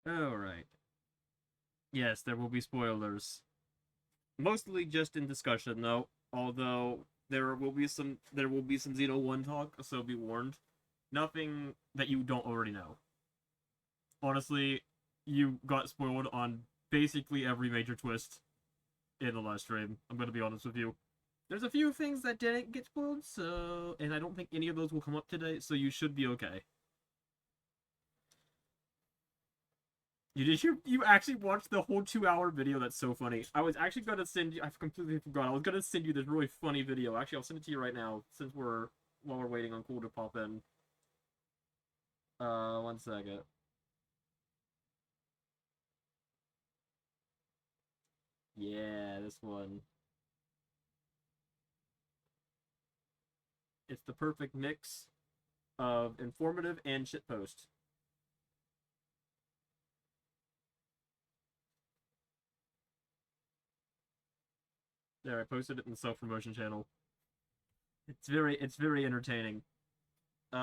Alright. Yes, there will be spoilers. Mostly just in discussion, though. Although there will be some Xeno 1 talk, so be warned. Nothing that you don't already know. Honestly, you got spoiled on basically every major twist in the last stream. I'm gonna be honest with you. There's a few things that didn't get spoiled, and I don't think any of those will come up today, so you should be okay. You actually watched the whole 2 hour video? That's so funny. I was actually gonna send you. I completely forgot. I was gonna send you this really funny video. Actually, I'll send it to you right now since while we're waiting on Cool to pop in. 1 second. Yeah, this one. It's the perfect mix of informative and shitpost. There, I posted it in the self promotion channel. It's very entertaining.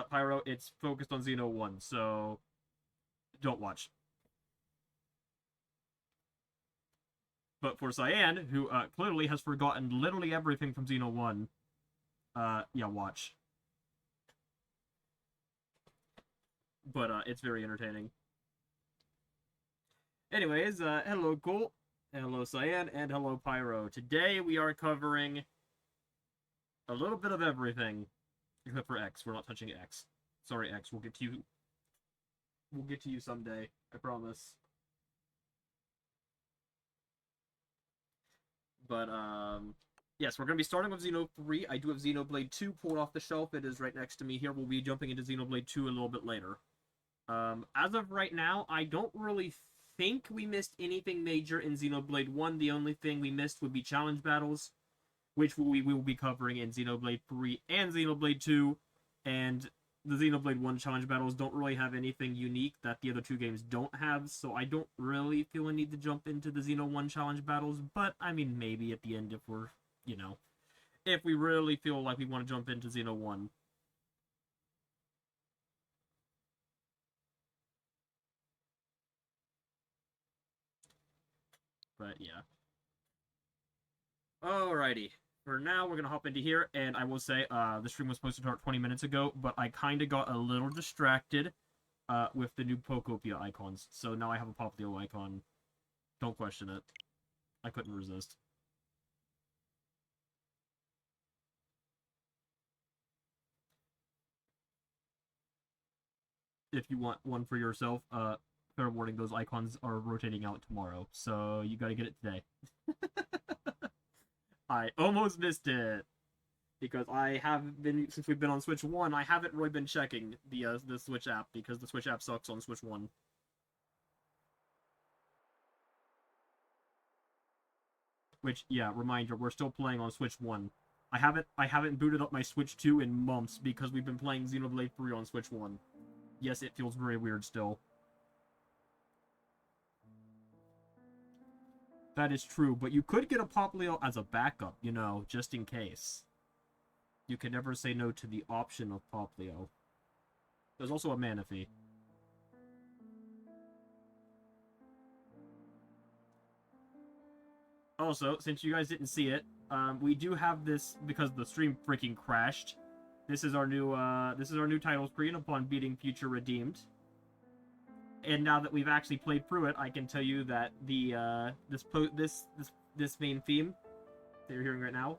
Pyro, it's focused on Xeno 1, so don't watch. But for Cyan, who clearly has forgotten literally everything from Xeno 1, yeah, watch. But it's very entertaining. Anyways, hello Colt, hello Cyan, and hello Pyro. Today we are covering a little bit of everything, except for X. We're not touching X. Sorry, X. We'll get to you. We'll get to you someday. I promise. But yes, we're gonna be starting with Xeno 3. I do have Xenoblade 2 pulled off the shelf. It is right next to me here. We'll be jumping into Xenoblade 2 a little bit later. As of right now, I don't really think we missed anything major in Xenoblade 1. The only thing we missed would be challenge battles, which we will be covering in Xenoblade 3 and Xenoblade 2. And the Xenoblade 1 challenge battles don't really have anything unique that the other two games don't have, so I don't really feel a need to jump into the Xeno 1 challenge battles, but I mean, maybe at the end if we're, if we really feel like we want to jump into Xeno 1. But yeah. Alrighty. For now, we're gonna hop into here, and I will say, the stream was supposed to start 20 minutes ago, but I kind of got a little distracted with the new Pokopia icons. So now I have a Poplio icon. Don't question it. I couldn't resist. If you want one for yourself, fair warning, those icons are rotating out tomorrow, so you gotta get it today. I almost missed it! Because I have been, since we've been on Switch 1, I haven't really been checking the Switch app, because the Switch app sucks on Switch 1. Which, yeah, reminder, we're still playing on Switch 1. I haven't booted up my Switch 2 in months because we've been playing Xenoblade 3 on Switch 1. Yes, it feels very weird still. That is true, but you could get a Poplio as a backup, just in case. You can never say no to the option of Poplio. There's also a Manaphy. Also, since you guys didn't see it, we do have this because the stream freaking crashed. This is our new title screen upon beating Future Redeemed. And now that we've actually played through it, I can tell you that the this main theme that you're hearing right now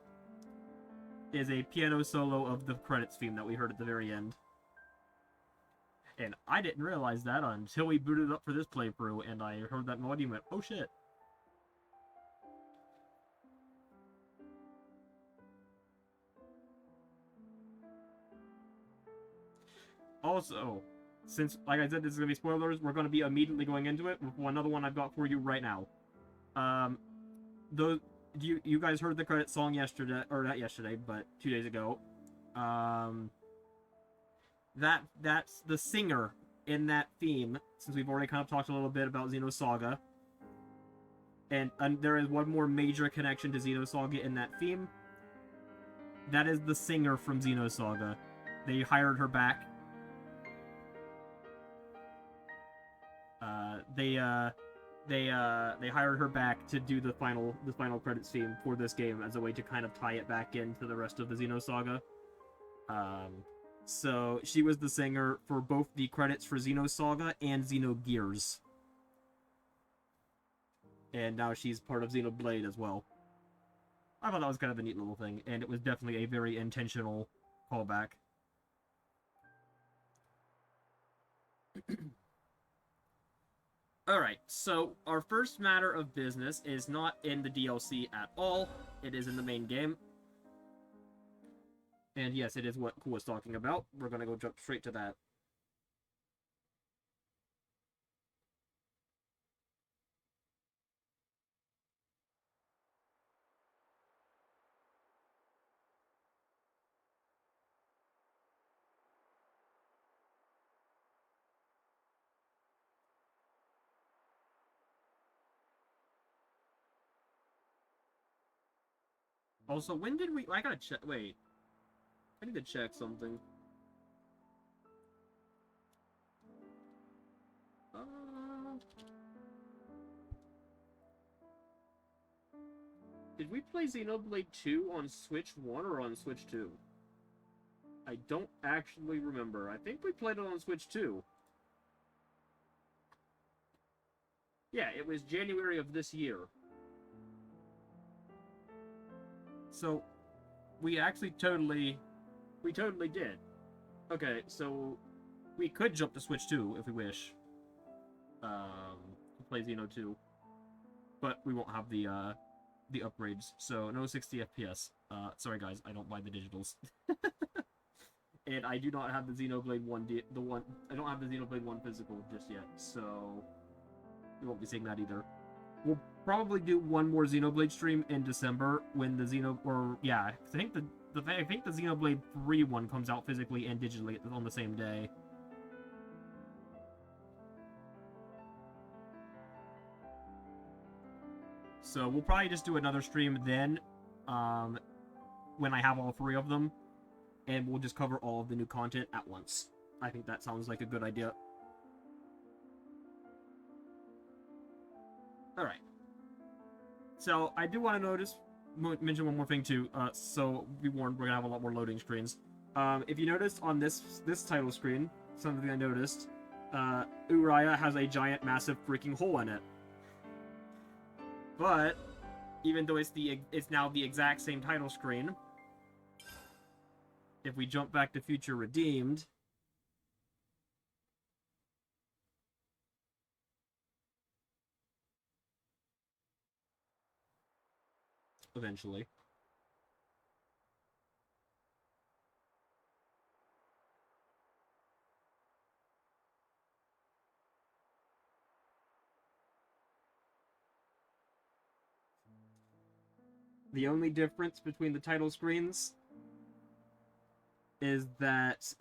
is a piano solo of the credits theme that we heard at the very end. And I didn't realize that until we booted up for this playthrough, and I heard that melody and went, oh shit. Also, since, like I said, this is going to be spoilers, we're going to be immediately going into it with another one I've got for you right now. You guys heard the credit song yesterday, or not yesterday, but 2 days ago. That's the singer in that theme, since we've already kind of talked a little bit about Xenosaga. And there is one more major connection to Xenosaga in that theme. That is the singer from Xenosaga. They hired her back. They hired her back to do the final credits theme for this game as a way to kind of tie it back into the rest of the Xenosaga. So she was the singer for both the credits for Xenosaga and Xenogears. And now she's part of Xenoblade as well. I thought that was kind of a neat little thing, and it was definitely a very intentional callback. Alright, so our first matter of business is not in the DLC at all. It is in the main game. And yes, it is what Cool was talking about. We're gonna go jump straight to that. Also, when did we... I gotta check... Wait. I need to check something. Did we play Xenoblade 2 on Switch 1 or on Switch 2? I don't actually remember. I think we played it on Switch 2. Yeah, it was January of this year. So, we actually totally did. Okay, so we could jump to Switch 2 if we wish. To play Xeno 2. But we won't have the upgrades, so no 60 FPS. Sorry guys, I don't buy the digitals. And I do not have the Xenoblade 1, I don't have the Xenoblade 1 physical just yet, so we won't be seeing that either. We'll probably do one more Xenoblade stream in December when the I think the Xenoblade 3 one comes out physically and digitally on the same day. So we'll probably just do another stream then, when I have all three of them, and we'll just cover all of the new content at once. I think that sounds like a good idea. Alright. So, I do want to mention one more thing too, so be warned, we're gonna have a lot more loading screens. If you noticed on this title screen, something I noticed, Uriah has a giant, massive freaking hole in it. But, even though it's now the exact same title screen, if we jump back to Future Redeemed, eventually, the only difference between the title screens is that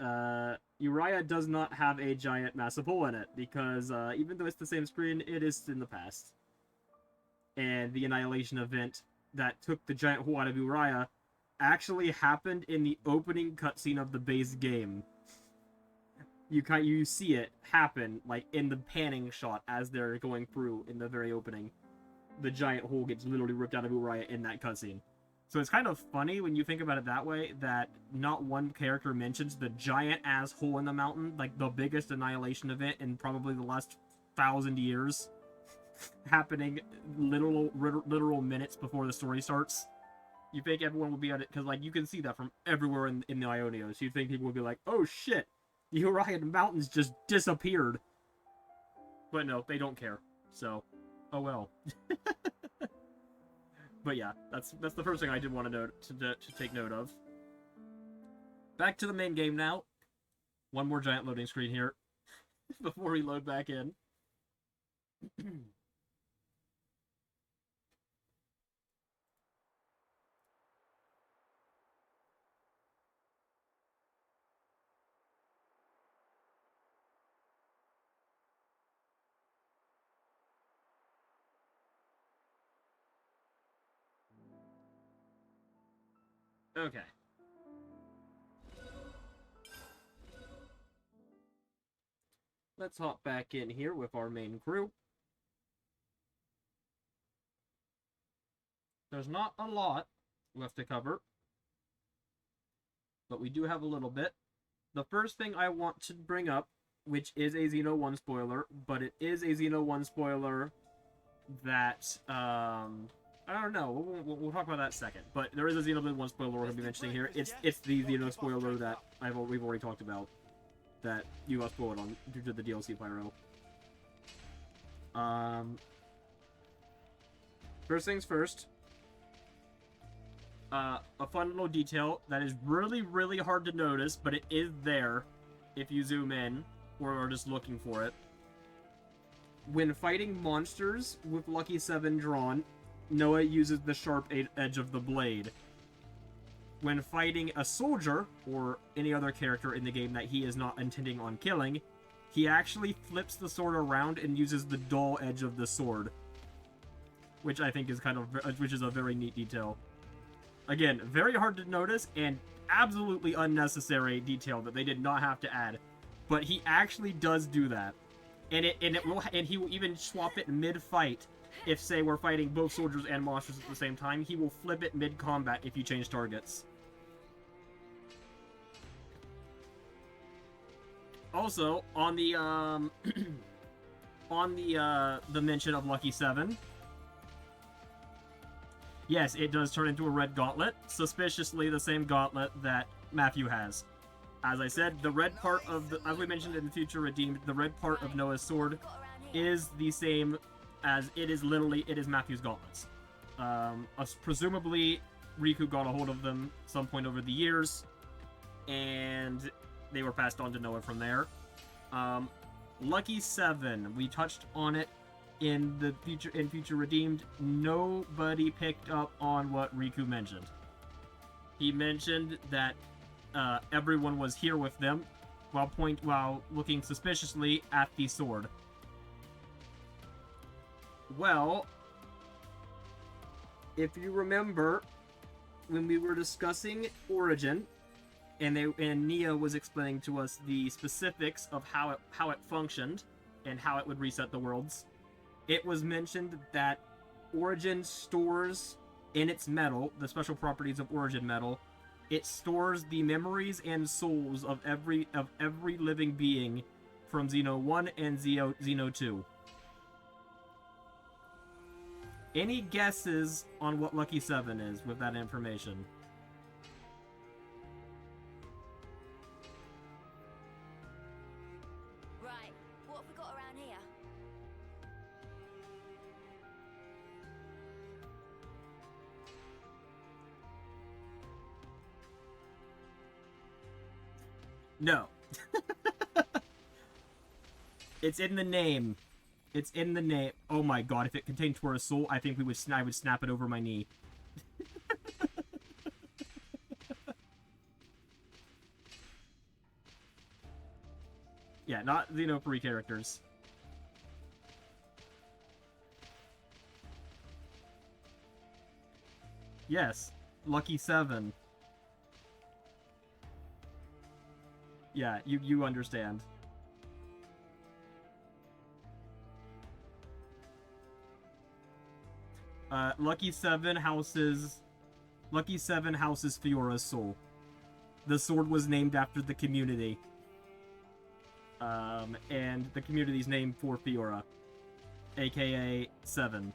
Uriah does not have a giant massive hole in it, because even though it's the same screen, it is in the past. And the Annihilation event that took the giant hole out of Uriah actually happened in the opening cutscene of the base game. You see it happen, like, in the panning shot as they're going through in the very opening. The giant hole gets literally ripped out of Uriah in that cutscene. So it's kind of funny when you think about it that way, that not one character mentions the giant-ass hole in the mountain, like the biggest Annihilation event in probably the last 1,000 years, happening literal minutes before the story starts. You think everyone would be on it, because, like, you can see that from everywhere in the Ionios. You'd think people would be like, oh shit, the Uriah Mountains just disappeared. But no, they don't care. So, oh well. But yeah, that's the first thing I did want to take note of. Back to the main game now. One more giant loading screen here before we load back in. Okay. let's hop back in here with our main crew. There's not a lot left to cover, but we do have a little bit. The first thing I want to bring up, which is a Xeno 1 spoiler, but it is a Xeno 1 spoiler that, I don't know, we'll talk about that second, but there is a Xenoblade 1 spoiler we're going to be mentioning here. It's the Xeno spoiler that we've already talked about, that you got spoiled on due to the DLC Pyro. First things first, a fun little detail that is really, really hard to notice, but it is there if you zoom in or are just looking for it. When fighting monsters with Lucky 7 drawn, Noah uses the sharp edge of the blade. When fighting a soldier, or any other character in the game that he is not intending on killing, he actually flips the sword around and uses the dull edge of the sword. Which I think is which is a very neat detail. Again, very hard to notice, and absolutely unnecessary detail that they did not have to add. But he actually does do that. And he will even swap it mid-fight. If, say, we're fighting both soldiers and monsters at the same time, he will flip it mid-combat if you change targets. Also, on the the mention of Lucky 7, yes, it does turn into a red gauntlet, suspiciously the same gauntlet that Matthew has. As I said, the red part of the, as we mentioned in the Future Redeemed, the red part of Noah's sword is the same as it is Matthew's gauntlets. Presumably, Riku got a hold of them some point over the years, and they were passed on to Noah from there. Lucky 7, we touched on it in the Future Redeemed. Nobody picked up on what Riku mentioned. He mentioned that everyone was here with them while looking suspiciously at the sword. Well, if you remember when we were discussing Origin, and Nia was explaining to us the specifics of how it functioned and how it would reset the worlds, it was mentioned that Origin stores in its metal, the special properties of Origin metal, it stores the memories and souls of every living being from Xeno 1 and Xeno 2. Any guesses on what Lucky 7 is with that information? Right, what have we got around here? No. It's in the name. It's in the name. Oh my god, if it contained Tora's soul, I think I would snap it over my knee. Yeah, not Xeno 3 characters. Yes, Lucky 7. Yeah, you understand. Lucky 7 houses Fiora's soul. The sword was named after the community. And the community's named for Fiora, aka 7.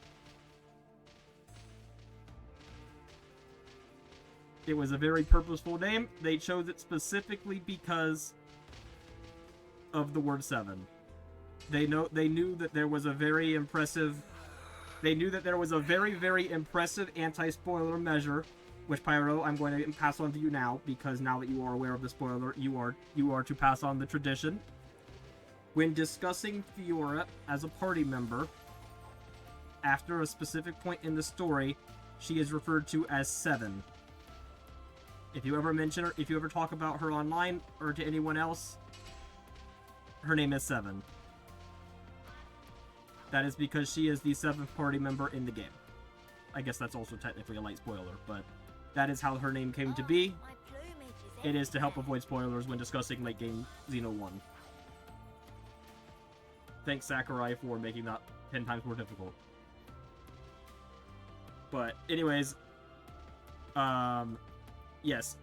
It was a very purposeful name. They chose it specifically because of the word 7. They knew that there was a very impressive. They knew that there was a very, very impressive anti-spoiler measure, which, Pyro, I'm going to pass on to you now, because now that you are aware of the spoiler, you are to pass on the tradition. When discussing Fiora as a party member, after a specific point in the story, she is referred to as 7. If you ever mention her, if you ever talk about her online or to anyone else, her name is 7. That is because she is the 7th party member in the game. I guess that's also technically a light spoiler, but that is how her name came to be. It is to help avoid spoilers when discussing late game Xeno 1. thank Sakurai for making that 10 times more difficult. But anyways, yes,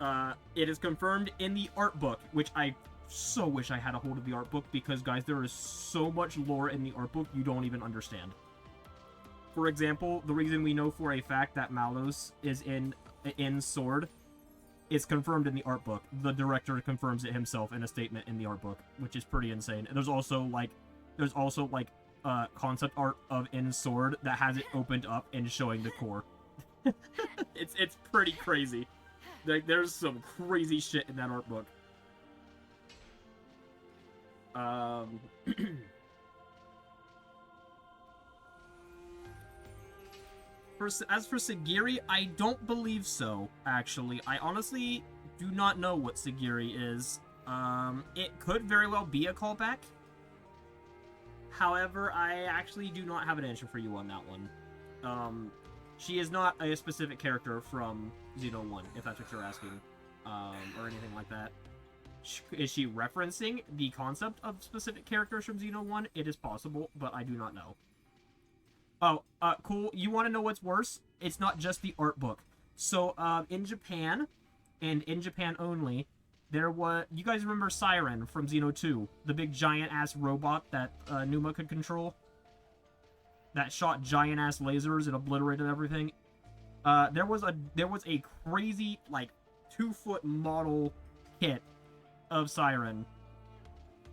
it is confirmed in the art book, which I so wish I had a hold of the art book, because guys, there is so much lore in the art book you don't even understand. For example, the reason we know for a fact that Malos is in Sword is confirmed in the art book. The director confirms it himself in a statement in the art book, which is pretty insane. And there's also like concept art of in Sword that has it opened up and showing the core. It's pretty crazy. Like, there's some crazy shit in that art book. As for Sagiri, I don't believe so, actually. I honestly do not know what Sagiri is. It could very well be a callback. However, I actually do not have an answer for you on that one. She is not a specific character from Xeno 1, if that's what you're asking, or anything like that. Is she referencing the concept of specific characters from Xeno 1? It is possible, but I do not know. Oh, cool. You want to know what's worse? It's not just the art book. So, in Japan, and in Japan only, there was... You guys remember Siren from Xeno 2? The big giant-ass robot that Numa could control? That shot giant-ass lasers and obliterated everything? There was a crazy, like, 2-foot model kit of Siren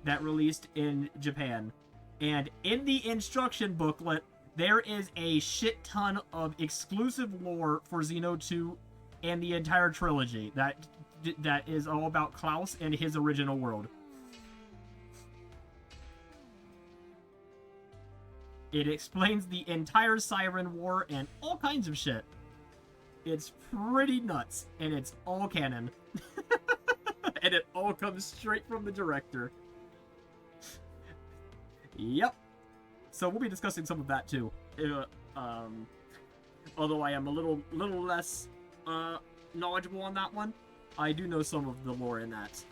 that released in Japan. And in the instruction booklet, there is a shit ton of exclusive lore for Xeno 2 and the entire trilogy that is all about Klaus and his original world. It explains the entire Siren War and all kinds of shit. It's pretty nuts, and it's all canon. And it all comes straight from the director. Yep. So we'll be discussing some of that too. Although I am a little less knowledgeable on that one, I do know some of the lore in that.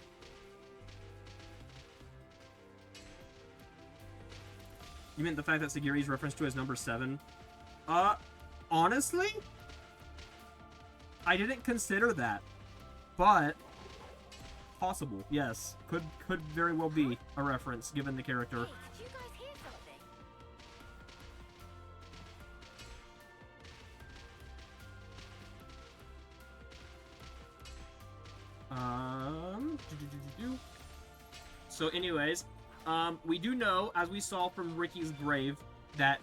You meant the fact that Sagiri's referenced to as number 7? Honestly, I didn't consider that, but possible. Yes, could very well be a reference given the character. Hey, did you guys hear something? So anyways, we do know, as we saw from Ricky's grave, that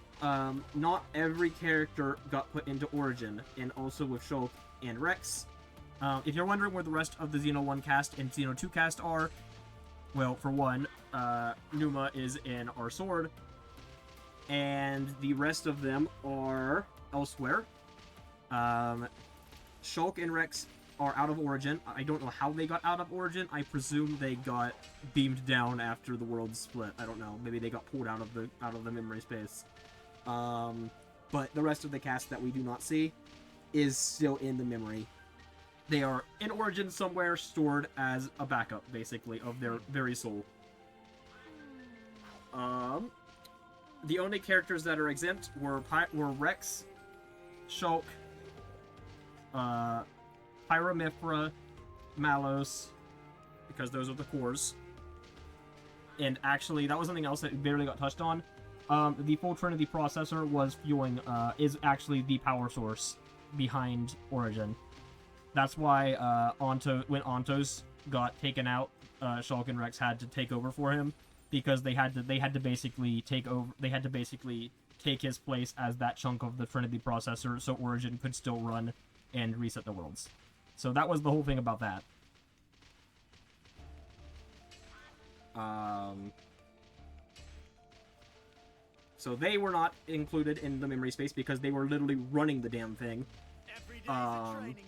not every character got put into Origin, and also with Shulk and Rex. If you're wondering where the rest of the Xeno 1 cast and Xeno 2 cast are, well, for one, Numa is in our Sword, and the rest of them are elsewhere. Shulk and Rex are out of Origin. I don't know how they got out of Origin. I presume they got beamed down after the world split. I don't know. Maybe they got pulled out of the memory space. But the rest of the cast that we do not see is still in the memory. They are in Origin somewhere, stored as a backup, basically, of their very soul. The only characters that are exempt were Rex, Shulk, Pyramithra, Malos, because those are the cores. And actually, that was something else that barely got touched on. The full Trinity processor was fueling, is actually the power source behind Origin. That's why when Ontos got taken out, Shulk and Rex had to take over for him, because they had to basically take his place as that chunk of the Trinity processor, so Origin could still run and reset the worlds. So that was the whole thing about that. So they were not included in the memory space because they were literally running the damn thing.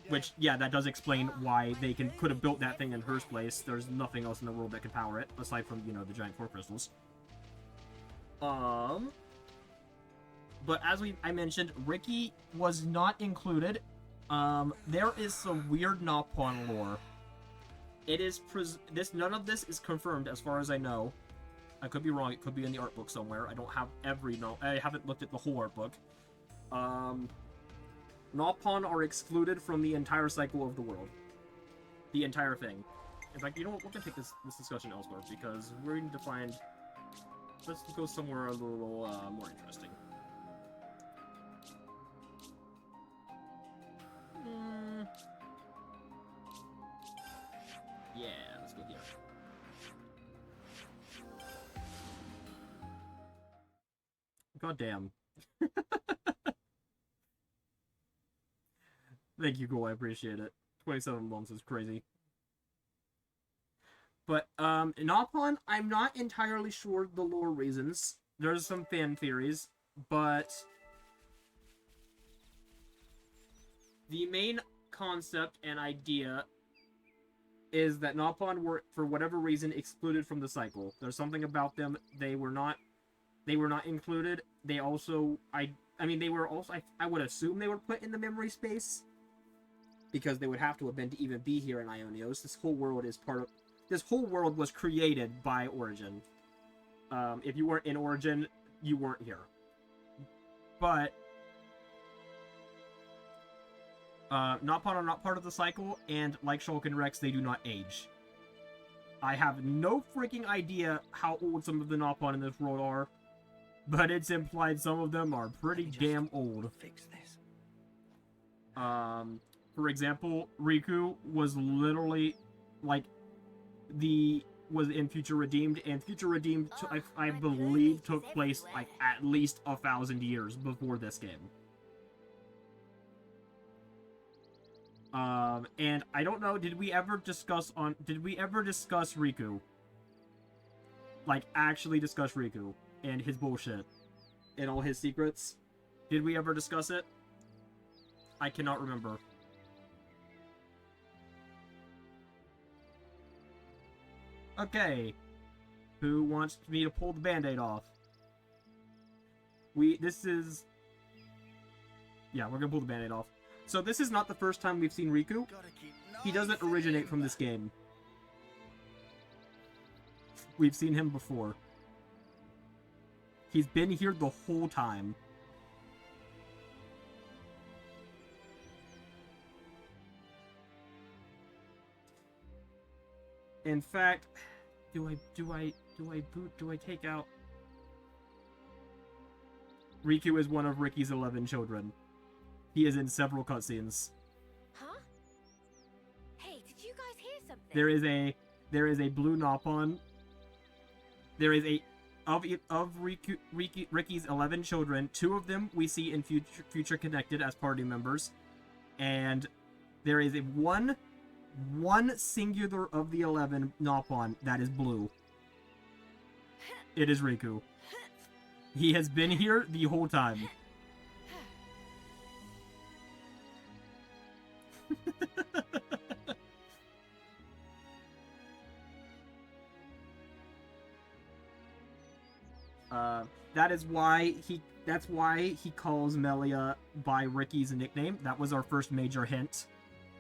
Which, yeah, that does explain why they could have built that thing in the first place. There's nothing else in the world that could power it, aside from, you know, the giant 4 crystals. But as I mentioned, Ricky was not included. There is some weird Nopon lore. None of this is confirmed as far as I know. I could be wrong. It could be in the art book somewhere. I don't have I haven't looked at the whole art book. Nopon are excluded from the entire cycle of the world. The entire thing. In fact, you know what? We're gonna take this discussion elsewhere because we need to find. Let's go somewhere a little more interesting. Yeah, let's go here. God damn. Thank you, Cole. I appreciate it. 27 months is crazy. But, Nopon, I'm not entirely sure the lore reasons. There's some fan theories, but the main concept and idea is that Nopon were, for whatever reason, excluded from the cycle. There's something about them. They were not included. They also, I would assume they were put in the memory space, because they would have to have been to even be here in Ionios. This whole world was created by Origin. If you weren't in Origin, you weren't here. But Nopon are not part of the cycle, and like Shulk and Rex, they do not age. I have no freaking idea how old some of the Nopon in this world are, but it's implied some of them are pretty damn old. Fix this. For example, Riku was literally, like, was in Future Redeemed, and Future Redeemed, I believe, took place, like, at least 1,000 years before this game. And I don't know, did we ever discuss Riku? Like, actually discuss Riku and his bullshit and all his secrets? Did we ever discuss it? I cannot remember. Okay. Who wants me to pull the band-aid off? Yeah, we're gonna pull the band-aid off. So this is not the first time we've seen Riku. He doesn't originate from this game. We've seen him before. He's been here the whole time. In fact, do I take out? Riku is one of Ricky's 11 children. He is in several cutscenes. Huh? Hey, did you guys hear something? There is a blue Nopon. There is of Ricky's 11 children. 2 of them we see in Future Connected as party members, and there is one singular of the 11 Nopon that is blue. It is Riku. He has been here the whole time. That's why he calls Melia by Ricky's nickname. That was our first major hint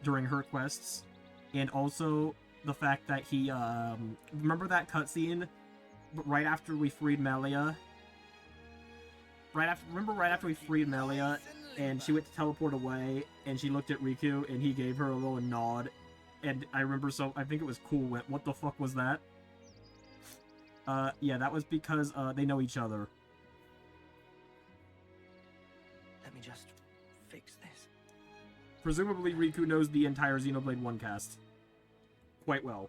during her quests. And also the fact that he, remember that cutscene right after we freed Melia? Right after we freed Melia, and she went to teleport away, and she looked at Riku, and he gave her a little nod, and I think it was cool, what the fuck was that? Yeah, that was because, they know each other. Let me just fix this. Presumably, Riku knows the entire Xenoblade 1 cast quite well.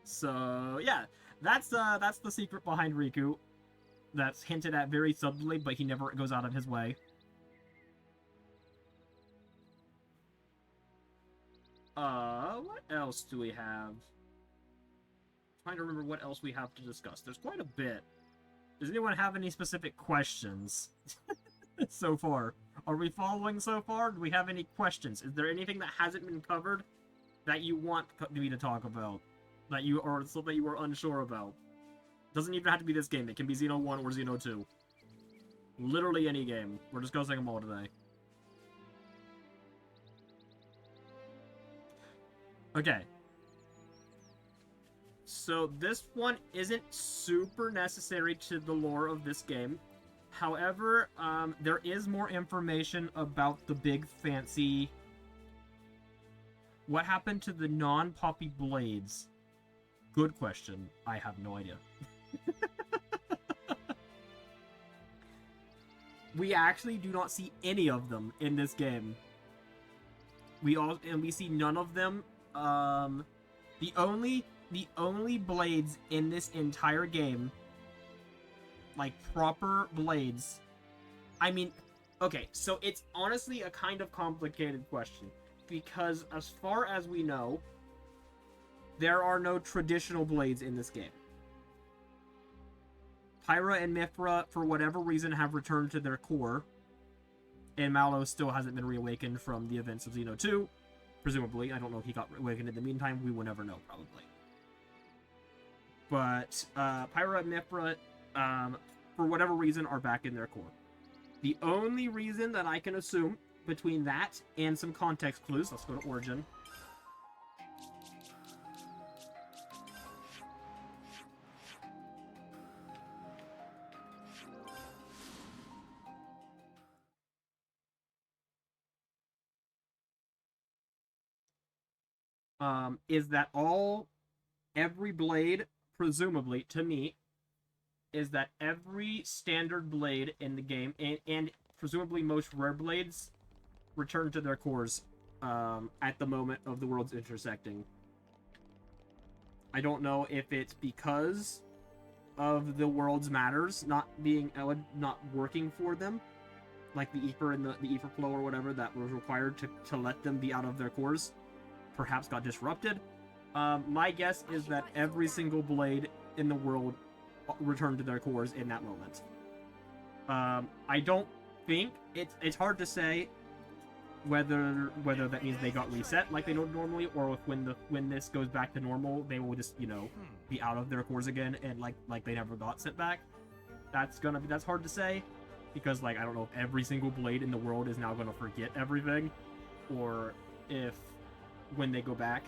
So, yeah, that's the secret behind Riku. That's hinted at very subtly, but he never goes out of his way. What else do we have? Trying to remember what else we have to discuss. There's quite a bit. Does anyone have any specific questions so far? Are we following so far? Do we have any questions? Is there anything that hasn't been covered that you want me to talk about? That you are something you are unsure about? Doesn't even have to be this game. It can be Xeno 1 or Xeno 2. Literally any game. We're discussing them all today. Okay. So this one isn't super necessary to the lore of this game. However, there is more information about the big fancy... What happened to the non-poppy blades? Good question. I have no idea. We actually do not see any of them in this game. We see none of them. The only blades in this entire game, like proper blades. I mean, okay, so it's honestly a kind of complicated question because as far as we know, there are no traditional blades in this game. Pyra and Mithra, for whatever reason, have returned to their core, and Mallow still hasn't been reawakened from the events of Xeno 2. Presumably. I don't know if he got reawakened in the meantime. We will never know, probably. But Pyra and Mithra, for whatever reason, are back in their core. The only reason that I can assume between that and some context clues, let's go to Origin, is that every blade, presumably, to me, is that every standard blade in the game, and presumably most rare blades, return to their cores at the moment of the worlds intersecting. I don't know if it's because of the world's matters not working for them, like the ether and the ether flow or whatever that was required to let them be out of their cores, perhaps got disrupted. My guess is that every single blade in the world returned to their cores in that moment. I don't think it's hard to say whether that means they got reset like they would normally, or if when this goes back to normal, they will just, you know, be out of their cores again and like they never got sent back. That's hard to say, because like I don't know if every single blade in the world is now gonna forget everything, or if when they go back,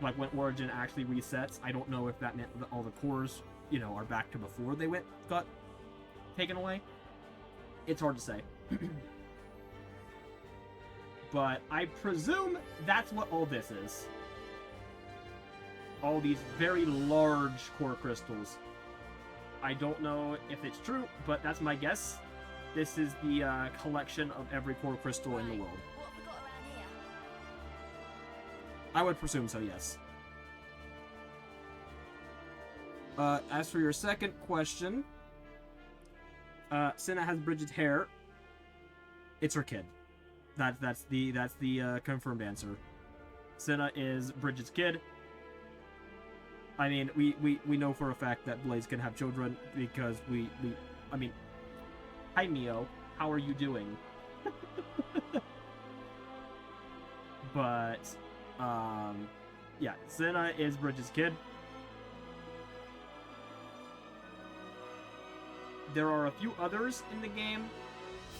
like when Origin actually resets, I don't know if that meant that all the cores, you know, are back to before they got taken away. It's hard to say. But I presume that's what all this is. All these very large core crystals. I don't know if it's true, but that's my guess. This is the collection of every core crystal in the world. What have we got around here? I would presume so, yes. As for your second question, Senna has Bridget's hair. It's her kid. That's the confirmed answer. Senna is Bridget's kid. I mean, we know for a fact that Blaze can have children because I mean, hi Mio, how are you doing? But yeah, Senna is Bridget's kid. There are a few others in the game.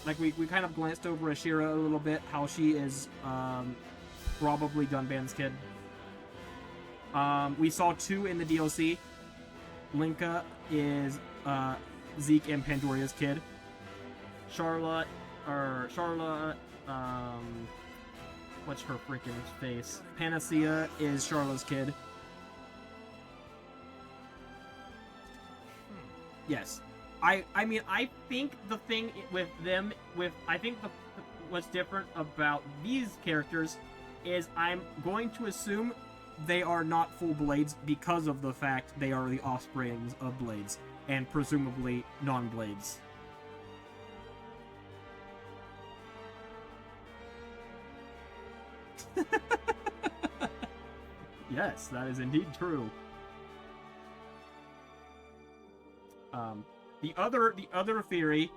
Like, we kind of glanced over Ashira a little bit, how she is probably Dunban's kid. We saw 2 in the DLC. Linka is Zeke and Pandoria's kid. Charlotte, what's her freaking face? Panacea is Charlotte's kid. Yes. I mean, I think the thing with them, what's different about these characters is I'm going to assume they are not full Blades because of the fact they are the offsprings of Blades, and presumably non-Blades. Yes, that is indeed true. The other theory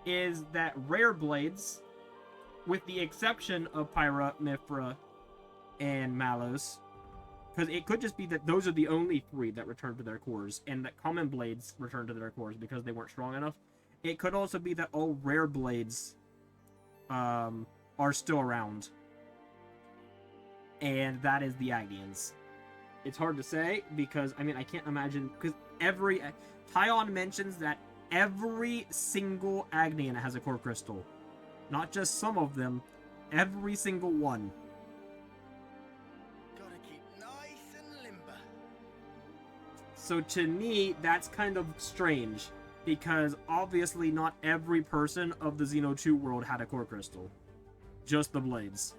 is that rare blades, with the exception of Pyra, Mithra, and Malus, because it could just be that those are the only 3 that return to their cores, and that common blades return to their cores because they weren't strong enough. It could also be that all rare blades are still around. and that is the Agnians. It's hard to say because, I mean, I can't imagine, because Taion mentions that every single Agnian has a core crystal. Not just some of them, every single one. Gotta keep nice and limber. So to me, that's kind of strange, because obviously not every person of the Xeno 2 world had a core crystal. Just the blades.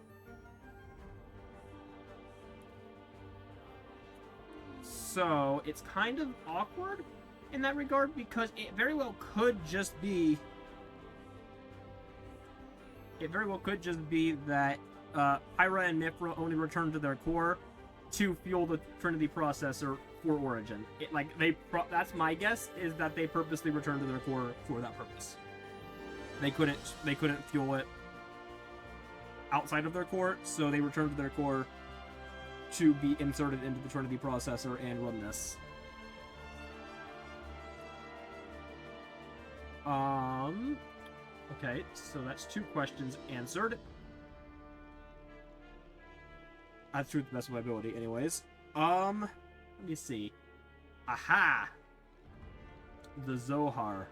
So it's kind of awkward in that regard, because it very well could just be... It very well could just be that Pyra and Mithra only returned to their core to fuel the Trinity processor for Origin. That's my guess, is that they purposely returned to their core for that purpose. They couldn't fuel it outside of their core, so they returned to their core to be inserted into the Trinity processor and run this. Okay, so that's 2 questions answered. That's true to the best of my ability, anyways. Let me see. Aha! The Zohar.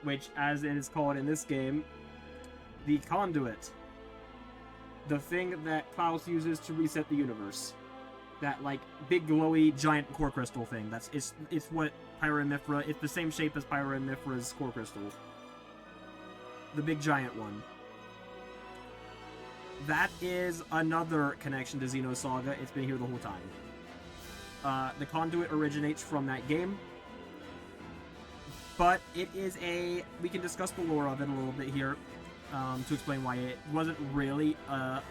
Which, as it is called in this game, the conduit. The thing that Klaus uses to reset the universe. That, like, big, glowy, giant core crystal thing. It's what Pyra and Mithra... It's the same shape as Pyra and Mithra's core crystal. The big, giant one. That is another connection to Xenosaga. It's been here the whole time. The conduit originates from that game. But it is a... We can discuss the lore of it a little bit here. To explain why it wasn't really an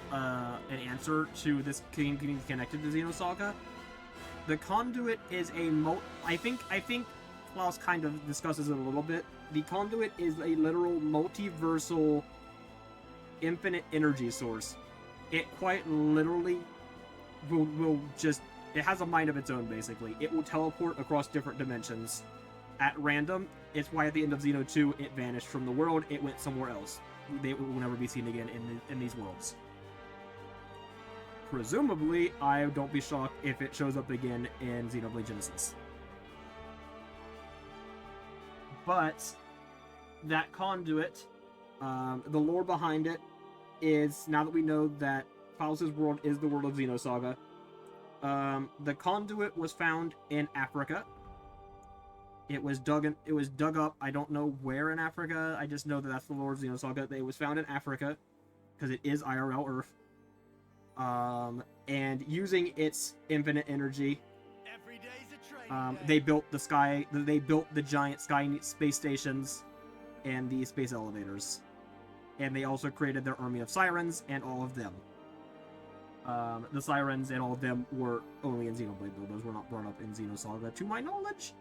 answer to this game being connected to Xenosaga. The conduit is a I think Klaus kind of discusses it a little bit. The conduit is a literal multiversal infinite energy source. It quite literally will just... It has a mind of its own, basically. It will teleport across different dimensions at random. It's why at the end of Xeno 2, it vanished from the world. It went somewhere else. They will never be seen again in these worlds. Presumably, I don't be shocked if it shows up again in Xenoblade Genesis. But that conduit, the lore behind it is, now that we know that Klaus's world is the world of Xenosaga, the conduit was found in Africa. It was dug up. I don't know where in Africa. I just know that that's the lore of Xenosaga. It was found in Africa because it is IRL Earth. And using its infinite energy, they built the giant sky space stations and the space elevators. And they also created their army of sirens and all of them. The sirens and all of them were only in Xenoblade, though. Those were not brought up in Xenosaga, to my knowledge.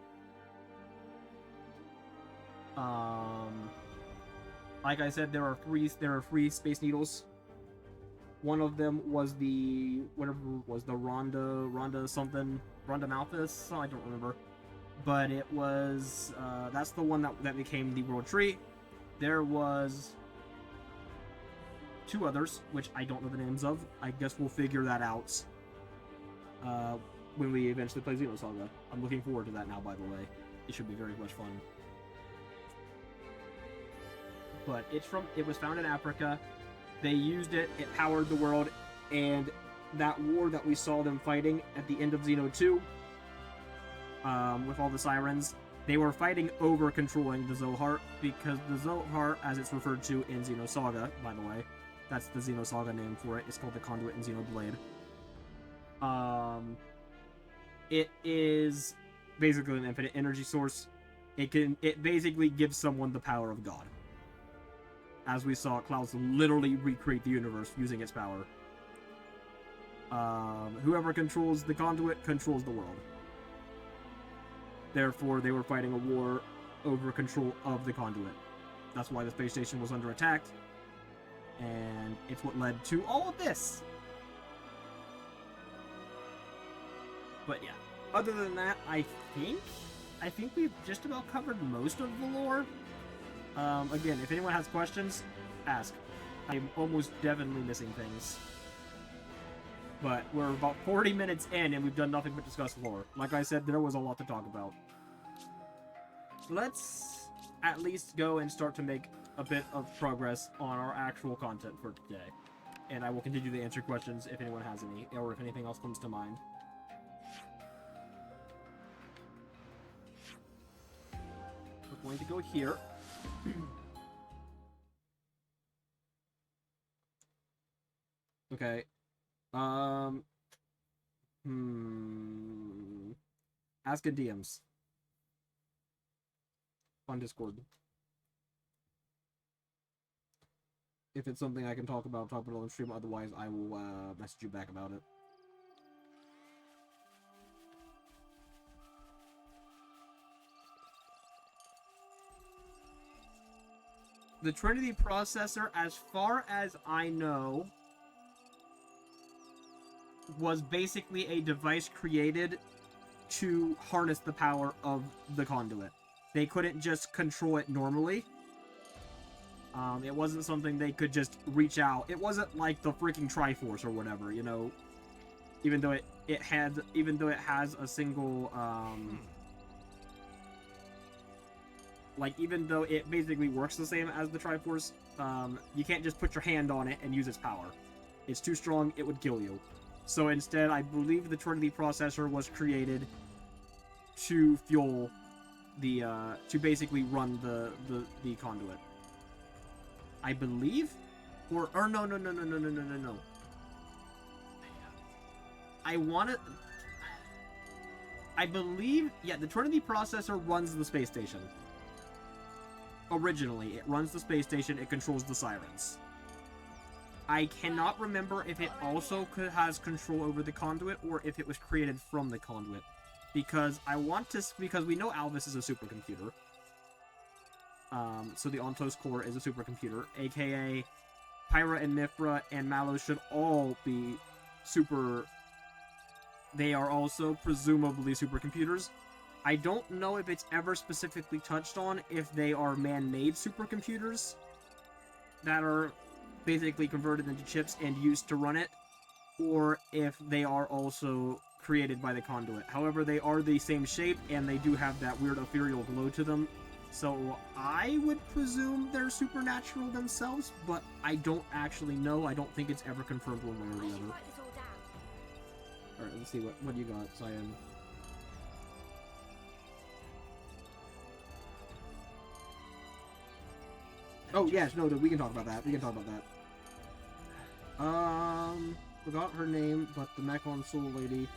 Like I said, there are three Space Needles. One of them was the Rhonda something, Rhonda Malthus, I don't remember. But it was, that's the one that became the World Tree. There was 2 others, which I don't know the names of. I guess we'll figure that out when we eventually play Xenosaga. I'm looking forward to that now, by the way. It should be very much fun. But it was found in Africa. They used it, it powered the world, and that war that we saw them fighting at the end of Xeno 2, with all the sirens, they were fighting over controlling the Zohar, because the Zohar, as it's referred to in Xenosaga, by the way, that's the Xenosaga name for it, it's called the Conduit in Xenoblade. It is basically an infinite energy source. It basically gives someone the power of God. As we saw Klaus literally recreate the universe using its power. Whoever controls the conduit controls the world. Therefore, they were fighting a war over control of the conduit. That's why the space station was under attack. And it's what led to all of this. But yeah, other than that, I think we've just about covered most of the lore. Again, if anyone has questions, ask. I'm almost definitely missing things. But we're about 40 minutes in, and we've done nothing but discuss lore. Like I said, there was a lot to talk about. Let's at least go and start to make a bit of progress on our actual content for today. And I will continue to answer questions if anyone has any, or if anything else comes to mind. We're going to go here. Okay. Ask in DMs. On Discord. If it's something I can talk about it on stream. Otherwise, I will message you back about it. The Trinity processor, as far as I know, was basically a device created to harness the power of the conduit. They couldn't just control it normally. It wasn't something they could just reach out. It wasn't like the freaking Triforce or whatever, you know. Even though it has a single even though it basically works the same as the Triforce, you can't just put your hand on it and use its power. It's too strong, it would kill you. So instead, I believe the Trinity processor was created to fuel the, to basically run the conduit. I believe? Or no. I believe, yeah, the Trinity processor runs the space station. Originally, it runs the space station, it controls the sirens. I cannot remember if it also has control over the conduit, or if it was created from the conduit. Because we know Alvis is a supercomputer. So the Ontos core is a supercomputer, aka Pyra and Mithra and Mallow should all be super... They are also presumably supercomputers. I don't know if it's ever specifically touched on if they are man-made supercomputers that are basically converted into chips and used to run it, or if they are also created by the conduit. However, they are the same shape, and they do have that weird ethereal glow to them, so I would presume they're supernatural themselves, but I don't actually know. I don't think it's ever confirmed one way or the other. Alright, let's see, what you got, Cyan? Oh, yes, no, we can talk about that. Forgot her name, but the Mechon Soul Lady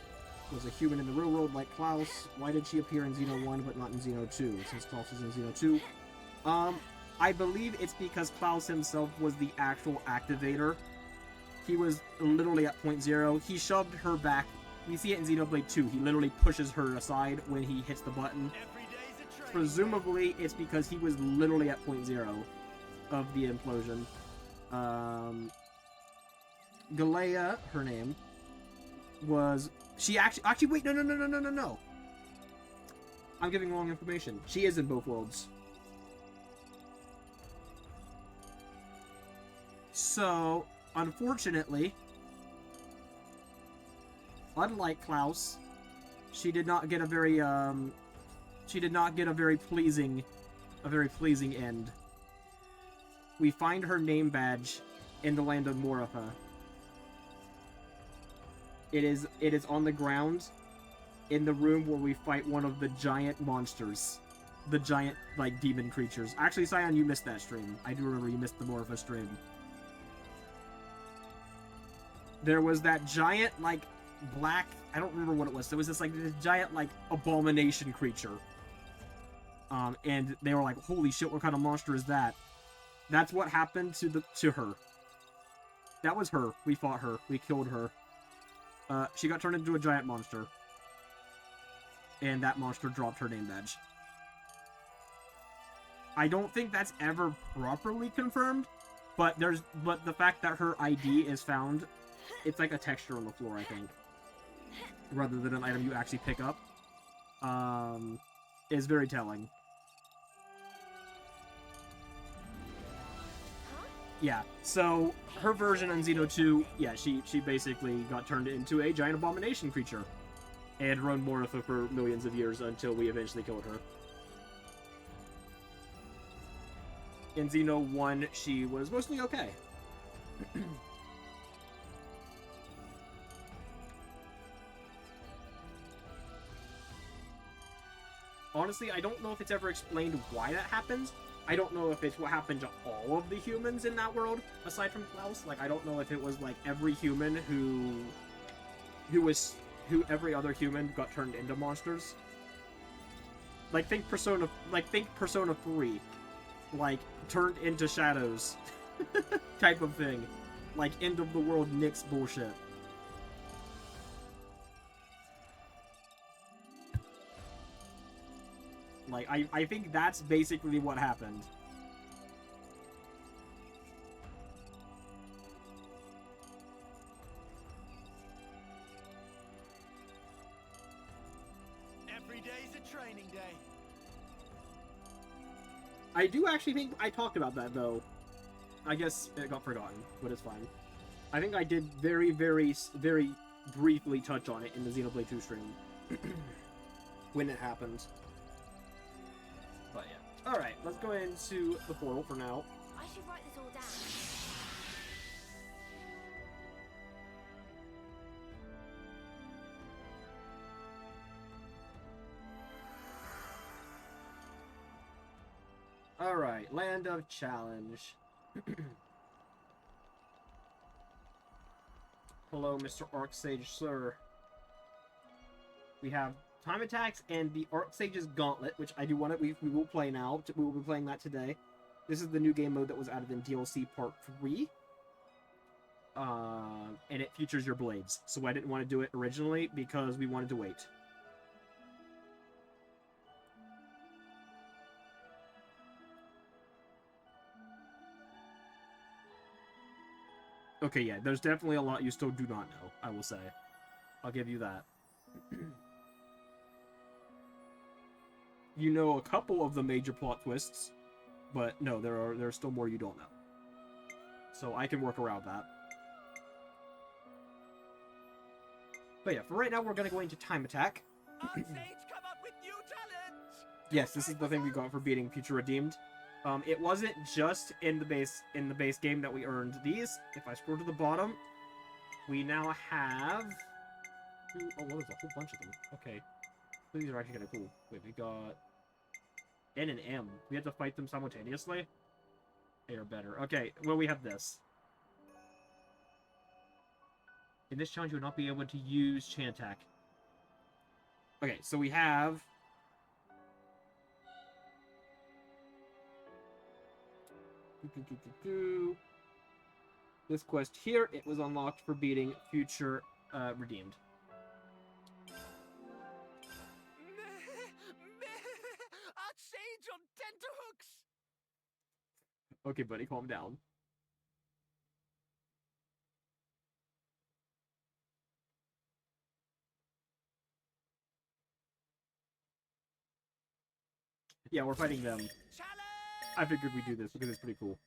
was a human in the real world like Klaus. Why did she appear in Xeno 1 but not in Xeno 2, since Klaus is in Xeno 2? I believe it's because Klaus himself was the actual activator. He was literally at point zero. He shoved her back. We see it in Xenoblade 2. He literally pushes her aside when he hits the button. Presumably, it's because he was literally at point zero of the implosion. Galea, her name, was... She actually, wait, no. I'm giving wrong information. She is in both worlds. So, unfortunately, unlike Klaus, she did not get a very pleasing end. We find her name badge in the land of Morafa. It is on the ground in the room where we fight one of the giant monsters. The giant, like, demon creatures. Actually, Cyan, you missed that stream. I do remember you missed the Morafa stream. There was that giant, like, black... I don't remember what it was. There was this, like, this giant, like, abomination creature. And they were like, holy shit, what kind of monster is that? That's what happened to her. That was her. We fought her. We killed her. She got turned into a giant monster. And that monster dropped her name badge. I don't think that's ever properly confirmed, but the fact that her ID is found, it's like a texture on the floor, I think, rather than an item you actually pick up, is very telling. Yeah, so her version on Xeno 2, yeah, she basically got turned into a giant abomination creature. And roamed Mortha for millions of years until we eventually killed her. In Xeno 1, she was mostly okay. Honestly, I don't know if it's ever explained why that happens. I don't know if it's what happened to all of the humans in that world, aside from Klaus. Like, I don't know if it was, like, every human who every other human got turned into monsters. Like, think Persona 3. Like, turned into shadows. type of thing. Like, end of the world Nyx bullshit. Like, I think that's basically what happened. Every day's a training day. I do actually think I talked about that, though. I guess it got forgotten, but it's fine. I think I did very, very, very briefly touch on it in the Xenoblade 2 stream. when it happened. But yeah. Alright, let's go into the portal for now. I should write this all down. Alright, Land of Challenge. Hello, Mr. Arcsage, sir. We have Time Attacks and the Arcsage's Gauntlet, which I do want to... We will play now. We will be playing that today. This is the new game mode that was added in DLC Part 3. And it features your blades. So I didn't want to do it originally because we wanted to wait. Okay, yeah, there's definitely a lot you still do not know, I will say. I'll give you that. You know a couple of the major plot twists, but no, there are still more you don't know. So I can work around that. But yeah, for right now, we're going to go into Time Attack. Arcade come up with new talents. Yes, this is the thing we got for beating Future Redeemed. It wasn't just in the base game that we earned these. If I scroll to the bottom, we now have... Oh, well, there's a whole bunch of them. Okay. These are actually kind of cool. Wait, we got... N and M. We have to fight them simultaneously? They are better. Okay, well, we have this. In this challenge, you will not be able to use Chantac. Okay, so we have... This quest here, it was unlocked for beating Future Redeemed. Arcade on tenterhooks. Okay, buddy, calm down. Yeah, we're fighting them. I figured we'd do this because it's pretty cool.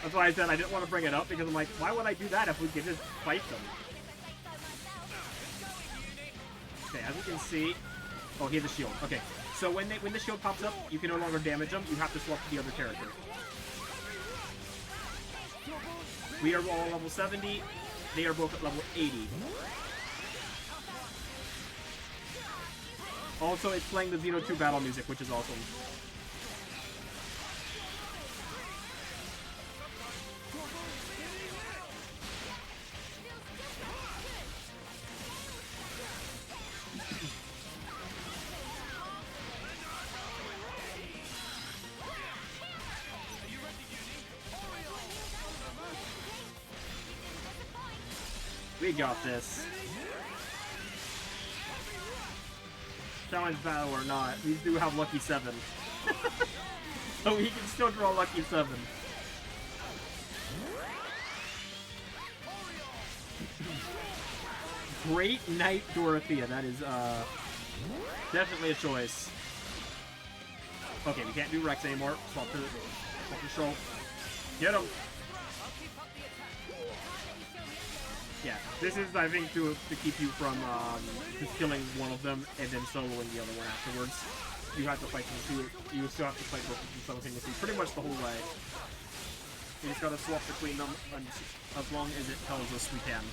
That's why I said I didn't want to bring it up, because I'm like, why would I do that if we could just fight them? Okay, as you can see... Oh, he has a shield. Okay, so when the shield pops up, you can no longer damage them. You have to swap to the other character. We are all level 70. They are both at level 80. Also, it's playing the Xeno 2 battle music, which is awesome. We got this. Challenge battle or not, we do have Lucky 7. So we can still draw Lucky 7. Great Knight Dorothea, that is definitely a choice. Okay, we can't do Rex anymore. Swap to Shulk. Get him! Yeah, this is, I think, to keep you from just killing one of them and then soloing the other one afterwards. You have to fight them two. You still have to fight both of them simultaneously, pretty much the whole way. We just gotta swap between them as long as it tells us we can.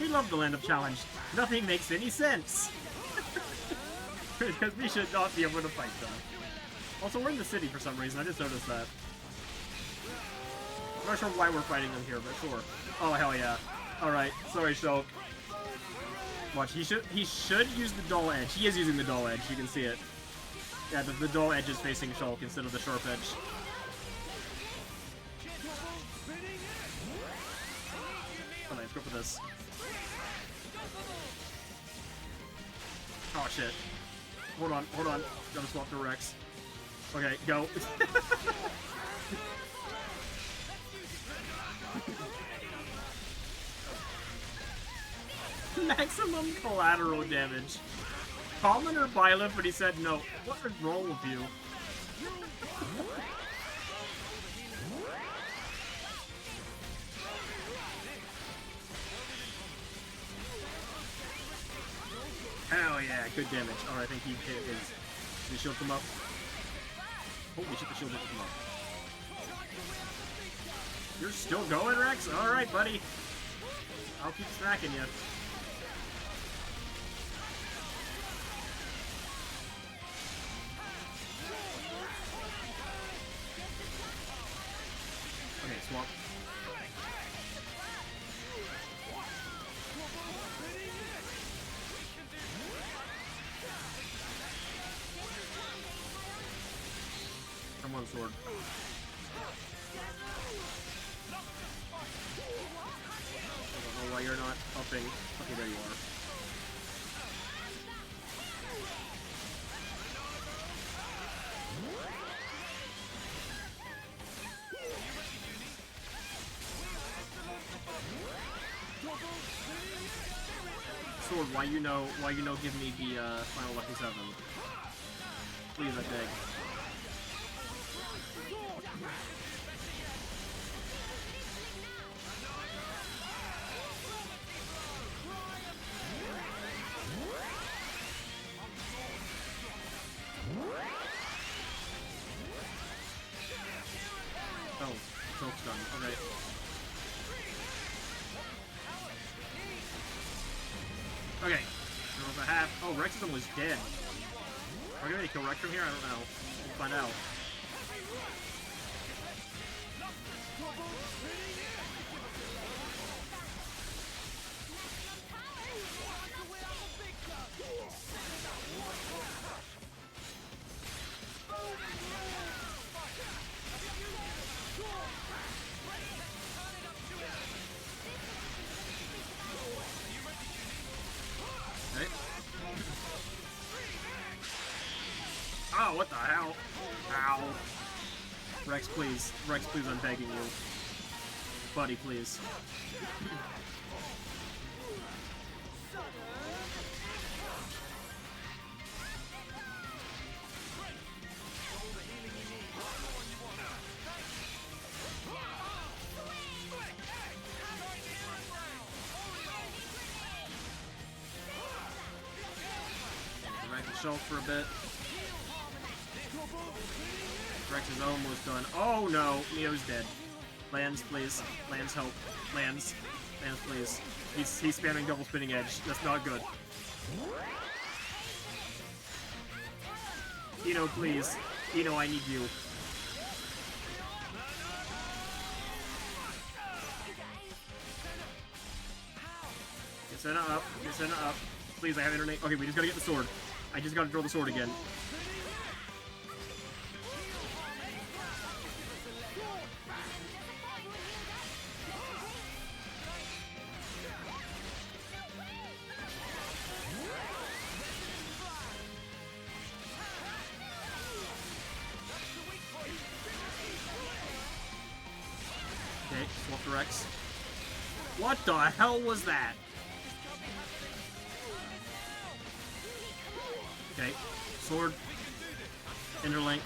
We love the Land of Challenge. Nothing makes any sense. Because we should not be able to fight them. Also, we're in the city for some reason. I just noticed that. I'm not sure why we're fighting them here, but sure. Oh, hell yeah. Alright, sorry, Shulk. Watch, he should use the dull edge. He is using the dull edge, you can see it. Yeah, the dull edge is facing Shulk instead of the sharp edge. Alright, let's go for this. Oh shit. Hold on. Gotta swap to Rex. Okay, go. Maximum collateral damage. Common or Byleth, but he said no. What is wrong with you? Hell yeah, good damage. Alright, I think he hit his. Did he shield him up? Holy shit, the shield hit him up. You're still going, Rex? Alright, buddy. I'll keep smacking you. Okay, swap. Come on, sword. I don't know why you're not upping. Okay, there you are. Sword, why you know give me the final lucky 7. Please, I beg. Oh, Shulk's done. Okay. Okay. There was a half. Oh, Rex is almost dead. Are we gonna kill Rex from here? I don't know. We'll find out. Okay. Oh, what the hell? Ow. Rex, please. Rex, please, I'm begging you. Buddy, please. Shulk for a bit. Rex is almost done. Oh no, Neo's dead. Lands, please. Lands, help. Lands. Lands, please. He's spamming double spinning edge. That's not good. Eno, please. Eno, I need you. Get Senna up. Get Senna up. Please, I have internet. Okay, we just gotta get the sword. I just gotta draw the sword again. Okay, swap the Rex. What the hell was that? Okay, sword, interlink.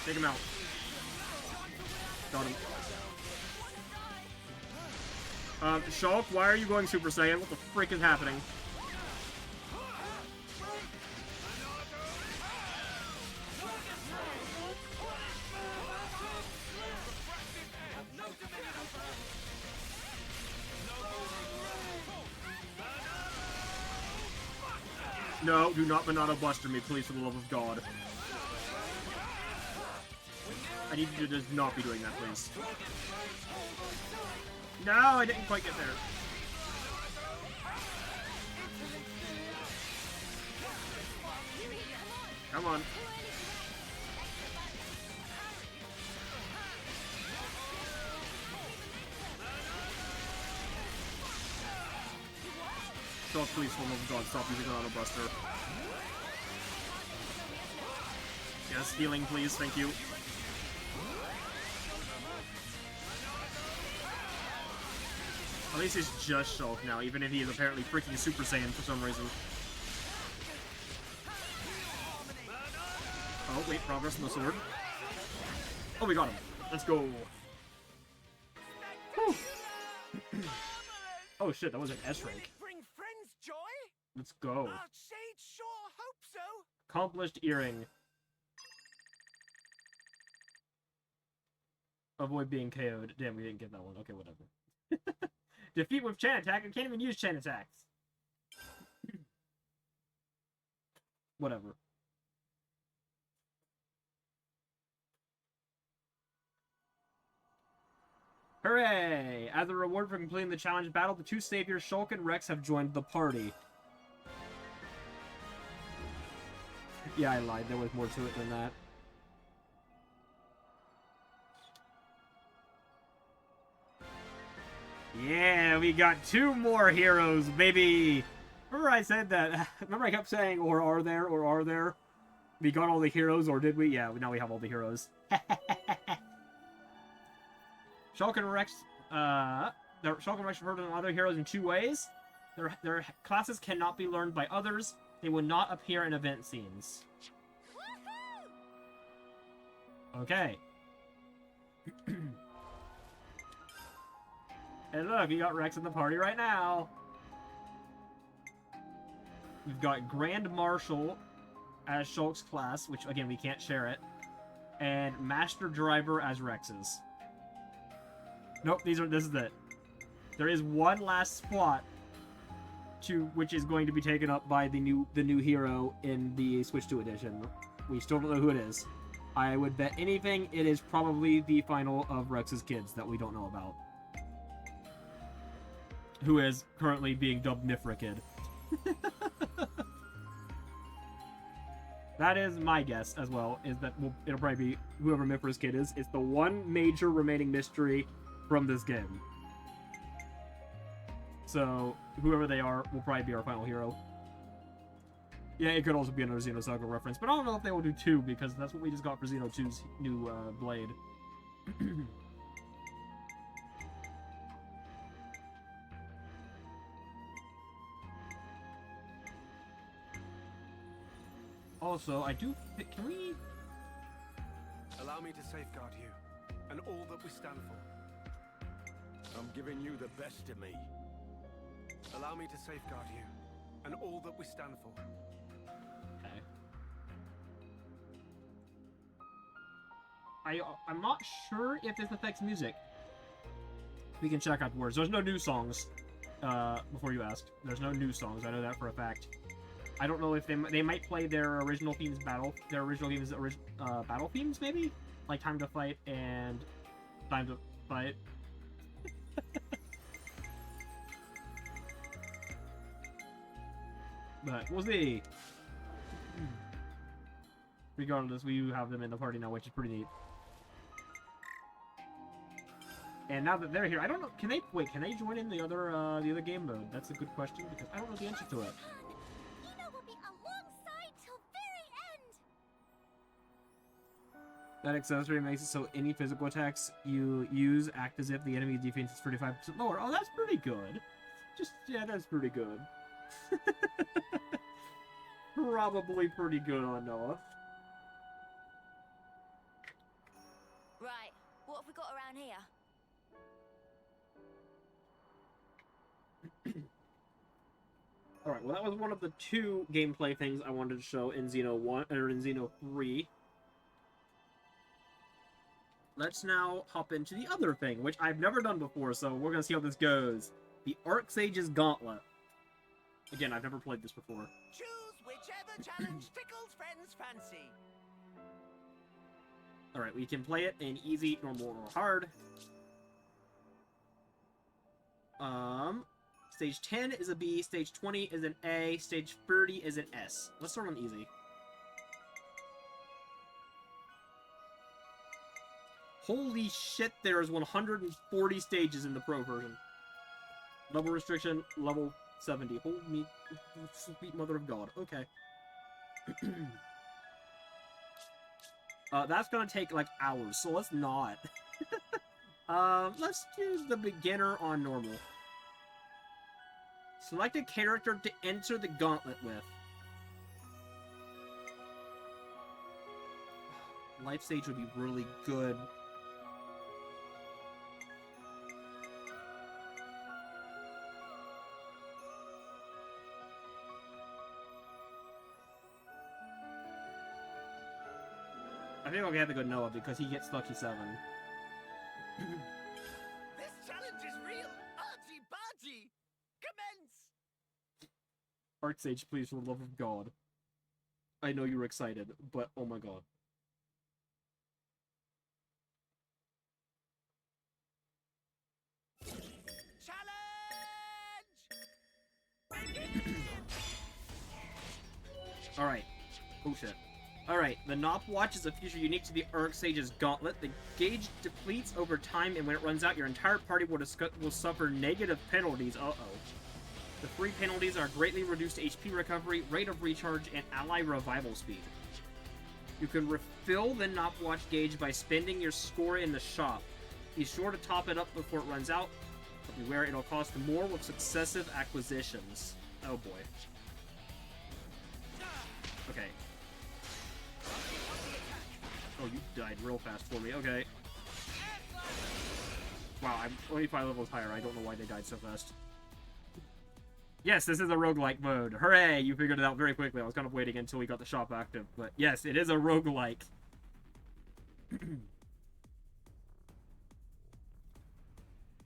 Take him out. Got him. Shulk, why are you going Super Saiyan? What the frick is happening? No, do not Banana Buster me, please, for the love of God. I need you to just not be doing that, please. No, I didn't quite get there. Come on. So please, for the love of God, stop using Banana Buster. Yes, healing, please, thank you. At least it's just Shulk now, even if he is apparently freaking Super Saiyan for some reason. Oh, wait, progress on the sword. Oh, we got him. Let's go. Oh shit, that was an S rank. Bring friends joy? Let's go. Archsage sure hope so. Accomplished earring. Avoid being KO'd. Damn, we didn't get that one. Okay, whatever. Defeat with chain attack. I can't even use chain attacks. Whatever. Hooray! As a reward for completing the challenge battle, the two saviors, Shulk and Rex, have joined the party. Yeah, I lied. There was more to it than that. Yeah, we got two more heroes, baby! Remember I said that... Remember I kept saying, or are there? We got all the heroes, or did we? Yeah, now we have all the heroes. Shulk and Rex, Shulk and Rex refer to other heroes in two ways. Their classes cannot be learned by others. They will not appear in event scenes. Okay. Hey look, you got Rex in the party right now. We've got Grand Marshal as Shulk's class, which again we can't share it, and Master Driver as Rex's. Nope, this is it. There is one last spot which is going to be taken up by the new hero in the Switch 2 edition. We still don't know who it is. I would bet anything it is probably the final of Rex's kids that we don't know about. Who is currently being dubbed Mifra Kid. That is my guess as well, is that it'll probably be whoever Mifra's kid is. It's the one major remaining mystery from this game. So, whoever they are will probably be our final hero. Yeah, it could also be another Xenosaga reference, but I don't know if they will do two, because that's what we just got for Xeno 2's new Blade. Also, I do... Can we... Allow me to safeguard you, and all that we stand for. I'm giving you the best of me. Allow me to safeguard you, and all that we stand for. Okay. I'm not sure if this affects music. We can check afterwards. There's no new songs. Before you asked, there's no new songs. I know that for a fact. I don't know if they might play their original themes battle themes maybe, like Time to Fight and Time to Fight. But we'll see. Regardless, we have them in the party now, which is pretty neat. And now that they're here, I don't know. Can they join in the other game mode? That's a good question because I don't know the answer to it. That accessory makes it so any physical attacks you use act as if the enemy defense is 35% lower. Oh, that's pretty good. Yeah, that's pretty good. Probably pretty good on Noah. Right, what have we got around here? Alright, well that was one of the two gameplay things I wanted to show in Xeno 1 or in Xeno 3. Let's now hop into the other thing, which I've never done before, so we're gonna see how this goes. The Archsage's Gauntlet. Again, I've never played this before. Choose whichever challenge tickles friends' fancy. Alright, we can play it in easy, normal, or hard. Stage 10 is a B, stage 20 is an A, stage 30 is an S. Let's start on easy. Holy shit, there's 140 stages in the pro version. Level restriction, level 70. Hold me, sweet mother of God. Okay. That's gonna take, like, hours, so let's not. Let's choose the beginner on normal. Select a character to enter the gauntlet with. Life stage would be really good. I think I'm gonna have to go Noah because he gets lucky 7. This challenge is real argy-bargy. Commence! Archsage, please, for the love of God. I know you're excited, but oh my God. Challenge! Alright. Oh shit. Alright, the Nop Watch is a feature unique to the Archsage's Gauntlet. The gauge depletes over time, and when it runs out, your entire party will suffer negative penalties. Uh-oh. The free penalties are greatly reduced HP recovery, rate of recharge, and ally revival speed. You can refill the Nop Watch gauge by spending your score in the shop. Be sure to top it up before it runs out, but beware it'll cost more with successive acquisitions. Oh boy. Okay. Oh, you died real fast for me. Okay. Wow, I'm only 5 levels higher. I don't know why they died so fast. Yes, this is a roguelike mode. Hooray! You figured it out very quickly. I was kind of waiting until we got the shop active. But yes, it is a roguelike.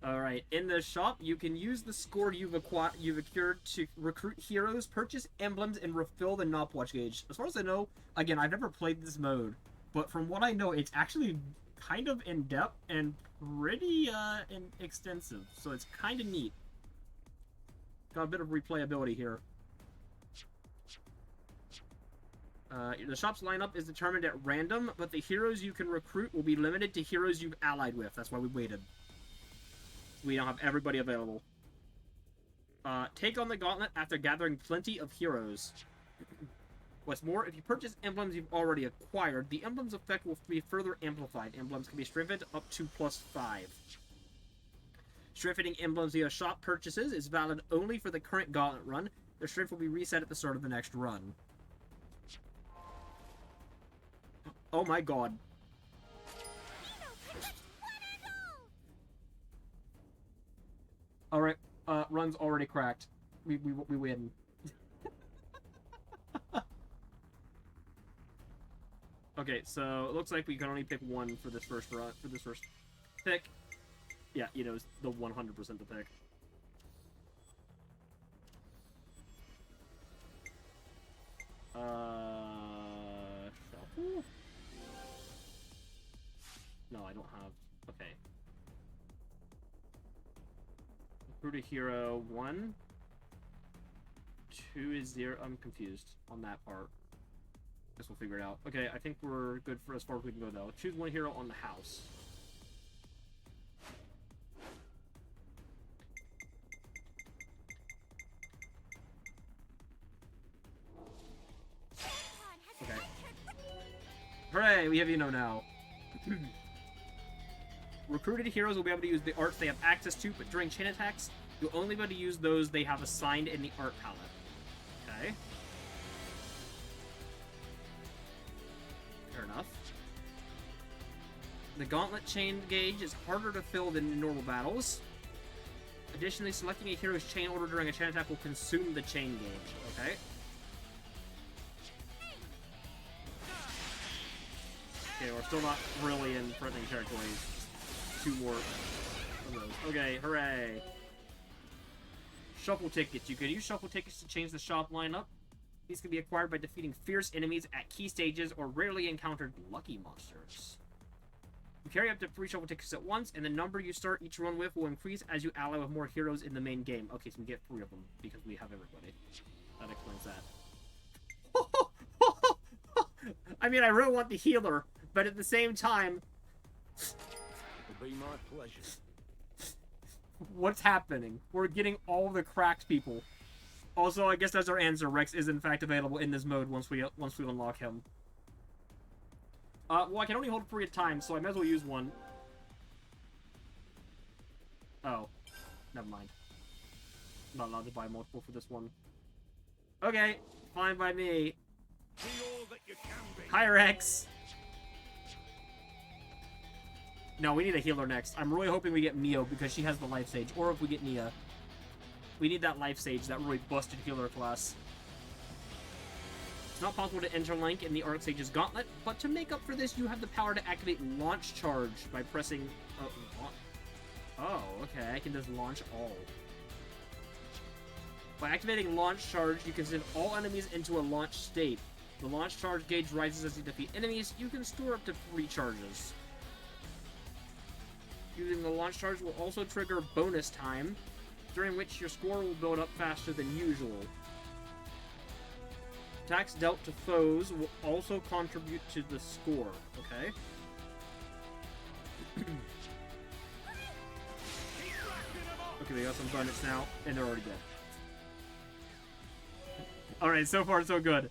Alright, in the shop, you can use the score you've accrued to recruit heroes, purchase emblems, and refill the Nop Watch gauge. As far as I know, again, I've never played this mode. But from what I know, it's actually kind of in-depth and pretty extensive. So it's kind of neat. Got a bit of replayability here. The shop's lineup is determined at random, but the heroes you can recruit will be limited to heroes you've allied with. That's why we waited. We don't have everybody available. Take on the gauntlet after gathering plenty of heroes. What's more, if you purchase emblems you've already acquired, the emblem's effect will be further amplified. Emblems can be strengthened up to +5. Strengthening emblems via shop purchases is valid only for the current gauntlet run. Their strength will be reset at the start of the next run. Oh my God. Alright, run's already cracked. We win. Okay, so it looks like we can only pick one for this first run, for this first pick. Yeah, you know, it's the 100% the pick. Shuffle? No, I don't have. Okay. Recruit a hero 1. 2 is 0. I'm confused on that part. Guess we'll figure it out. Okay, I think we're good for as far as we can go, though. Choose one hero on the house. Okay. Hooray! We have Eno now. Recruited heroes will be able to use the arts they have access to, but during chain attacks, you'll only be able to use those they have assigned in the art palette. Okay. Fair enough. The gauntlet chain gauge is harder to fill than in normal battles. Additionally, selecting a hero's chain order during a chain attack will consume the chain gauge. Okay. Okay, we're still not really in threatening territories. 2 more of those. Okay, hooray. Shuffle tickets. You can use shuffle tickets to change the shop lineup. These can be acquired by defeating fierce enemies at key stages or rarely encountered lucky monsters. You carry up to 3 shuffle tickets at once, and the number you start each run with will increase as you ally with more heroes in the main game. Okay, so we get 3 of them because we have everybody. That explains that. I mean, I really want the healer, but at the same time... It'll be my pleasure. What's happening? We're getting all the cracked people. Also, I guess that's our answer. Rex is in fact available in this mode once we unlock him. Well, I can only hold 3 at a time, so I might as well use one. Oh. Never mind. I'm not allowed to buy multiple for this one. Okay. Fine by me. Be all that you can be. Hi, Rex. No, we need a healer next. I'm really hoping we get Mio because she has the life sage. Or if we get Nia. We need that life sage, that really busted healer class. It's not possible to interlink in the Archsage's Gauntlet, but to make up for this, you have the power to activate Launch Charge by pressing... Oh, okay, I can just launch all. By activating Launch Charge, you can send all enemies into a launch state. The Launch Charge gauge rises as you defeat enemies. You can store up to 3 charges. Using the Launch Charge will also trigger bonus time, during which your score will build up faster than usual. Attacks dealt to foes will also contribute to the score, okay? Okay, we got some bandits now, and they're already dead. Alright, so far so good.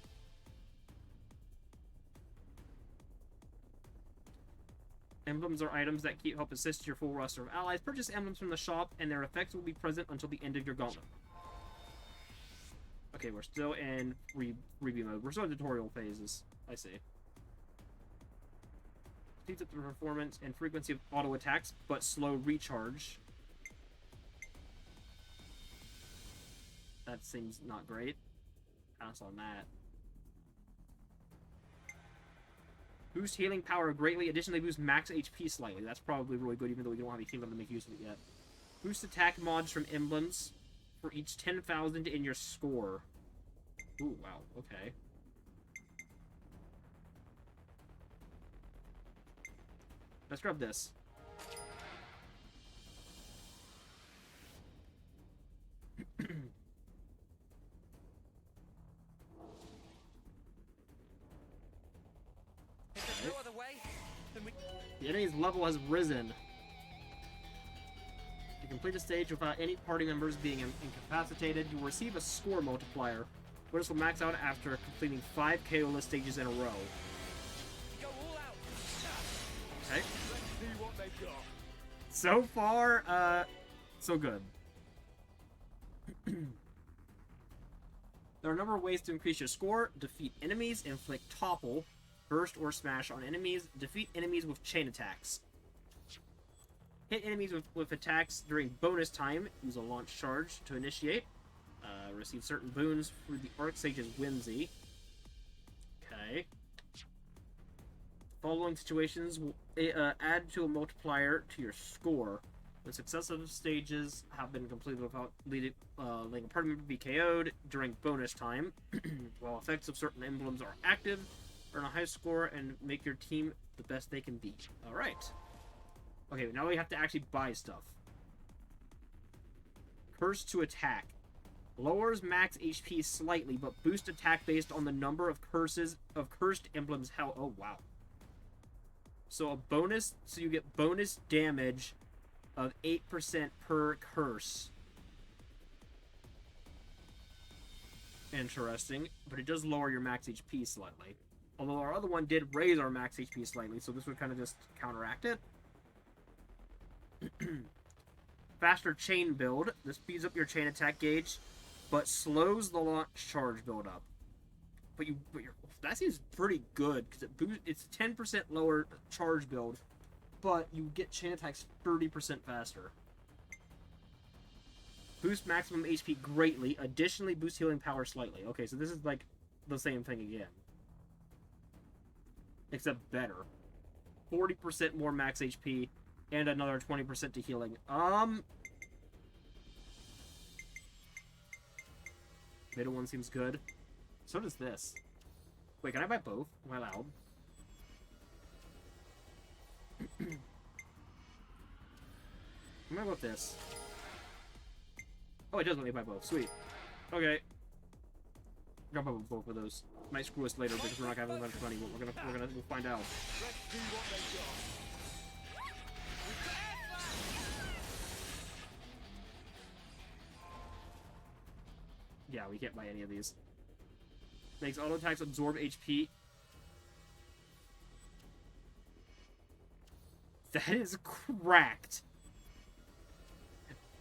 Emblems are items that help assist your full roster of allies. Purchase emblems from the shop, and their effects will be present until the end of your gauntlet. Okay, we're still in freebie mode. We're still in tutorial phases. I see. Speeds up the performance and frequency of auto attacks, but slow recharge. That seems not great. Pass on that. Boost healing power greatly. Additionally, boost max HP slightly. That's probably really good, even though we don't have a healer to make use of it yet. Boost attack mods from emblems for each 10,000 in your score. Ooh, wow. Okay. Let's grab this. If there's no other way, then we... The enemy's level has risen. To complete a stage without any party members being incapacitated, you will receive a score multiplier. This will max out after completing 5 KO-less stages in a row. Go all out. Okay. Let's see what they've got. So far, so good. There are a number of ways to increase your score. Defeat enemies, inflict topple, burst or smash on enemies, defeat enemies with chain attacks. Hit enemies with attacks during bonus time. Use a launch charge to initiate. Receive certain boons through the Archsage's Whimsy. Okay. Following situations will add to a multiplier to your score. When successive stages have been completed without letting a party member be KO'd during bonus time, while effects of certain emblems are active, earn a high score and make your team the best they can be. Alright. Okay, now we have to actually buy stuff. Curse to attack. Lowers max HP slightly, but boost attack based on the number of cursed emblems held. Oh, wow. So a bonus, so you get bonus damage of 8% per curse. Interesting, but it does lower your max HP slightly. Although our other one did raise our max HP slightly, so this would kind of just counteract it. Faster chain build. This speeds up your chain attack gauge, but slows the launch charge build up. That seems pretty good because it's 10% lower charge build, but you get chain attacks 30% faster. Boost maximum HP greatly. Additionally, boost healing power slightly. Okay, so this is like the same thing again, except better. 40% more max HP and another 20% to healing. Middle one seems good. So does this. Wait, can I buy both? Am I allowed? I'm gonna go with this. Oh, it does let me buy both. Sweet. Okay. I'm gonna buy both of those. Might screw us later because we're not having much money, but we'll find out. Yeah, we can't buy any of these. Makes auto attacks absorb HP. That is cracked.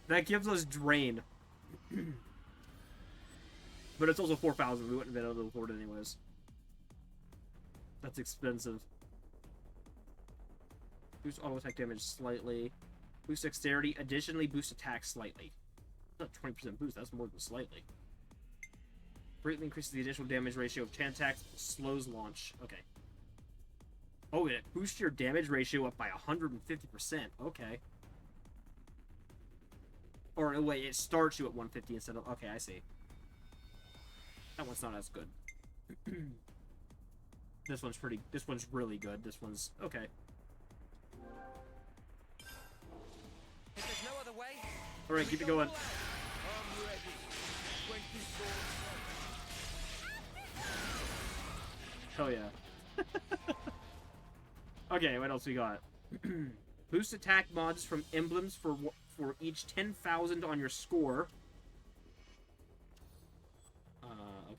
That gives us drain. But it's also 4,000. We wouldn't have been able to afford it anyways. That's expensive. Boost auto attack damage slightly. Boost dexterity. Additionally, boost attack slightly. That's not 20% boost. That's more than slightly. Greatly increases the additional damage ratio of chain attacks. Slows launch. Okay. Oh, it boosts your damage ratio up by 150%. Okay. Or, wait, it starts you at 150 instead of... Okay, I see. That one's not as good. This one's pretty... This one's really good. This one's... Okay. If there's no other way, Alright, keep it going. I'm ready. 24. Hell yeah. Okay, what else we got? Boost attack mods from emblems for each 10,000 on your score.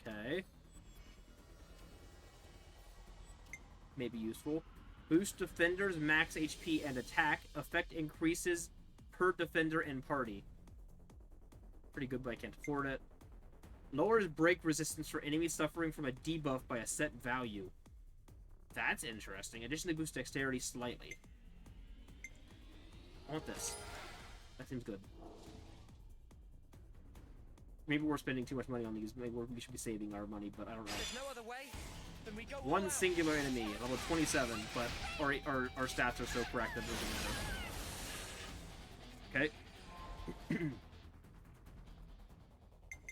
Okay. Maybe useful. Boost defenders max HP and attack. Effect increases per defender and party. Pretty good, but I can't afford it. Lowers break resistance for enemies suffering from a debuff by a set value. That's interesting. Additionally, boosts dexterity slightly. I want this. That seems good. Maybe we're spending too much money on these. Maybe we should be saving our money, but I don't know. there's no other way, then we go all One out. singular enemy, level 27, but our stats are so correct that it doesn't matter. Okay.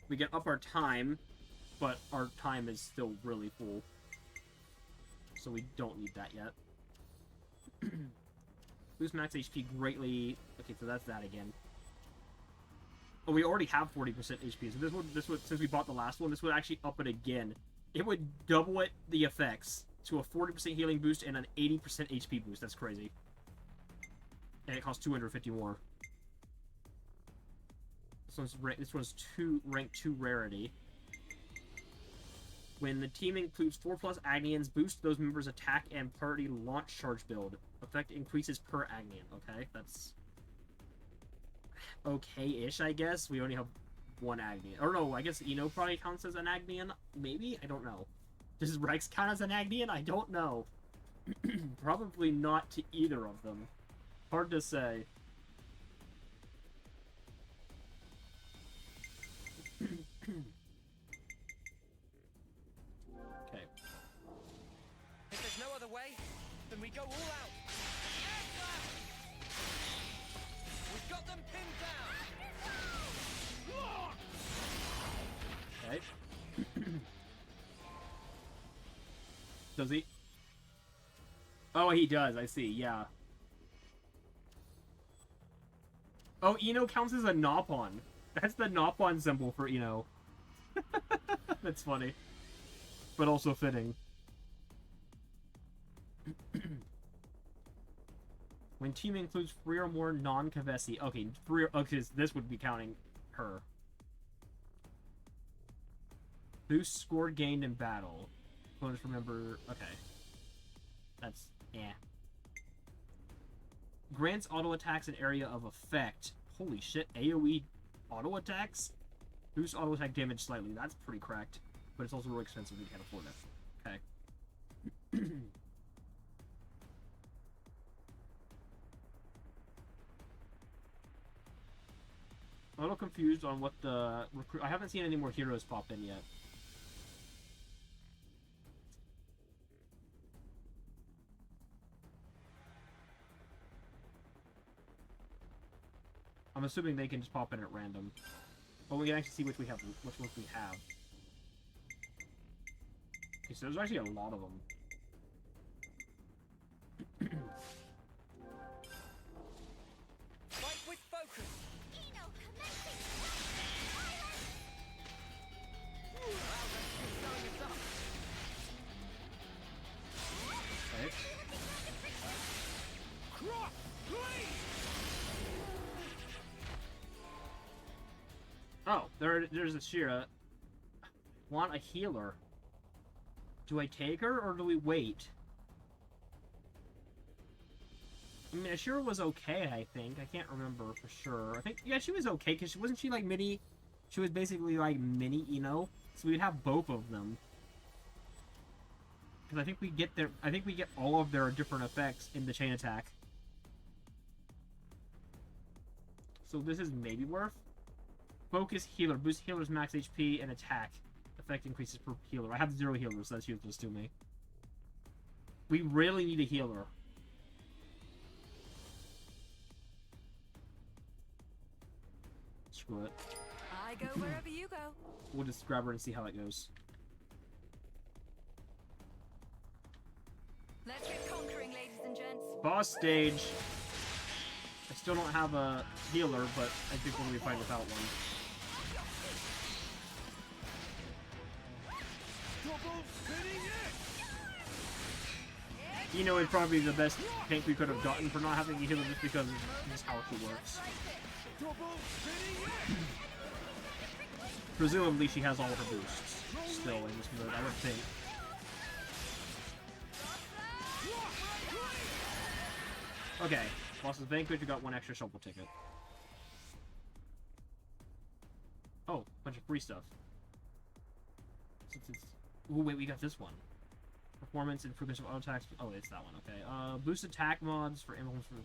We get up our time, but our time is still really full. So we don't need that yet. Boost max HP greatly. Okay, so that's that again. Oh, we already have 40% HP, so this would, since we bought the last one, this would actually up it again. It would double the effects to a 40% healing boost and an 80% HP boost. That's crazy. And it costs 250 more. This one's rank 2 rarity. When the team includes 4+ Agnians, boost those members' attack and party launch charge build. Effect increases per Agnian. Okay, that's okay-ish, I guess. We only have one Agnian. Or no, I guess Eno probably counts as an Agnian. Maybe? I don't know. Does Rex count as an Agnian? I don't know. Probably not to either of them. Hard to say. Okay. If there's no other way, then we go all out. We've got them pinned down. Okay. Does he? Oh, he does. I see. Yeah. Oh, Eno counts as a Nopon. That's the Nopon symbol for Eno. That's funny. But also fitting. When team includes 3 or more non-Kavesi. Okay, 3 or... Okay, this would be counting her. Boost score gained in battle. Opponents remember. Okay. That's grants auto attacks an area of effect. Holy shit! AOE auto attacks. Boost auto attack damage slightly. That's pretty cracked, but it's also really expensive. We can't afford it. Okay. I'm a little confused on what the recruit. I haven't seen any more heroes pop in yet. I'm assuming they can just pop in at random, but we can actually see which we have. Which ones we have. Okay, so there's actually a lot of them. Fight with focus. Okay. Cross blade. Oh, there's a Shira. Want a healer. Do I take her or do we wait? I mean, Ashura was okay, I think. I can't remember for sure. I think, yeah, she was okay, because wasn't she like mini... She was basically like mini Eno, so we'd have both of them. Because I think we get their... I think we get all of their different effects in the chain attack. So this is maybe worth. Focus healer. Boost healer's max HP and attack. Effect increases per healer. I have 0 healers, so that's useless to me. We really need a healer. Screw it. I go wherever you go. We'll just grab her and see how it goes. Let's get conquering, ladies and gents. Boss stage! I still don't have a healer, but I think we'll be fine without one. Double spinning it. You know, it's probably the best tank we could have gotten for not having a healer just because of just how she works. Double spinning it. Presumably she has all of her boosts still in this mode, I would think. Okay, Boss's Vanquish, we got 1 extra shuffle ticket. Oh, bunch of free stuff. Oh wait, we got this one. Performance improvements of auto attacks. Oh, it's that one. Okay. Boost attack mods for emblems for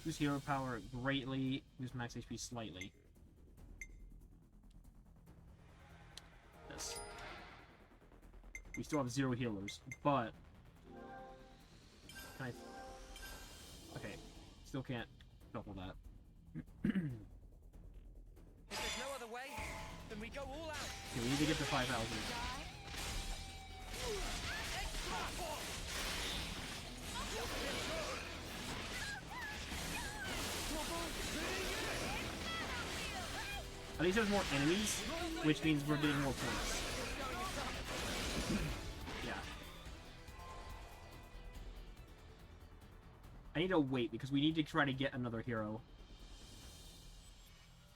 boost hero power greatly. Boost max HP slightly. This. We still have 0 healers, but can I? Okay, still can't double that. If there's no other way, then we go all out. Okay, we need to get to 5,000. At least there's more enemies, which means we're getting more points. Yeah. I need to wait because we need to try to get another hero.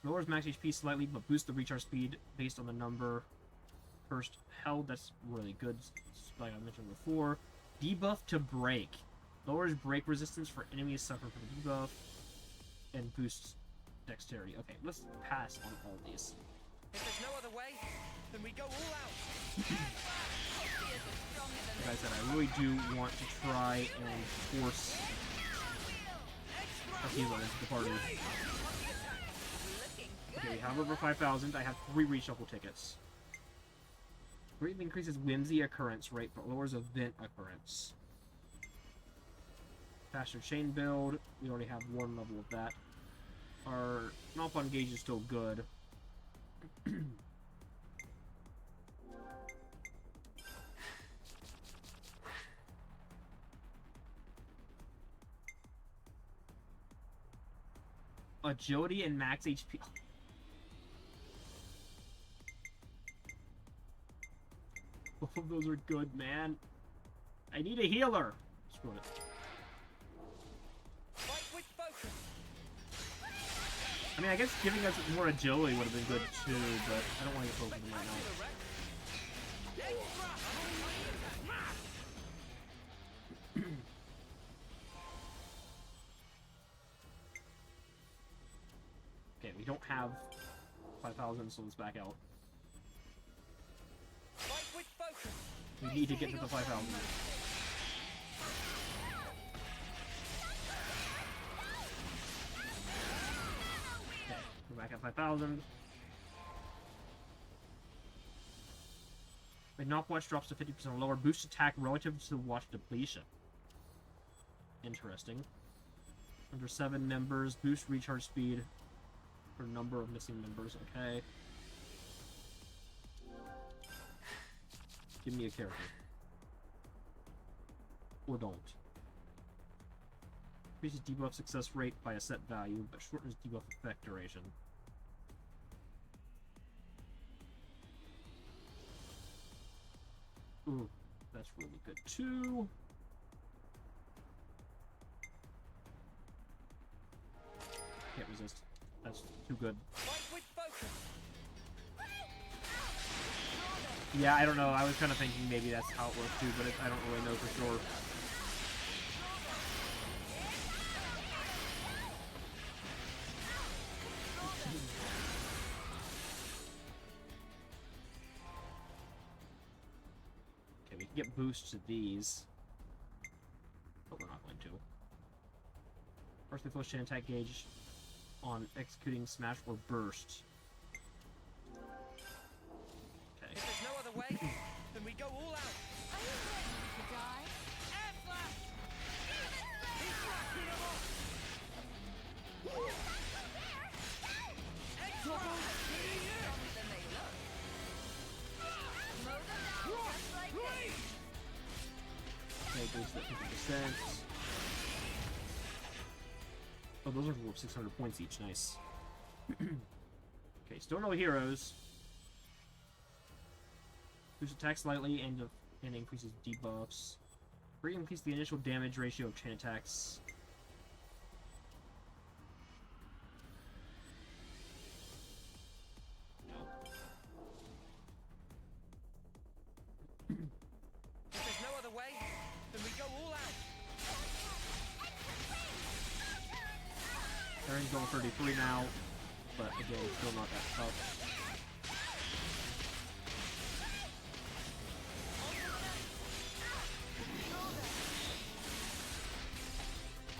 Lowers max HP slightly, but boosts the recharge speed based on the number first held. That's really good, like I mentioned before. Debuff to break. Lowers break resistance for enemies suffering from debuff. And boosts dexterity. Okay, let's pass on all these. If there's no other way, then we go all out. Like I said, I really do want to try and force a healer into the party. Okay, we have over 5,000. I have 3 reshuffle tickets. Greatly increases whimsy occurrence rate, but lowers event occurrence. Faster chain build. We already have 1 level of that. Our knock-on gauge is still good. Agility and max HP. Both of those are good, man. I need a healer. Screw it. Fight with focus. I mean, I guess giving us more agility would have been good too, but I don't want to get focused on right now. don't have 5,000, so let's back out. Fight with focus. We need to get to the 5,000. Okay, we're back at 5,000. The knock watch drops to 50% lower. Boost attack relative to watch depletion. Interesting. Under 7 members, boost recharge speed for number of missing members. Okay. Give me a character. Or don't. Increases debuff success rate by a set value, but shortens debuff effect duration. Ooh, that's really good too. Can't resist. That's too good. Fight with focus. Yeah, I don't know. I was kind of thinking maybe that's how it works too, but I don't really know for sure. Okay, we can get boosts to these, but we're not going to. Firstly, close chain attack gauge on executing smash or burst. Okay. If there's no other way, then we go all out. Are you ready to die? Air flash. He's cracking them off. Extra. Stronger than they look. Mow them down just like this. Okay, boost that 50%. Oh, those are worth 600 points each. Nice. Okay, still no heroes. Boost attack slightly and increases debuffs. Greatly increase the initial damage ratio of chain attacks. If there's no other way, then we go all out. Aaron's going 33 now, but again, still not that tough.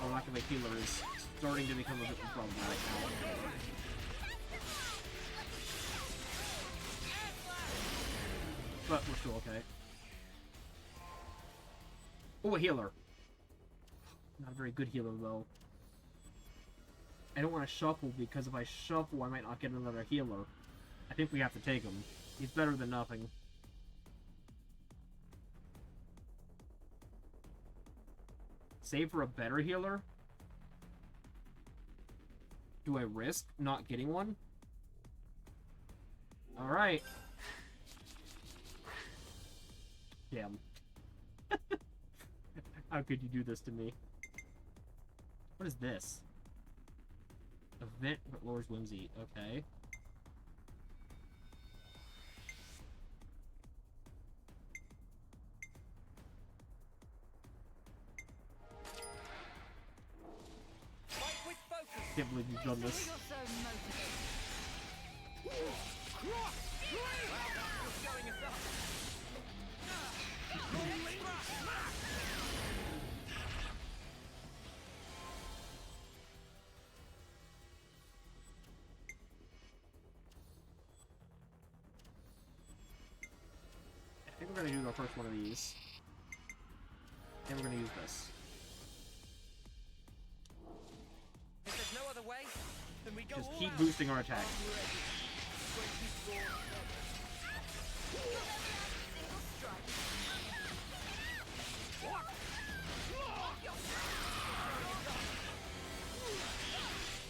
Our lack of a healer is starting to become a bit problematic now. But we're still okay. Oh, a healer. Not a very good healer, though. I don't want to shuffle, because if I shuffle, I might not get another healer. I think we have to take him. He's better than nothing. Save for a better healer? Do I risk not getting one? Alright. Damn. How could you do this to me? What is this? Event that lowers whimsy. Okay. Fight with focus. Can't believe you've done this. You're so motivated. You're showing us up. I think we're gonna do our first one of these. And we're gonna use this. If there's no other way, then we go Just all keep out. boosting our attack. Single strike.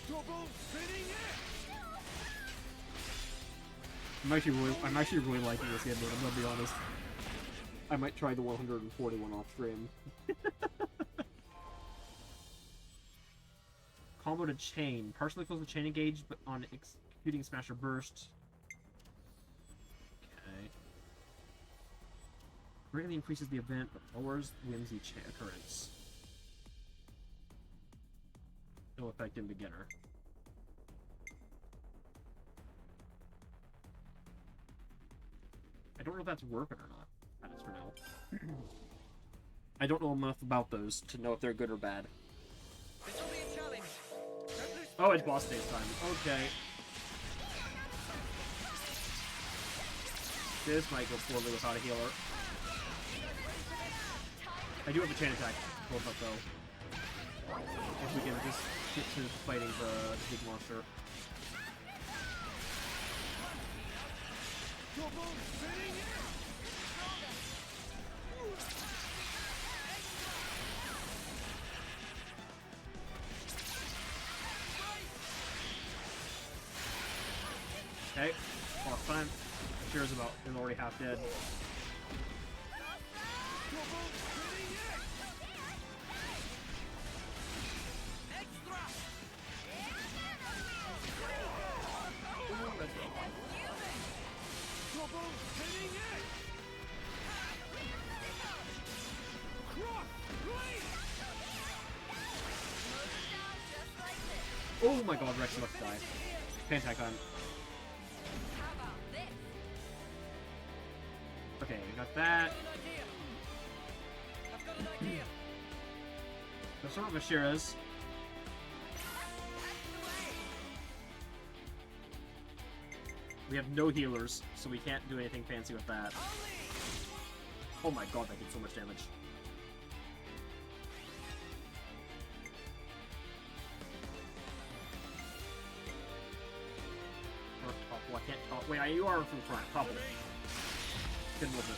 Double spinning it! I'm actually really liking this game, but I'm gonna be honest. I might try the 141 off stream. Combo to chain. Partially close the chain engage, but on executing smash or burst. Okay. Greatly increases the event, but lowers whimsy occurrence. No effect in beginner. don't know if that's working or not. As for now. I don't know enough about those to know if they're good or bad. This will be a challenge. Don't lose. Oh, it's boss stage time. Okay. This might go poorly without a healer. I do have a chain attack to hold up though. If we can just get to fighting the big monster. Okay, lost time. Shira's is already half dead. Oh my god, Rex must die. Can't attack on. How about this? Okay, got that. I've got an idea. Let's start with Shira's. We have no healers, so we can't do anything fancy with that. Oh my god, that did so much damage. Or topple, I can't top. Wait, you are from front. Topple. Good with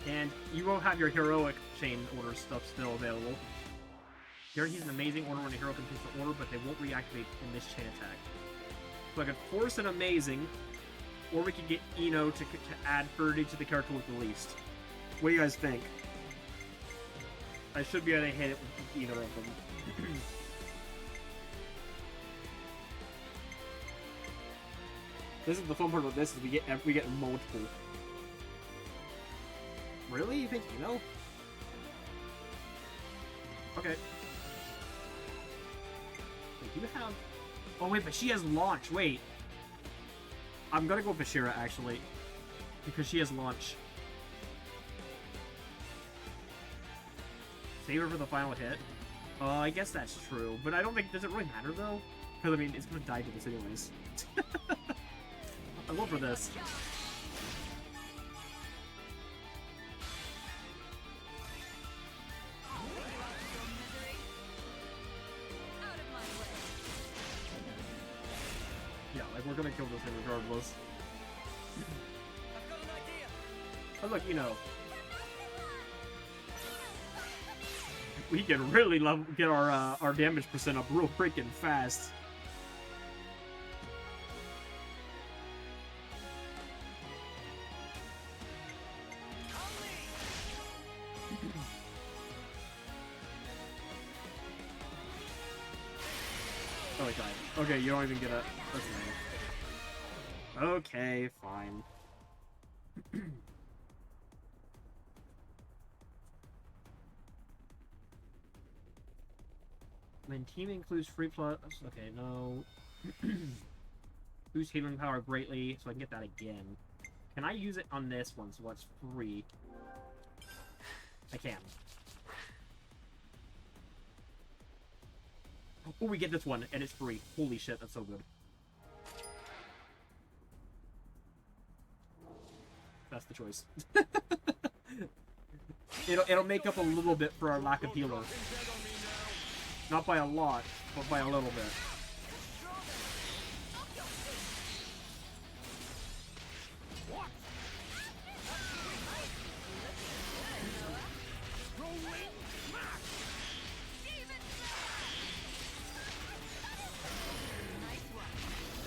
it. And you will have your heroic chain order stuff still available. Here he's an amazing order when a hero completes the order, but they won't reactivate in this chain attack. So I could force an amazing, or we could get Ino to add 30 to the character with the least. What do you guys think? I should be able to hit it with either of them. This is the fun part about this, is we get multiple. Really? You think Ino? Okay. Wait, do you have... Oh wait, but she has launch. Wait. I'm gonna go with Ashira, actually. Because she has launch. Save her for the final hit? I guess that's true. But I don't think... Does it really matter, though? Because, I mean, it's gonna die to this anyways. I love for this. Yeah, like, we're gonna kill this thing regardless. I've got an idea. Oh, look, you know. We can really get our damage percent up real freaking fast. Oh, he died. Okay, you don't even get a... That's nice. Okay, fine. When team includes free plus... Okay, no. Boost healing power greatly, so I can get that again. Can I use it on this one, so it's free? I can. Oh, we get this one, and it's free. Holy shit, that's so good. That's the choice. It'll make up a little bit for our lack of healer. Not by a lot, but by a little bit.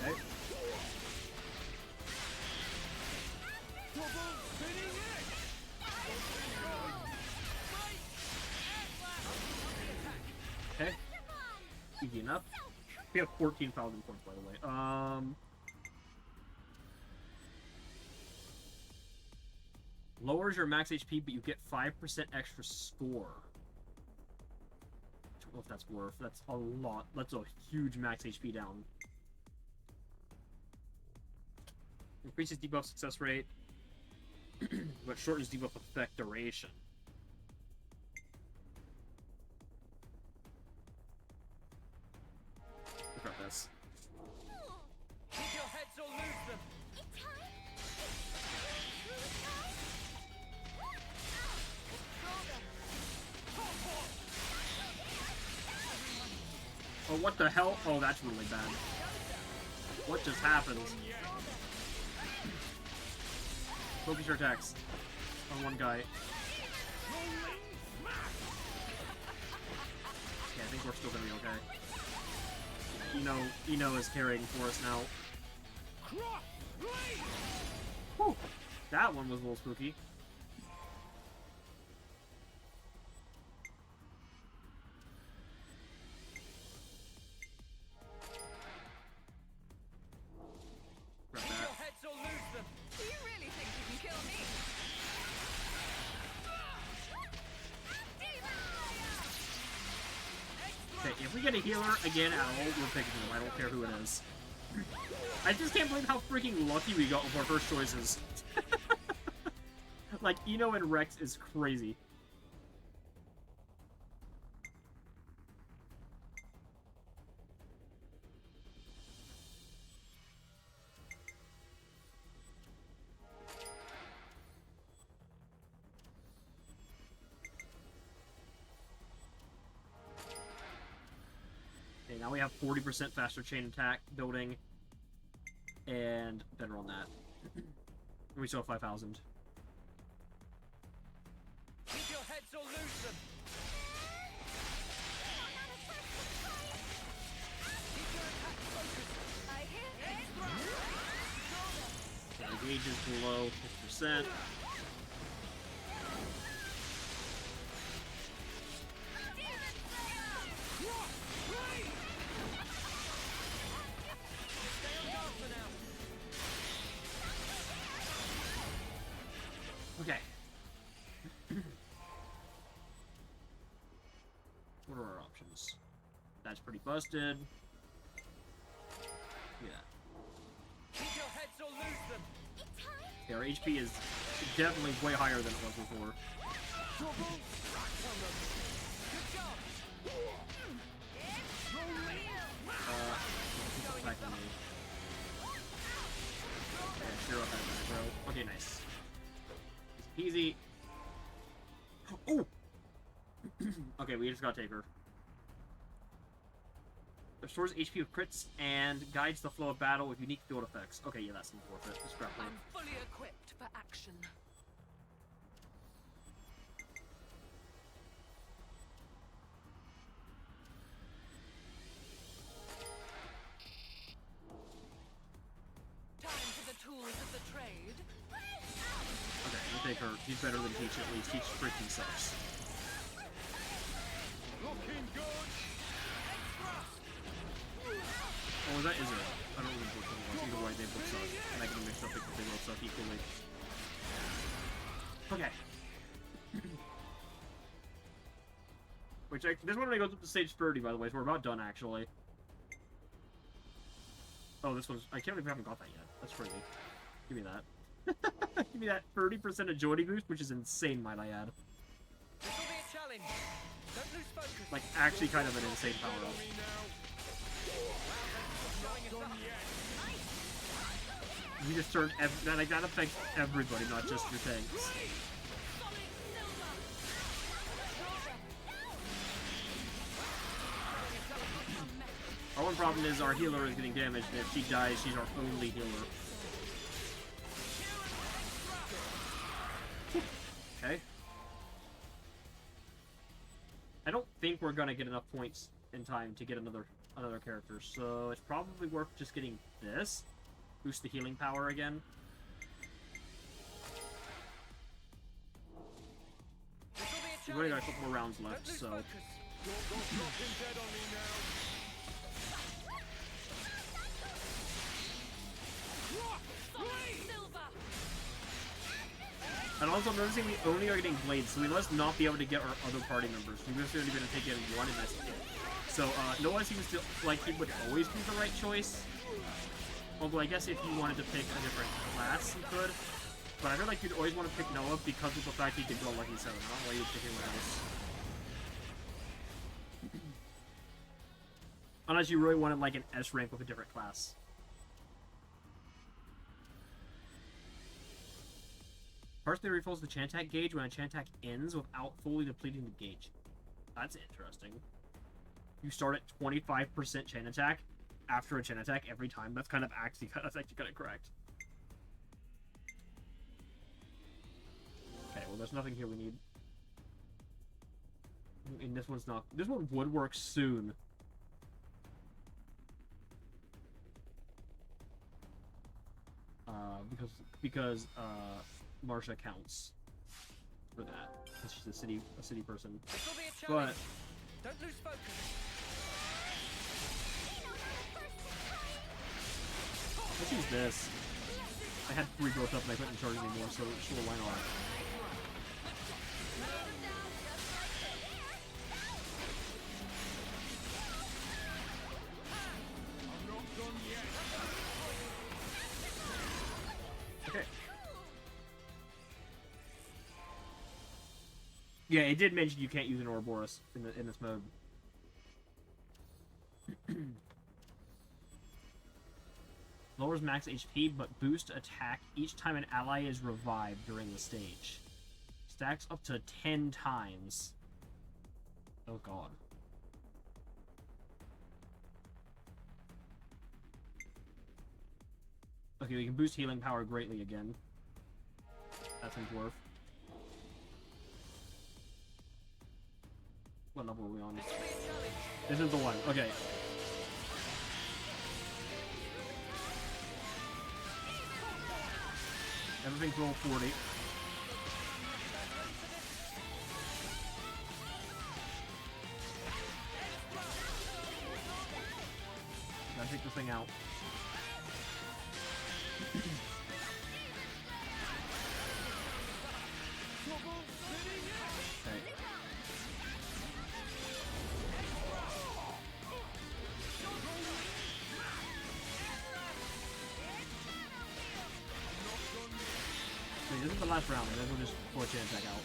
Okay. Okay. Easy enough. We have 14,000 points, by the way. Lowers your max HP, but you get 5% extra score. I don't know if that's worth. That's a lot. That's a huge max HP down. Increases debuff success rate, but shortens debuff effect duration. Look at this. Keep your heads or lose them. Oh, what the hell? Oh, that's really bad. What just happened? Focus your attacks on one guy. Okay, I think we're still gonna be okay. Ino is carrying for us now. Whew. That one was a little spooky. Grab Keep that. your heads or lose them. Do you really think you can kill me? Okay, if we get a healer again at all, we're picking him. I don't care who it is. I just can't believe how freaking lucky we got with our first choices. Like, Ino and Rex is crazy. Okay, now we have 40% faster chain attack building, and better on that. We still have 5,000. Keep your heads or lose them. Keep your attack focused. I hear Okay, gauge is below 50%. Stay on guard for now. Okay. What are our options? That's pretty busted. Yeah. Keep your heads or lose them. Okay, our HP is definitely way higher than it was before. Good job. Keep attacking me. Okay, Shiro has aggro. Okay, nice. Easy peasy. Oh! Okay, we just gotta take her. Restores HP with crits and guides the flow of battle with unique field effects. Okay, yeah, that seems worth it. Just grab her. I'm fully equipped for action. Time for the tools of the trade. Okay, we'll take her. She's better than Peach at least. Peach freaking sucks. Looking good. Oh, was that Israel? I don't remember which one it was. Either way, they both suck. And I can mix up because they both suck equally. Okay. This one only goes up to stage 30, by the way, so we're about done, actually. Oh, this one's... I can't believe we haven't got that yet. That's crazy. Give me that. Give me that 30% agility boost, which is insane, might I add. This will be a challenge. Don't lose focus. Like, actually kind of an insane power-up. You just turned like that affects everybody, not just your tanks. Our one problem is our healer is getting damaged, and if she dies, she's our only healer. Okay. I don't think we're gonna get enough points in time to get another character, so it's probably worth just getting this. Boost the healing power again. This will be a We've only got a challenge. couple more rounds Don't left, lose so... focus. Dead on me now. Silver! And also, I'm noticing we only are getting blades, so we must not be able to get our other party members. We must only be able to take in one, and that's it. So, Noah seems to, like, he would always be the right choice. Although I guess if you wanted to pick a different class, you could. But I feel like you'd always want to pick Noah because of the fact he could go Lucky 7. I don't know why you'd pick anyone else. Unless you really wanted like an S rank with a different class. Personally refills the Chantac gauge when a Chantac ends without fully depleting the gauge. That's interesting. You start at 25% chain attack after a chain attack every time. That's kind of actually kind of correct. Okay, well there's nothing here we need. And this one's not. This one would work soon. Because Marsha counts for that. Because she's a city person. This will be a But challenge. Don't lose focus. let's use this. I had 3 built up and I couldn't charge anymore, so sure, why not? Okay. Yeah, it did mention you can't use an Ouroboros in this mode. Lowers max HP, but boosts attack each time an ally is revived during the stage. Stacks up to 10 times. Oh god. Okay, we can boost healing power greatly again. That's a dwarf. What level are we on? This will be a challenge. This is the one. Okay. Everything's roll 40. Gotta take this thing out. Okay. Okay, this is the last round, and then we'll just pull a chance back out.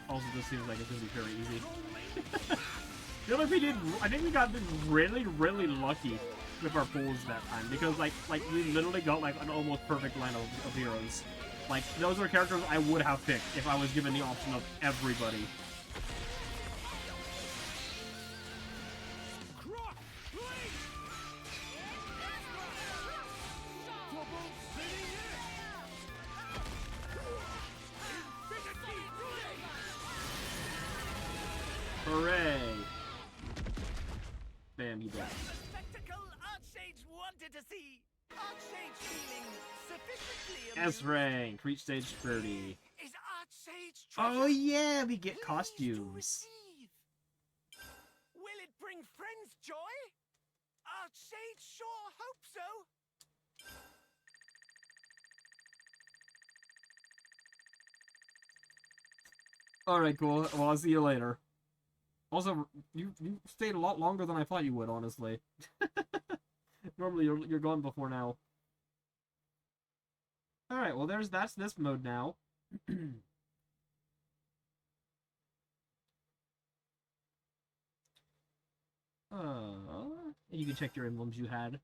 Also, this seems like it's gonna be very easy. I think we got really, really lucky with our pulls that time because like we literally got like an almost perfect line of heroes. Like those are characters I would have picked if I was given the option of everybody. Hooray! Bam, he died. The spectacle Archsage wanted to see. Archsage feeling sufficiently amused. S rank, reach stage 30. Is Archsage Oh treasure yeah, we get his to costumes. receive? Will it bring friends joy? Archsage sure hope so. Alright, cool. Well, I'll see you later. Also, you stayed a lot longer than I thought you would, honestly. Normally, you're gone before now. Alright, well, that's this mode now. You can check your emblems you had.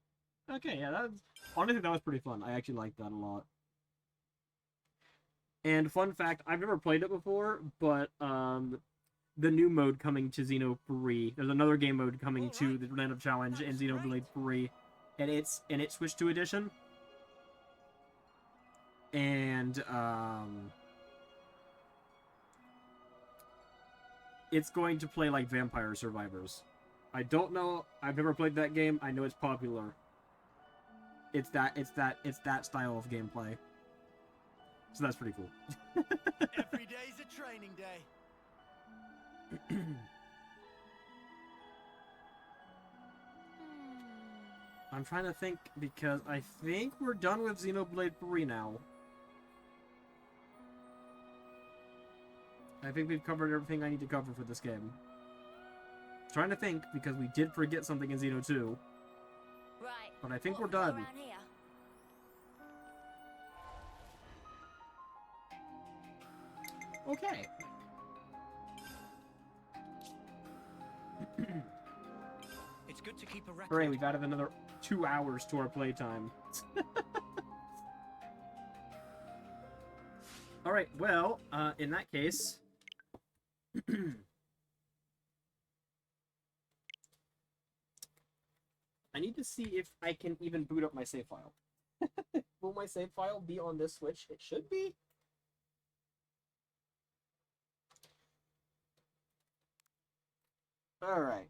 Okay, yeah, honestly, that was pretty fun. I actually liked that a lot. And fun fact, I've never played it before, but the new mode coming to Xeno 3, there's another game mode coming to the Land of Challenge in Xenoblade 3, and it's Switch 2 edition. And it's going to play like Vampire Survivors. I don't know. I've never played that game. I know it's popular. It's that style of gameplay. So that's pretty cool. Every day's a training day. I'm trying to think because I think we're done with Xenoblade 3 now. I think we've covered everything I need to cover for this game. Trying to think, because we did forget something in Xeno 2. Right. But I think what we're have we got done. around here? Okay. It's good to keep a record. Hooray, we've added another 2 hours to our playtime. Alright, well, in that case... I need to see if I can even boot up my save file. Will my save file be on this Switch? It should be. Alright.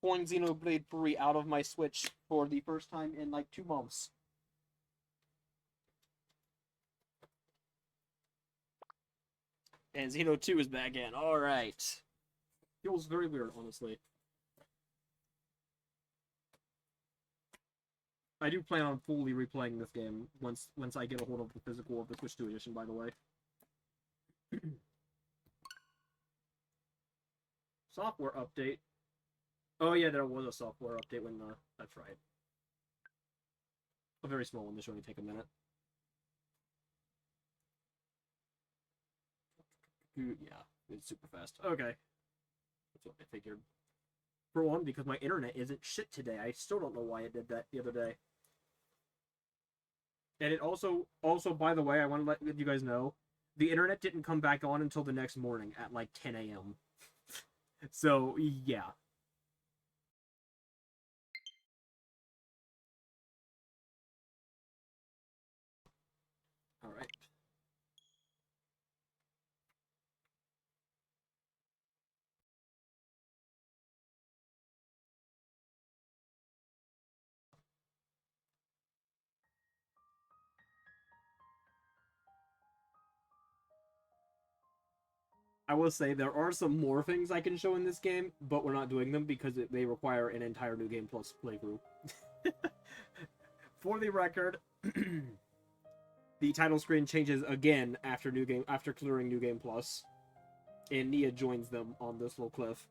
Pulling Xenoblade 3 out of my Switch for the first time in like 2 months. And Xeno 2 is back in. Alright. Feels very weird, honestly. I do plan on fully replaying this game once I get a hold of the physical of the Switch 2 edition, by the way. Software update. Oh yeah, there was a software update when that's right. A very small one. This should only take a minute. Yeah, it's super fast. Okay. That's what I figured. For one, because my internet isn't shit today. I still don't know why it did that the other day. And it also, by the way, I want to let you guys know, the internet didn't come back on until the next morning at like 10 a.m. So, yeah. Alright. I will say there are some more things I can show in this game, but we're not doing them because they require an entire New Game Plus playthrough. For the record, the title screen changes again after clearing New Game Plus, and Nia joins them on this little cliff.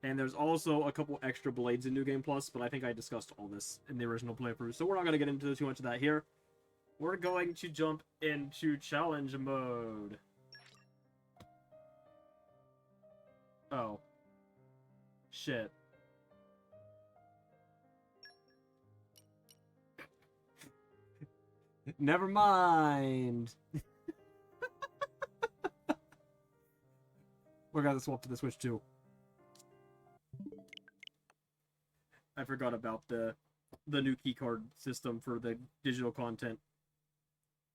And there's also a couple extra blades in New Game Plus, but I think I discussed all this in the original playthrough, so we're not going to get into too much of that here. We're going to jump into challenge mode. Oh. Shit. Never mind. We're gonna swap to the Switch too. I forgot about the new keycard system for the digital content.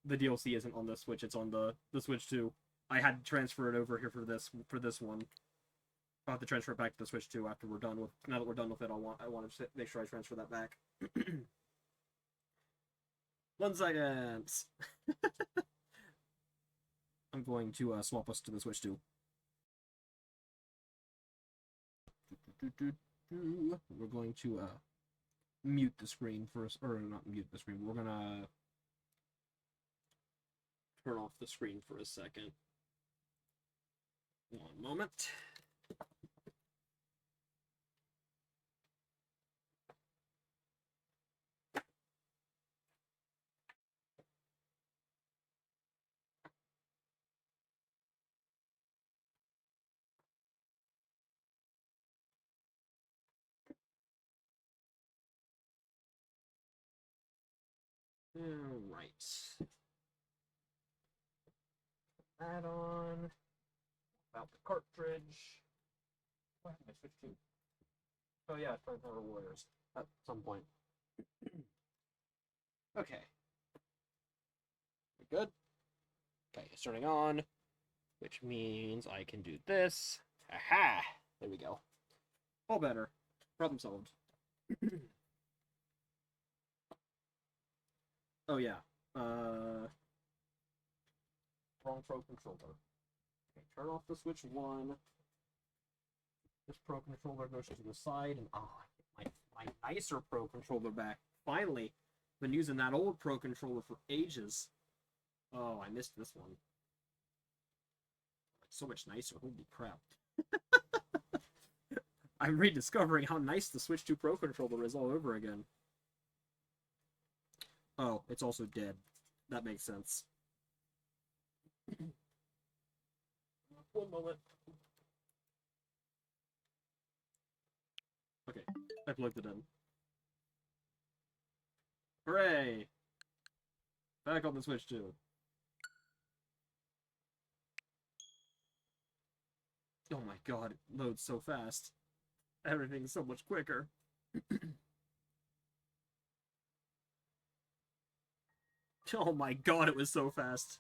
The DLC isn't on the Switch; it's on the Switch 2. I had to transfer it over here for this one. I'll have to transfer it back to the Switch 2 after we're done with. Now that we're done with it, I want to make sure I transfer that back. 1 second. I'm going to swap us to the Switch 2. We're going to mute the screen first, or not mute the screen. We're gonna turn off the screen for a second. 1 moment. Alright. Add on. About the cartridge. What happened to Switch 2? Oh yeah, Tribe Power Warriors. At some point. Okay. We good? Okay, it's turning on. Which means I can do this. Aha! There we go. All better. Problem solved. Oh yeah. Wrong Pro controller. Okay, turn off the Switch 1. This Pro controller goes to the side, and I get my nicer Pro controller back. Finally, been using that old Pro controller for ages. Oh, I missed this one. So much nicer. Holy crap. I'm rediscovering how nice the Switch 2 Pro controller is all over again. Oh, it's also dead. That makes sense. One moment. Okay, I plugged it in. Hooray! Back on the Switch 2. Oh my god, it loads so fast. Everything's so much quicker. Oh my god, it was so fast.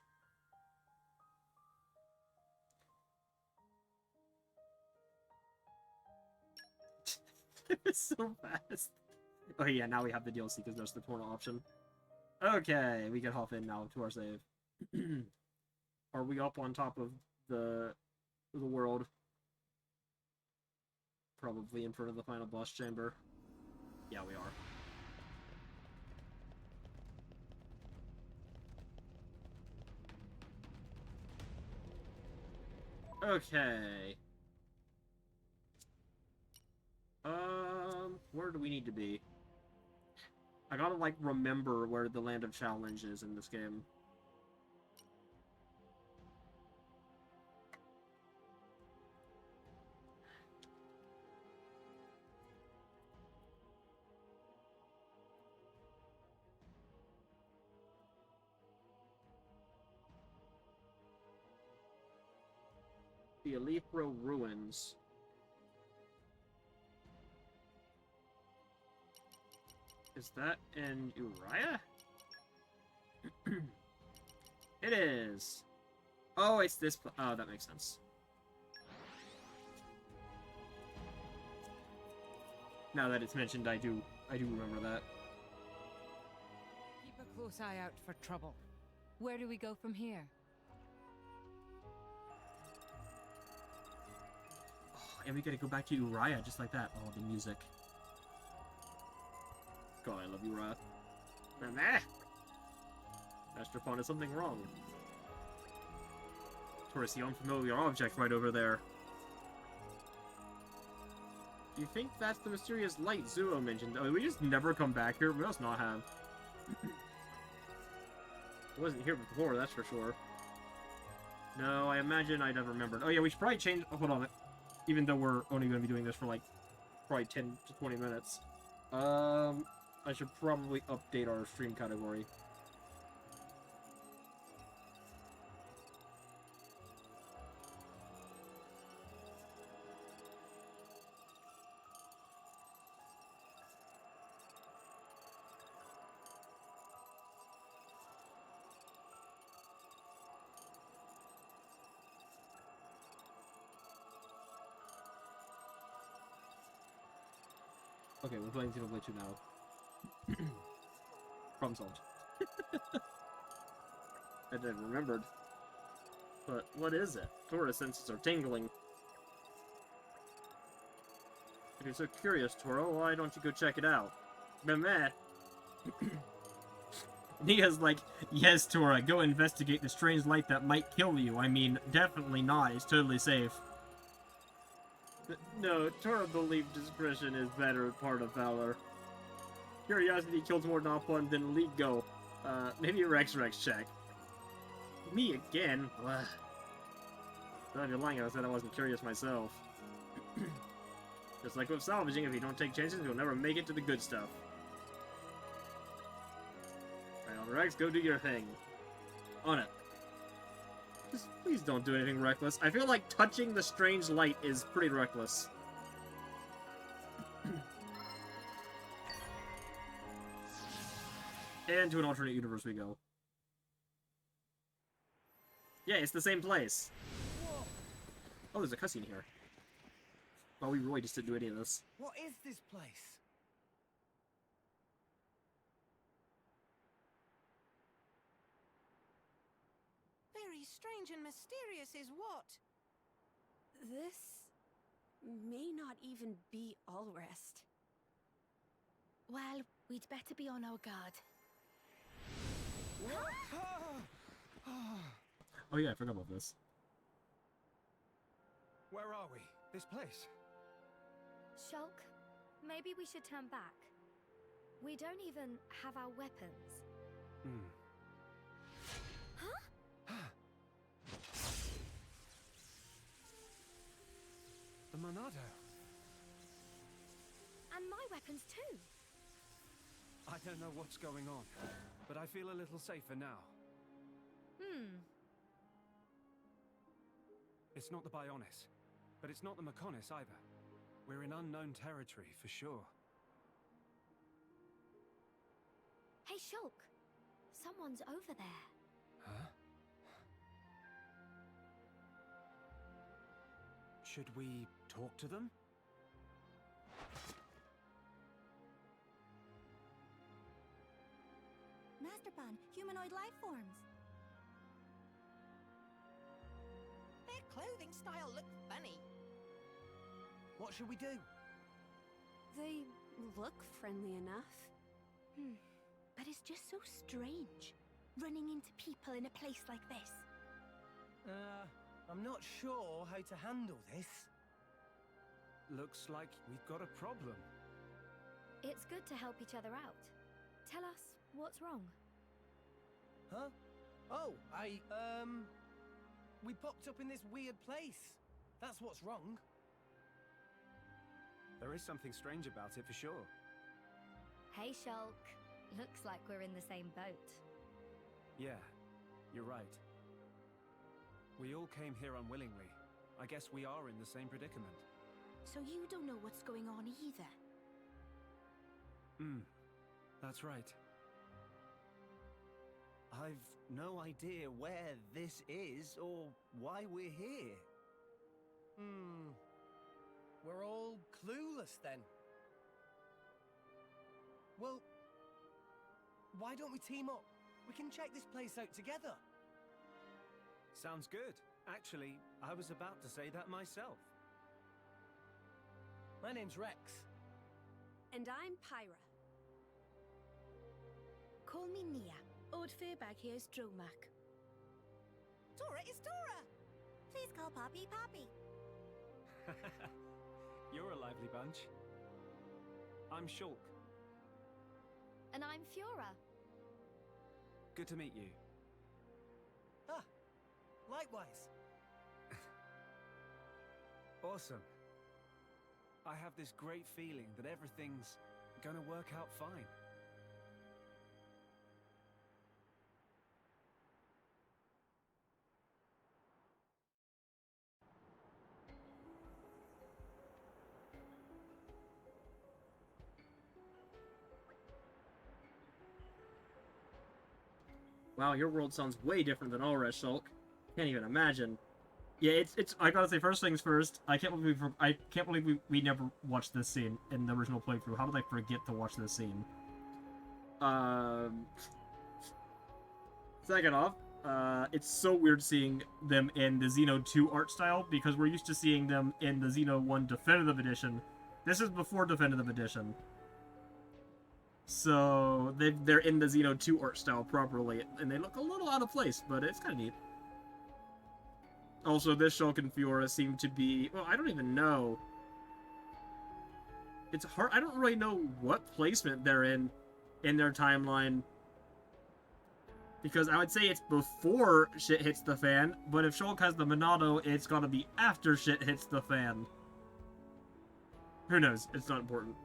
It was so fast. Oh yeah, now we have the DLC because there's the Torna option. Okay, we can hop in now to our save. Are we up on top of the world? Probably in front of the final boss chamber. Yeah, we are. Okay. Where do we need to be? I gotta, like, remember where the Land of Challenge is in this game. The Alethro Ruins. Is that in Uriah? It is. Oh, it's this. Oh, that makes sense. Now that it's mentioned, I do remember that. Keep a close eye out for trouble. Where do we go from here? Oh, and we gotta go back to Uriah just like that. Oh, the music. God, I love Uriah. Nah. Master Pawn is something wrong. Towards the unfamiliar object right over there. Do you think that's the mysterious light Zuo mentioned? Oh, we just never come back here? We must not have. I wasn't here before, that's for sure. No, I imagine I'd have remembered. Oh yeah, we should probably change... Oh, hold on. Even though we're only going to be doing this for like probably 10 to 20 minutes. I should probably update our stream category. Okay, we're playing Xenoblade 2 now. Problem solved. I didn't remembered. But what is it? Tora's senses are tingling. If you're so curious, Tora, why don't you go check it out? Meh. Nia's like, yes, Tora, go investigate the strange light that might kill you. I mean, definitely not. It's totally safe. No, Tora believed discretion is better part of valor. Curiosity kills more Napalm than League Go. Maybe a Rex check. Me again? Ugh. If you're lying, I said I wasn't curious myself. Just like with salvaging, if you don't take chances, you'll never make it to the good stuff. Right on, Rex, go do your thing. On it. Just please don't do anything reckless. I feel like touching the strange light is pretty reckless. And to an alternate universe we go. Yeah, it's the same place. Oh, there's a cutscene here. Well, we really just didn't do any of this. What is this place? Very strange and mysterious is what? This may not even be all rest. Well, we'd better be on our guard. Oh yeah, I forgot about this. Where are we? This place? Shulk, maybe we should turn back. We don't even have our weapons. Hmm. The Monado. And my weapons too. I don't know what's going on, but I feel a little safer now. It's not the Bionis, but it's not the Mechonis either. We're in unknown territory for sure. Hey, Shulk. Someone's over there. Huh? Should we talk to them? Masterpan, humanoid life forms. Their clothing style looks funny. What should we do? They look friendly enough. But it's just so strange, running into people in a place like this. I'm not sure how to handle this. Looks like we've got a problem. It's good to help each other out. Tell us what's wrong. Huh? Oh, we popped up in this weird place. That's what's wrong. There is something strange about it for sure. Hey, Shulk. Looks like we're in the same boat. Yeah, you're right. We all came here unwillingly. I guess we are in the same predicament. So you don't know what's going on either. That's right. I've no idea where this is or why we're here. We're all clueless then. Well, why don't we team up? We can check this place out together. Sounds good. Actually, I was about to say that myself. My name's Rex. And I'm Pyra. Call me Nia. Old Fairbag here's Dromak. Tora is Tora! Please call Poppy Poppy. You're a lively bunch. I'm Shulk. And I'm Fiora. Good to meet you. Ah, likewise. Awesome. I have this great feeling that everything's gonna work out fine. Wow, your world sounds way different than ours, Shulk. Can't even imagine. Yeah, it's. I gotta say, first things first. I can't believe we never watched this scene in the original playthrough. How did I forget to watch this scene? Second off, it's so weird seeing them in the Xeno 2 art style because we're used to seeing them in the Xeno 1 Definitive Edition. This is before Definitive Edition. So they're in the Xeno 2 art style properly, and they look a little out of place, but it's kind of neat. Also, this Shulk and Fiora seem to be... Well, I don't even know. It's hard... I don't really know what placement they're in their timeline. Because I would say it's before shit hits the fan, but if Shulk has the Monado, it's gotta be after shit hits the fan. Who knows? It's not important.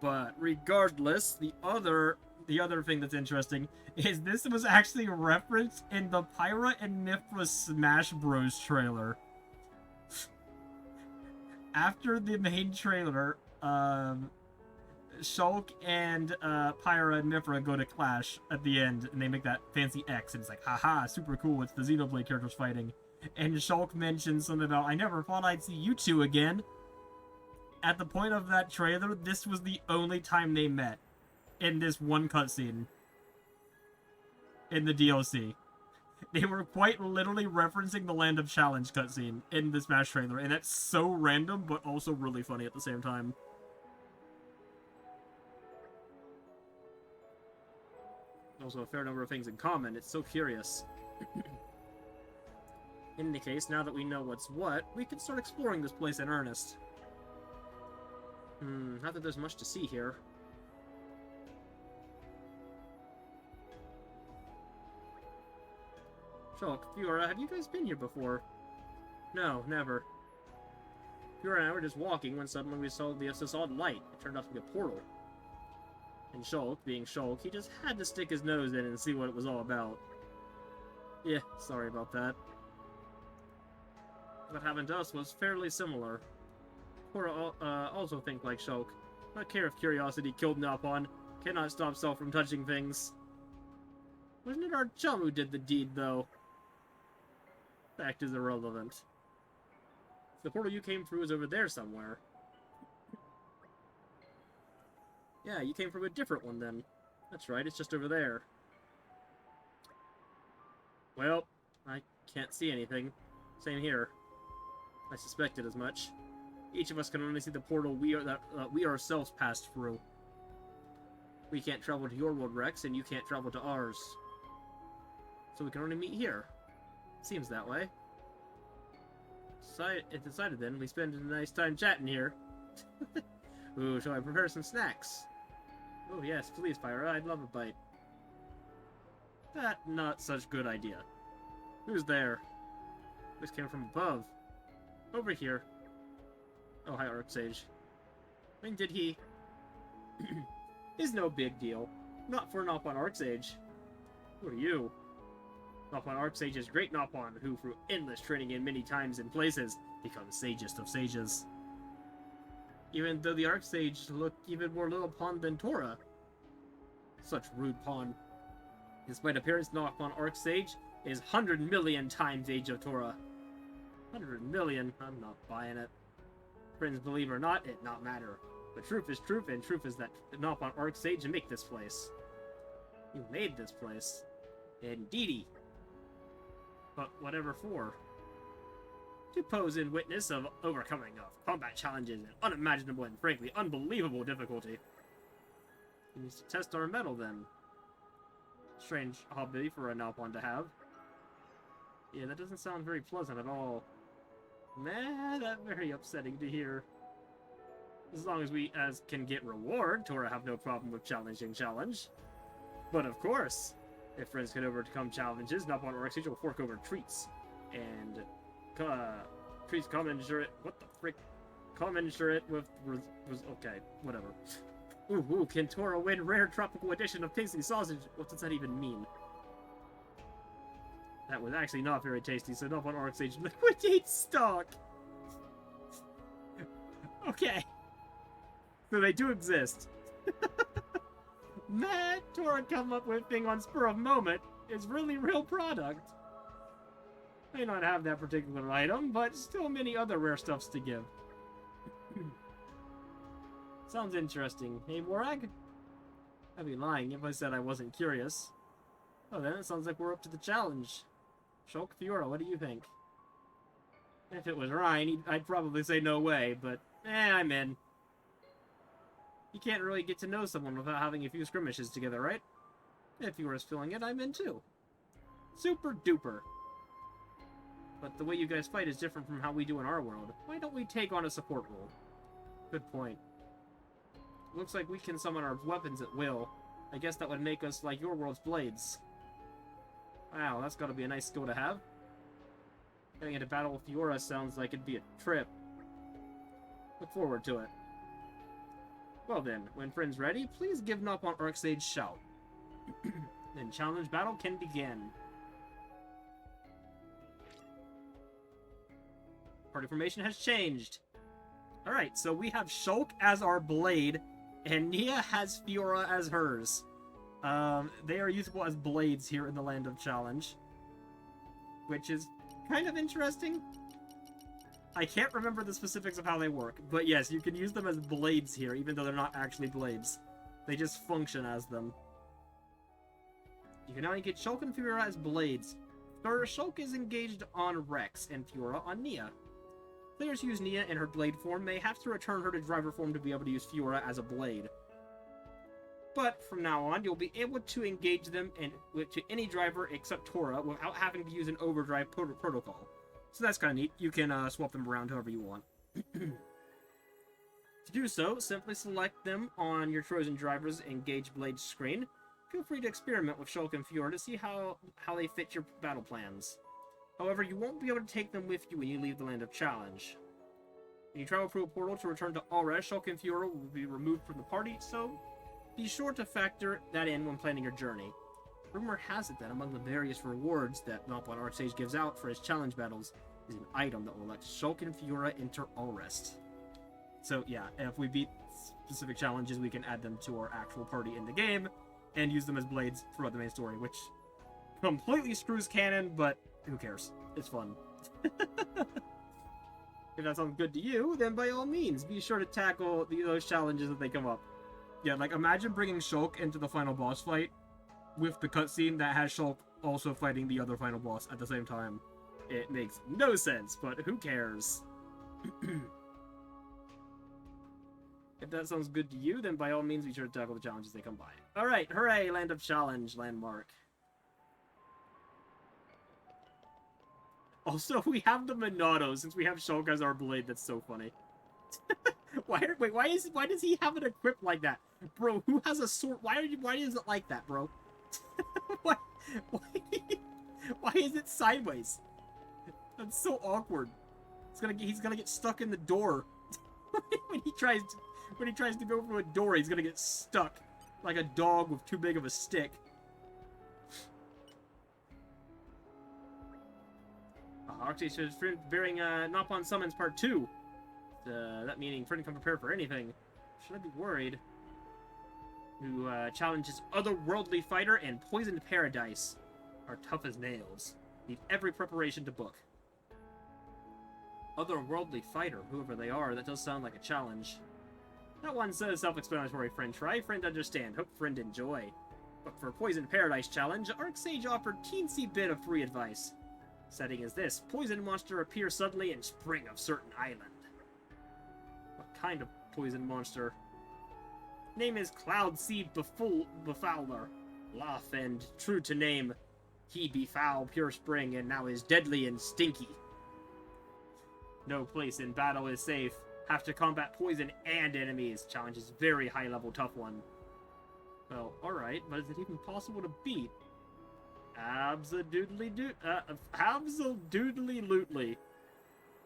But regardless, the other thing that's interesting is this was actually referenced in the Pyra and Mithra Smash Bros. Trailer. After the main trailer, Shulk and Pyra and Mithra go to clash at the end, and they make that fancy X, and it's like, haha, super cool, it's the Xenoblade characters fighting. And Shulk mentions something about, I never thought I'd see you two again. At the point of that trailer, this was the only time they met in this one cutscene in the DLC. They were quite literally referencing the Land of Challenge cutscene in the Smash trailer, and that's so random, but also really funny at the same time. Also a fair number of things in common. It's so curious. In any case, now that we know what's what, we can start exploring this place in earnest. Not that there's much to see here. Shulk, Fiora, have you guys been here before? No, never. Fiora and I were just walking when suddenly we saw this odd light. It turned out to be a portal. And Shulk, being Shulk, he just had to stick his nose in and see what it was all about. Yeah, sorry about that. What happened to us was fairly similar. Cora also think like Shulk. Not care if curiosity killed Napon. Cannot stop self from touching things. Wasn't it our chum who did the deed, though? Fact is irrelevant. The portal you came through is over there somewhere. Yeah, you came from a different one then. That's right, it's just over there. Well, I can't see anything. Same here. I suspected as much. Each of us can only see the portal we ourselves passed through. We can't travel to your world, Rex, and you can't travel to ours. So we can only meet here. Seems that way. It decided then, we spend a nice time chatting here. Ooh, shall I prepare some snacks? Oh yes, please, Pyra, I'd love a bite. That not such good idea. Who's there? This came from above. Over here. Oh, hi, Arcsage. When did he... Is no big deal. Not for Napon Arcsage. Who are you? Napon Arcsage is great Napon, who through endless training in many times and places, becomes sagest of sages. Even though the Arcsage look even more little pawn than Tora. Such rude pawn. Despite appearance, Napon Arcsage is 100 million times age of Tora. 100 million? I'm not buying it. Friends, believe it or not, it not matter. But truth is truth, and truth is that Napon Arcsage make this place. You made this place. Indeedy. But whatever for. To pose in witness of overcoming of combat challenges and unimaginable and frankly unbelievable difficulty. He needs to test our mettle then. Strange hobby for a Napon to have. Yeah, that doesn't sound very pleasant at all. Nah, that's very upsetting to hear. As long as we can get reward, Tora have no problem with challenging challenge. But of course, if friends can overcome challenges, Napon Arcsage will fork over treats. And treats commensurate. What the frick? Commensurate with was okay, whatever. Ooh, can Tora win rare tropical edition of tasty sausage? What does that even mean? That was actually not very tasty, so Napon Arcsage liquidate stock. Okay. So they do exist. Man, Tora come up with thing on spur of moment is really real product. May not have that particular item, but still many other rare stuffs to give. Sounds interesting. Hey, Morag? I'd be lying if I said I wasn't curious. Oh, then it sounds like we're up to the challenge. Shulk, Fiora, what do you think? If it was Ryan, I'd probably say no way, but I'm in. You can't really get to know someone without having a few skirmishes together, right? If Fiora's feeling it, I'm in too. Super duper. But the way you guys fight is different from how we do in our world. Why don't we take on a support role? Good point. Looks like we can summon our weapons at will. I guess that would make us like your world's blades. Wow, that's gotta be a nice skill to have. Getting into battle with Fiora sounds like it'd be a trip. Look forward to it. Well then, when friends ready, please give Napon Arcsage shout. Then challenge battle can begin. Party formation has changed. Alright, so we have Shulk as our blade, and Nia has Fiora as hers. They are usable as blades here in the Land of Challenge. Which is kind of interesting. I can't remember the specifics of how they work, but yes, you can use them as blades here, even though they're not actually blades. They just function as them. You can now get Shulk and Fiora as blades. Shulk is engaged on Rex, and Fiora on Nia. Players who use Nia in her blade form may have to return her to driver form to be able to use Fiora as a blade. But from now on, you'll be able to engage them to any driver except Tora without having to use an overdrive protocol. So that's kind of neat. You can swap them around however you want. To do so, simply select them on your chosen driver's Engage Blade screen. Feel free to experiment with Shulk and Fiora to see how they fit your battle plans. However, you won't be able to take them with you when you leave the Land of Challenge. When you travel through a portal to return to Alres, Shulk and Fiora will be removed from the party, so be sure to factor that in when planning your journey. Rumor has it that among the various rewards that Nopon Archsage gives out for his challenge battles is an item that will let Shulk and Fiora enter Alres. So yeah, if we beat specific challenges, we can add them to our actual party in the game, and use them as blades throughout the main story, which completely screws canon, but who cares? It's fun. If that sounds good to you, then by all means, be sure to tackle those challenges as they come up. Yeah, like, imagine bringing Shulk into the final boss fight with the cutscene that has Shulk also fighting the other final boss at the same time. It makes no sense, but who cares? If that sounds good to you, then by all means be sure to tackle the challenges they come by. Alright, hooray, Land of Challenge landmark. Also, we have the Monado, since we have Shulk as our blade. That's so funny. Why does he have it equipped like that? Bro, who has a sword? Why is it like that, bro? why is it sideways? That's so awkward. He's gonna get stuck in the door. when he tries to go through a door, he's gonna get stuck like a dog with too big of a stick. Archie says, friend bearing Nopon Summons Part 2. That meaning friend can prepare for anything. Should I be worried? Who challenges otherworldly fighter and poisoned paradise. Are tough as nails. Need every preparation to book. Otherworldly fighter, whoever they are, that does sound like a challenge. That one says self-explanatory, friend. Try, friend understand. Hope friend enjoy. But for Poisoned Paradise challenge, Archsage offered teensy bit of free advice. Setting is this: poison monster appears suddenly in spring of certain island. What kind of poison monster? Name is Cloudseed Befouler. Laugh and true to name, he befoul pure spring and now is deadly and stinky. No place in battle is safe. Have to combat poison and enemies. Challenge is very high level tough one. Well, alright, but is it even possible to beat? Absolutely.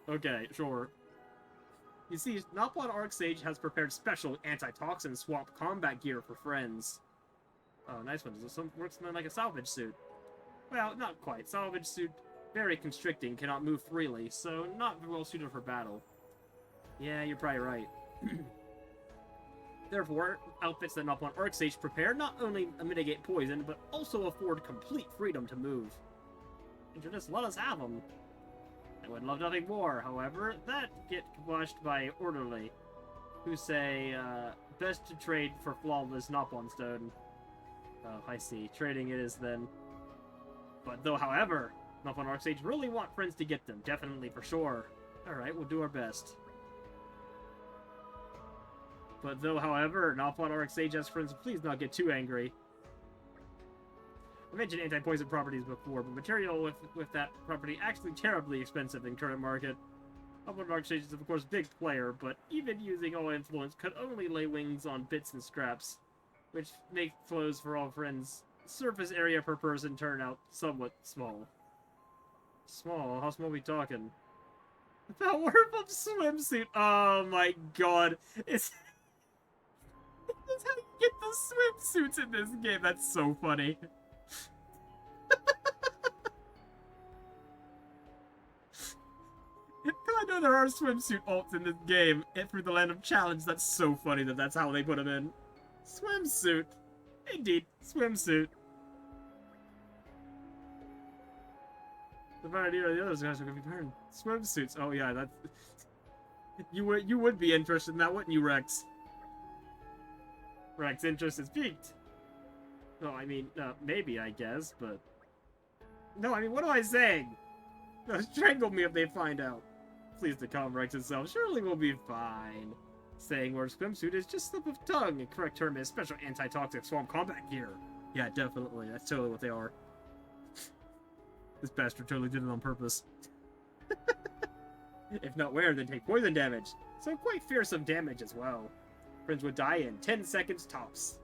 Okay, sure. You see, Nopon Archsage has prepared special anti-toxin swap combat gear for friends. Oh, nice one. Does it work something like a salvage suit? Well, not quite. Salvage suit, very constricting, cannot move freely, so not well suited for battle. Yeah, you're probably right. Therefore, outfits that Nopon Archsage prepare not only mitigate poison, but also afford complete freedom to move. And just let us have them. I would love nothing more, however, that get quashed by Orderly, who say, best to trade for flawless Nopon Stone. Oh, I see. Trading it is then. But though, however, Nopon Archsage really want friends to get them, definitely for sure. Alright, we'll do our best. But though, however, Nopon Archsage has friends, please not get too angry. I mentioned anti-poison properties before, but material with that property actually terribly expensive in current market. Nopon Archsage is of course a big player, but even using all influence could only lay wings on bits and scraps, which make flows for all friends' surface area per person turn out somewhat small. Small? How small are we talking? The power of swimsuit! Oh my god! It's... That's how you get the swimsuits in this game. That's so funny. I know there are swimsuit alts in this game. And through the Land of Challenge, that's so funny that that's how they put them in. Swimsuit. Indeed, swimsuit. The Varadira and the others guys are going to be wearing swimsuits. Oh yeah, that's... You would be interested in that, wouldn't you, Rex? Rex's interest is piqued. Well, I mean, maybe, I guess, but... No, I mean, what am I saying? They'll strangle me if they find out. Please to calm Rex himself. Surely we'll be fine. saying where swimsuit is just slip of tongue. The correct term is special anti-toxic swamp combat gear. Yeah, definitely. That's totally what they are. This bastard totally did it on purpose. If not wear, then take poison damage. So quite fearsome damage as well. Friends would die in 10 seconds tops.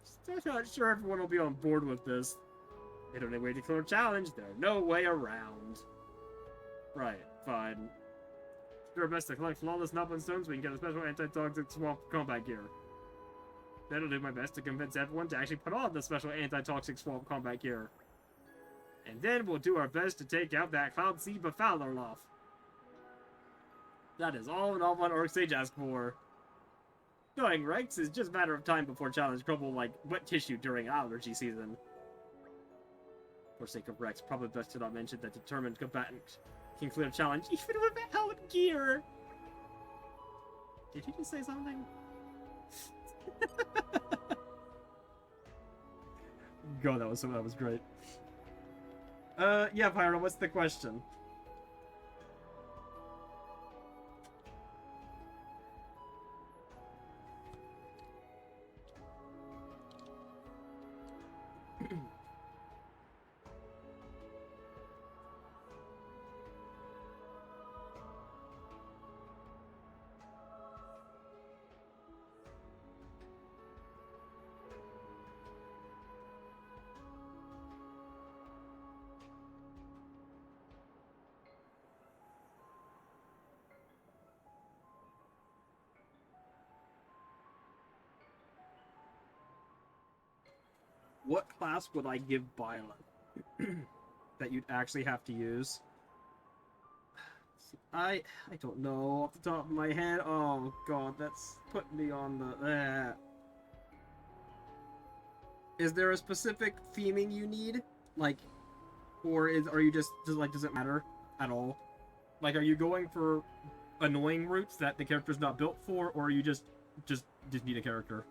Still not sure everyone will be on board with this. They don't have a way to clear a challenge. There's no way around. Right, fine. Do our best to collect flawless Noblin stones so we can get a special anti-toxic swamp combat gear. Then I'll do my best to convince everyone to actually put on the special anti-toxic swamp combat gear. And then we'll do our best to take out that Cloud Sea Befouler Loft. That is all an All-One Orc Sage asked for. Knowing Rex is just a matter of time before challenges crumble like wet tissue during allergy season. For sake of Rex, probably best to not mention that determined combatant can clear a challenge even without gear. Did you just say something? God, that was great. Yeah, Pyro, what's the question? What class would I give Byleth that you'd actually have to use? I don't know off the top of my head. Oh god, that's putting me on the. Is there a specific theming you need, like, or are you just like does it matter at all? Like, are you going for annoying routes that the character's not built for, or are you just need a character?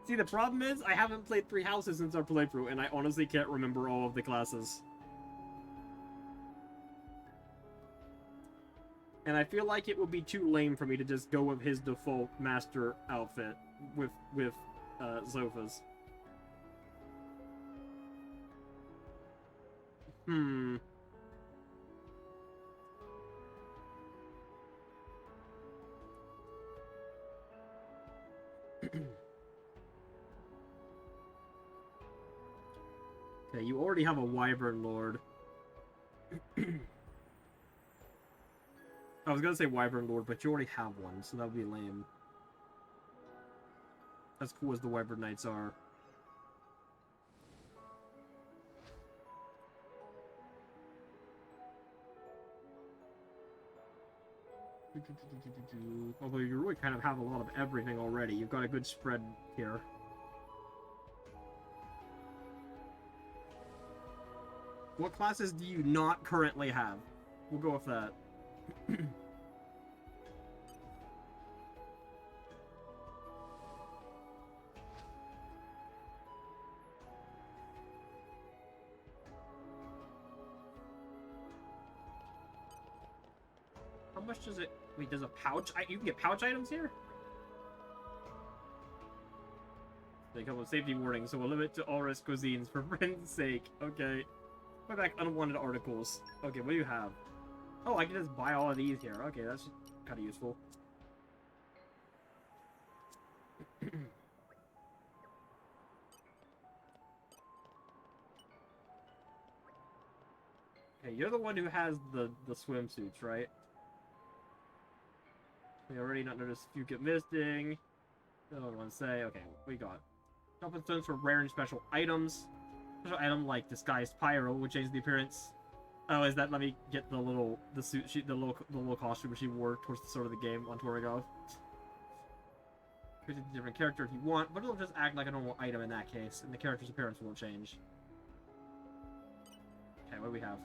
See, the problem is, I haven't played 3 houses since our playthrough, and I honestly can't remember all of the classes. And I feel like it would be too lame for me to just go with his default master outfit with Zofa's. Okay, you already have a Wyvern Lord. I was gonna say Wyvern Lord, but you already have one, so that would be lame. As cool as the Wyvern Knights are. Although you really kind of have a lot of everything already. You've got a good spread here. What classes do you not currently have? We'll go with that. How much does it... Wait, does a pouch... You can get pouch items here? They come with safety warnings, so we'll limit to all risk cuisines for friend's sake. Okay. Put back unwanted articles. Okay, what do you have? Oh, I can just buy all of these here. Okay, that's kind of useful. Okay, you're the one who has the swimsuits, right? We already not noticed if you get missing. I don't want to say. Okay, what we got? Jumping stones for rare and special items. Special item like disguised pyro, which changes the appearance. Oh, is that let me get the suit the little costume she wore towards the start of the game on Torigov. Choose a different character if you want, but it'll just act like a normal item in that case, and the character's appearance won't change. do we have?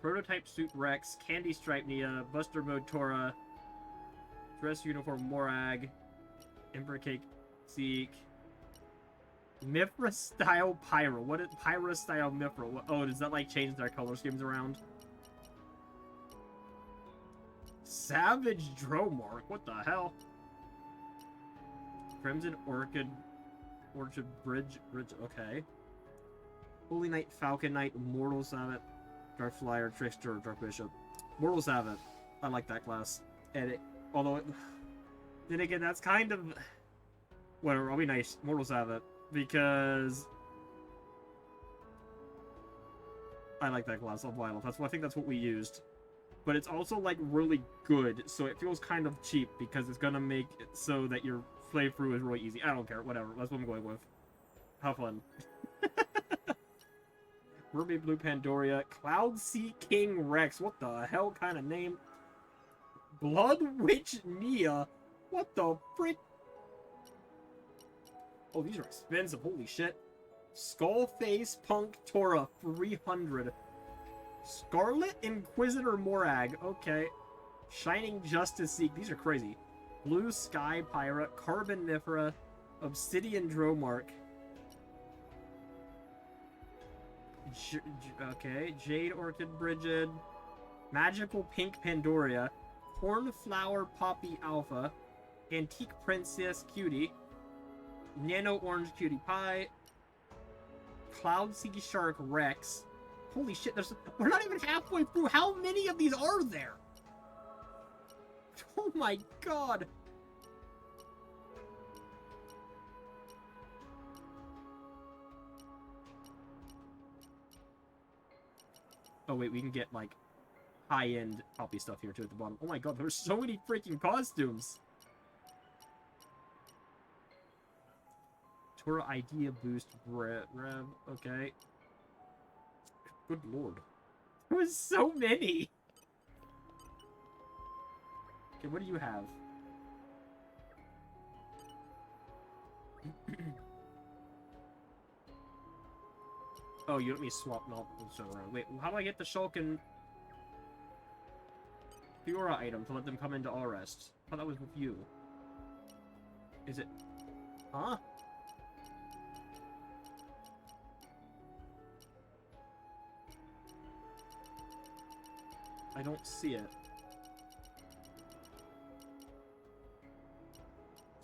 Prototype Suit Rex, Candy Stripe Nia, Buster Mode Tora, Dress Uniform Morag, Emperor Cake Zeke, Mithra Style Pyra. What is Pyra Style Mithra? Oh, does that like change their color schemes around? Savage Dromark. What the hell? Crimson Orchid Bridge. Okay. Holy Knight, Falcon Knight, Mortal Savage, Dark Flyer, Trickster, Dark Bishop. Mortal Savage. I like that class. And then again, that's kind of whatever. I'll be nice. Mortal Savage, because I like that class of Violent. I think that's what we used. But it's also like really good, so it feels kind of cheap because it's gonna make it so that your playthrough is really easy. I don't care, whatever. That's what I'm going with. Have fun. Ruby Blue Pandoria, Cloud Sea King Rex. What the hell kind of name? Blood Witch Nia. What the frick? Oh, these are expensive. Holy shit. Skullface Punk Tora 300. Scarlet Inquisitor Morag. Okay. Shining Justice Seek. These are crazy. Blue Sky Pirate. Carbon Nifra. Obsidian Dromark. Okay. Jade Orchid Brigid. Magical Pink Pandoria. Cornflower Poppy Alpha. Antique Princess Cutie. Nano Orange Cutie Pie. Cloud Sea Shark Rex. Holy shit, we're not even halfway through. How many of these are there? Oh my god. Oh wait, we can get like high-end poppy stuff here too at the bottom. Oh my god, there's so many freaking costumes. Tora Idea Boost Rev. Okay. Good lord. There was so many! Okay, what do you have? Oh, you let me swap no around. Wait, how do I get the Shulk and Fiora item to let them come into all rest? I thought that was with you. Is it? Huh? I don't see it.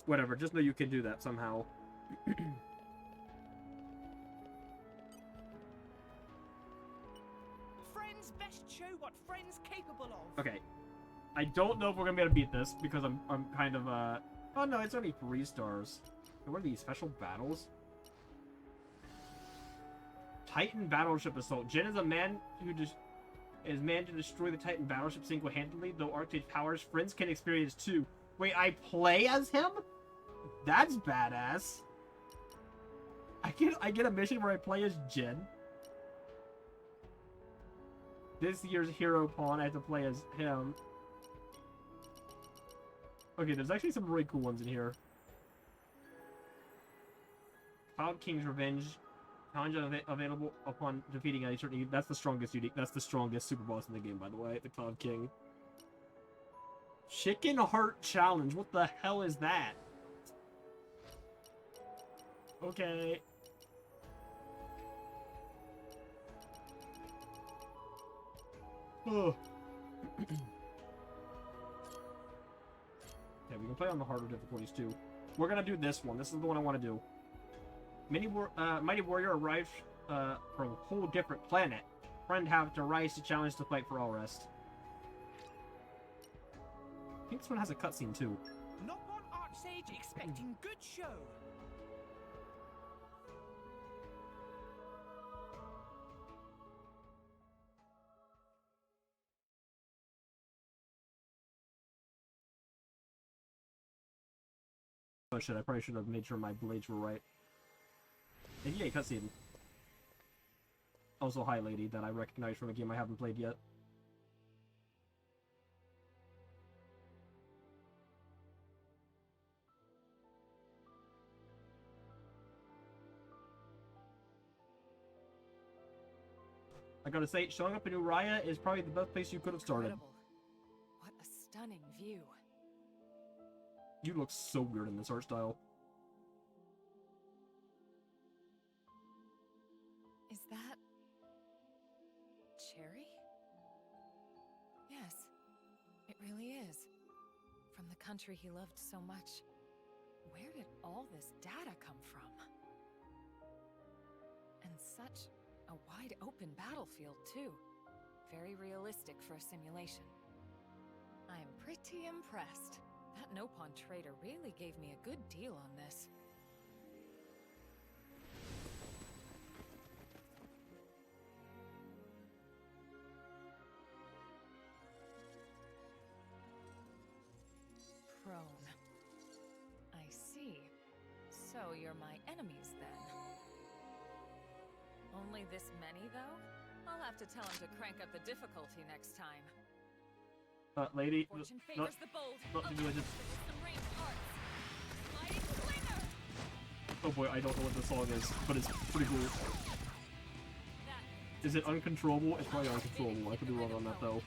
Whatever, just know you can do that somehow. Friends best show what friends capable of. Okay. I don't know if we're gonna be able to beat this because I'm kind of oh no, it's only 3 stars. What are these special battles? Titan Battleship Assault. Jin is a man who is man to destroy the Titan battleship single-handedly, though Arctic powers friends can experience too. Wait, I play as him? That's badass. I get a mission where I play as Jin. This year's hero pawn, I have to play as him. Okay, there's actually some really cool ones in here. Cloud King's Revenge. Challenge available upon defeating a certain. That's the strongest unique. That's the strongest super boss in the game, by the way. The Cloud King. Chicken Heart Challenge. What the hell is that? Okay. Oh. Yeah, we can play on the harder difficulties too. We're gonna do this one. This is the one I want to do. Mighty Warrior arrives from a whole different planet. Friend have to rise to challenge to fight for all rest. I think this one has a cutscene too. Not one Archsage expecting good show. Oh shit, I probably should have made sure my blades were right. And yay, cutscene. Also, hi lady, that I recognize from a game I haven't played yet. I gotta say, showing up in Uriah is probably the best place you could have started. Incredible. What a stunning view. You look so weird in this art style. Is that... Cherry? Yes, it really is. From the country he loved so much. Where did all this data come from? And such a wide open battlefield, too. Very realistic for a simulation. I'm pretty impressed. That Nopon trader really gave me a good deal on this. Prone. I see. So you're my enemies, then. Only this many, though? I'll have to tell him to crank up the difficulty next time. Lady, Fortune not, favors the bold. not to do it. Some ranged arts. Sliding slinger! Oh boy, I don't know what the song is, but it's pretty cool. Is it uncontrollable? It's probably uncontrollable. I could be wrong on that though.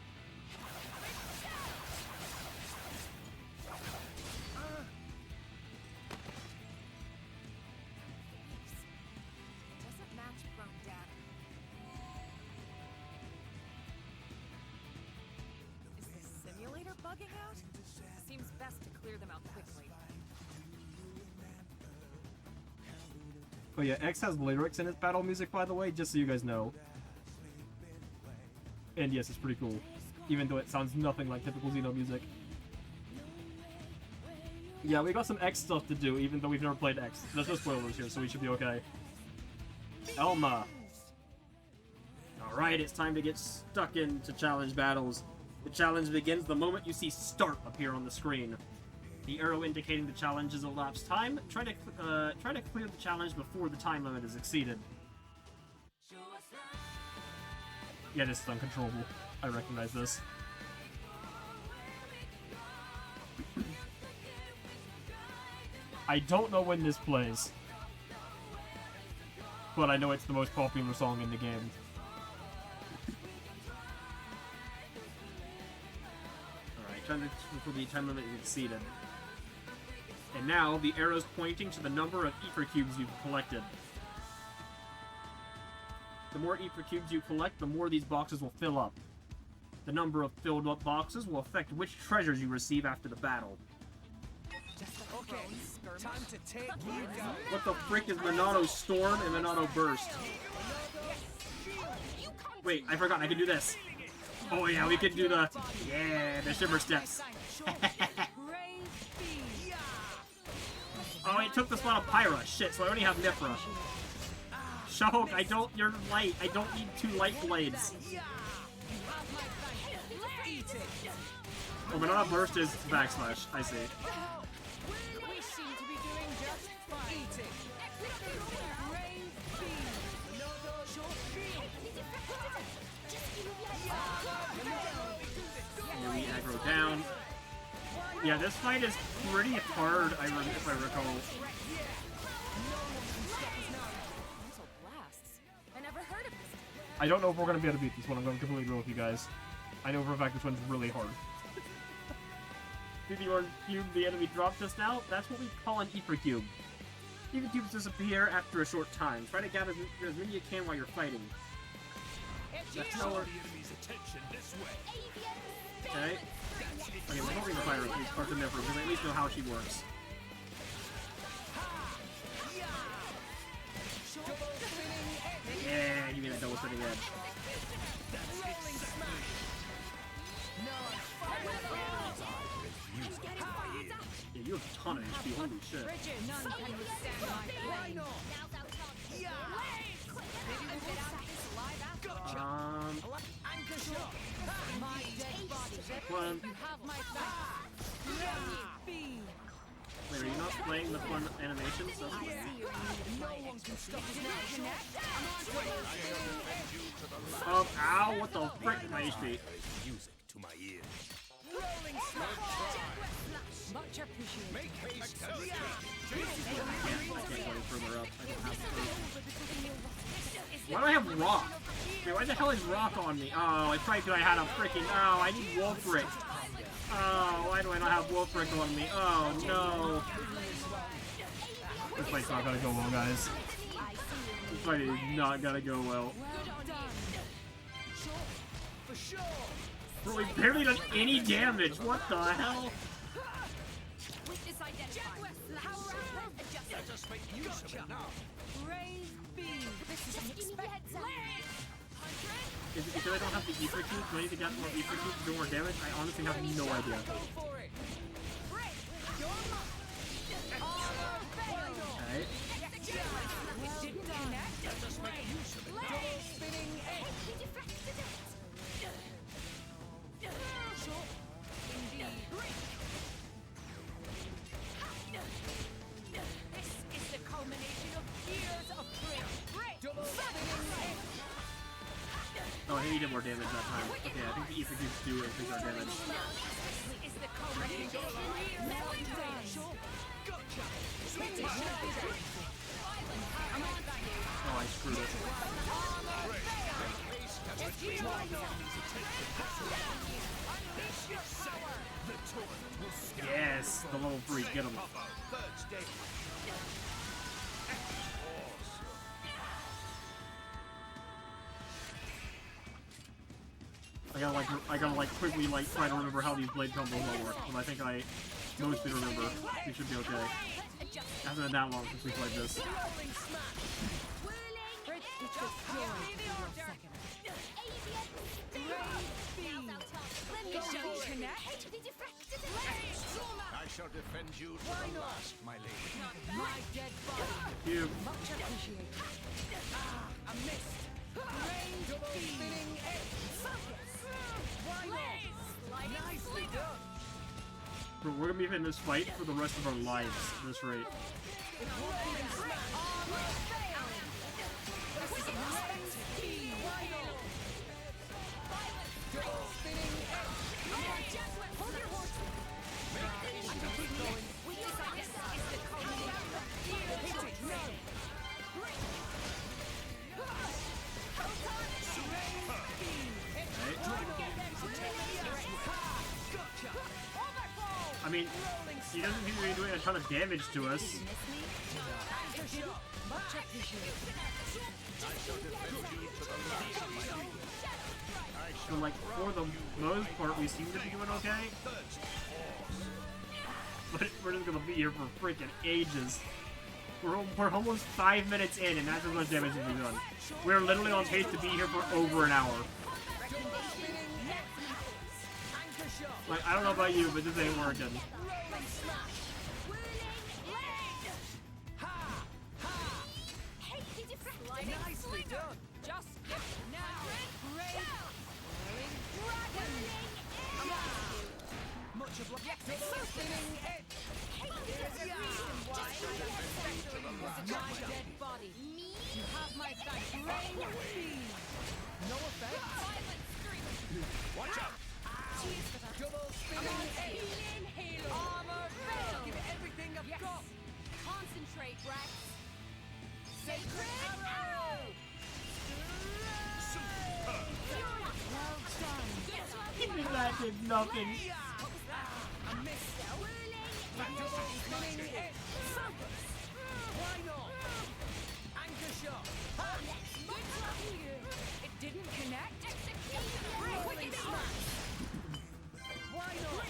Doesn't match prone data. Is the simulator bugging out? Seems best to clear them out quickly. Oh yeah, X has lyrics in its battle music, by the way, just so you guys know. And yes, it's pretty cool. Even though it sounds nothing like typical Xeno music. Yeah, we got some X stuff to do, even though we've never played X. There's no spoilers here, so we should be okay. Elma! Alright, it's time to get stuck into challenge battles. The challenge begins the moment you see START appear on the screen. The arrow indicating the challenge is elapsed time. Try to clear the challenge before the time limit is exceeded. Yeah, this is uncontrollable. I recognize this. I don't know when this plays, but I know it's the most popular song in the game. Alright, time before the time limit is exceeded. And now, the arrow's pointing to the number of ether cubes you've collected. The more ether cubes you collect, the more these boxes will fill up. The number of filled up boxes will affect which treasures you receive after the battle. Okay, time to take you down. What the frick is Monado Storm and Monado Burst? Wait, I forgot, I can do this. Oh yeah, we can do the... Yeah, the Shimmer Steps. Oh, it took the spot of Pyra. Shit, so I only have Nifra. Shahok, I don't... You're light. I don't need 2 light blades. Oh, Monado Burst is backslash. I see. We seem to be doing just fine. Here we aggro down. Yeah, this fight is pretty hard, if I recall. I never heard of this. I don't know if we're going to be able to beat this one. I'm going to completely real with you guys. I know for a fact this one's really hard. Did the enemy drop just now? That's what we call an ether cube. Ether cubes disappear after a short time. Try to gather as many as you can while you're fighting. That's how we're... Okay. Okay, we're hoping the fire is parked in there because I at least know how she works. Yeah, give me that double spinning edge. Yeah, you have a ton of HP, holy shit. One. Wait, are you not playing the fun animation stuff? Ow, what the frick, my HP? Music to my ears. Much appreciated. Make haste. I can't go any further up. I don't have to. Why do I have rock? Wait, why the hell is Rock on me? Oh, it's probably because I had a freaking... Oh, I need Wolfric. Oh, why do I not have Wolfric on me? Oh, no. This fight's not gonna go well, guys. This fight is not gonna go well. Bro, we barely done any damage. What the hell? Is it because I don't have the Ether Cube? Do I need to get more Ether Cubes to do more damage? I honestly have no idea. Alright. Oh, I think he did more damage that time. Okay, I think the Ether Cubes do increase our damage. Oh, I screwed it. Yes, the level 3, get him. I gotta quickly try to remember how these blade combos all work, but I think I mostly remember. We should be okay. It hasn't been that long since we played this. I shall defend you to the last, my lady. My dead body. Cube. Much appreciated. A mist. Double spinning edge. Why not? Nicely done. Bro, we're gonna be in this fight for the rest of our lives at this rate. I mean, he doesn't seem to be doing a ton of damage to us. So, like, for the most part, we seem to be doing okay. But we're just gonna be here for freaking ages. We're almost 5 minutes in, and that's as much damage as we've done. We're literally on pace to be here for over an hour. Like, I don't know about you, but this ain't working. Nicely done. Just now. Much obliged. Double spinning edge. There's a reason why I am my dead body. You have my thanks. Rain speed. No effect. Watch out! Double spinning edge. Armor veil. Give it everything I've got. Concentrate, Rex. Sacred arrow. Well done. That did nothing. A miss. Double spinning edge. Why not? Anchor shot. It didn't connect. Rolling smash. Why not?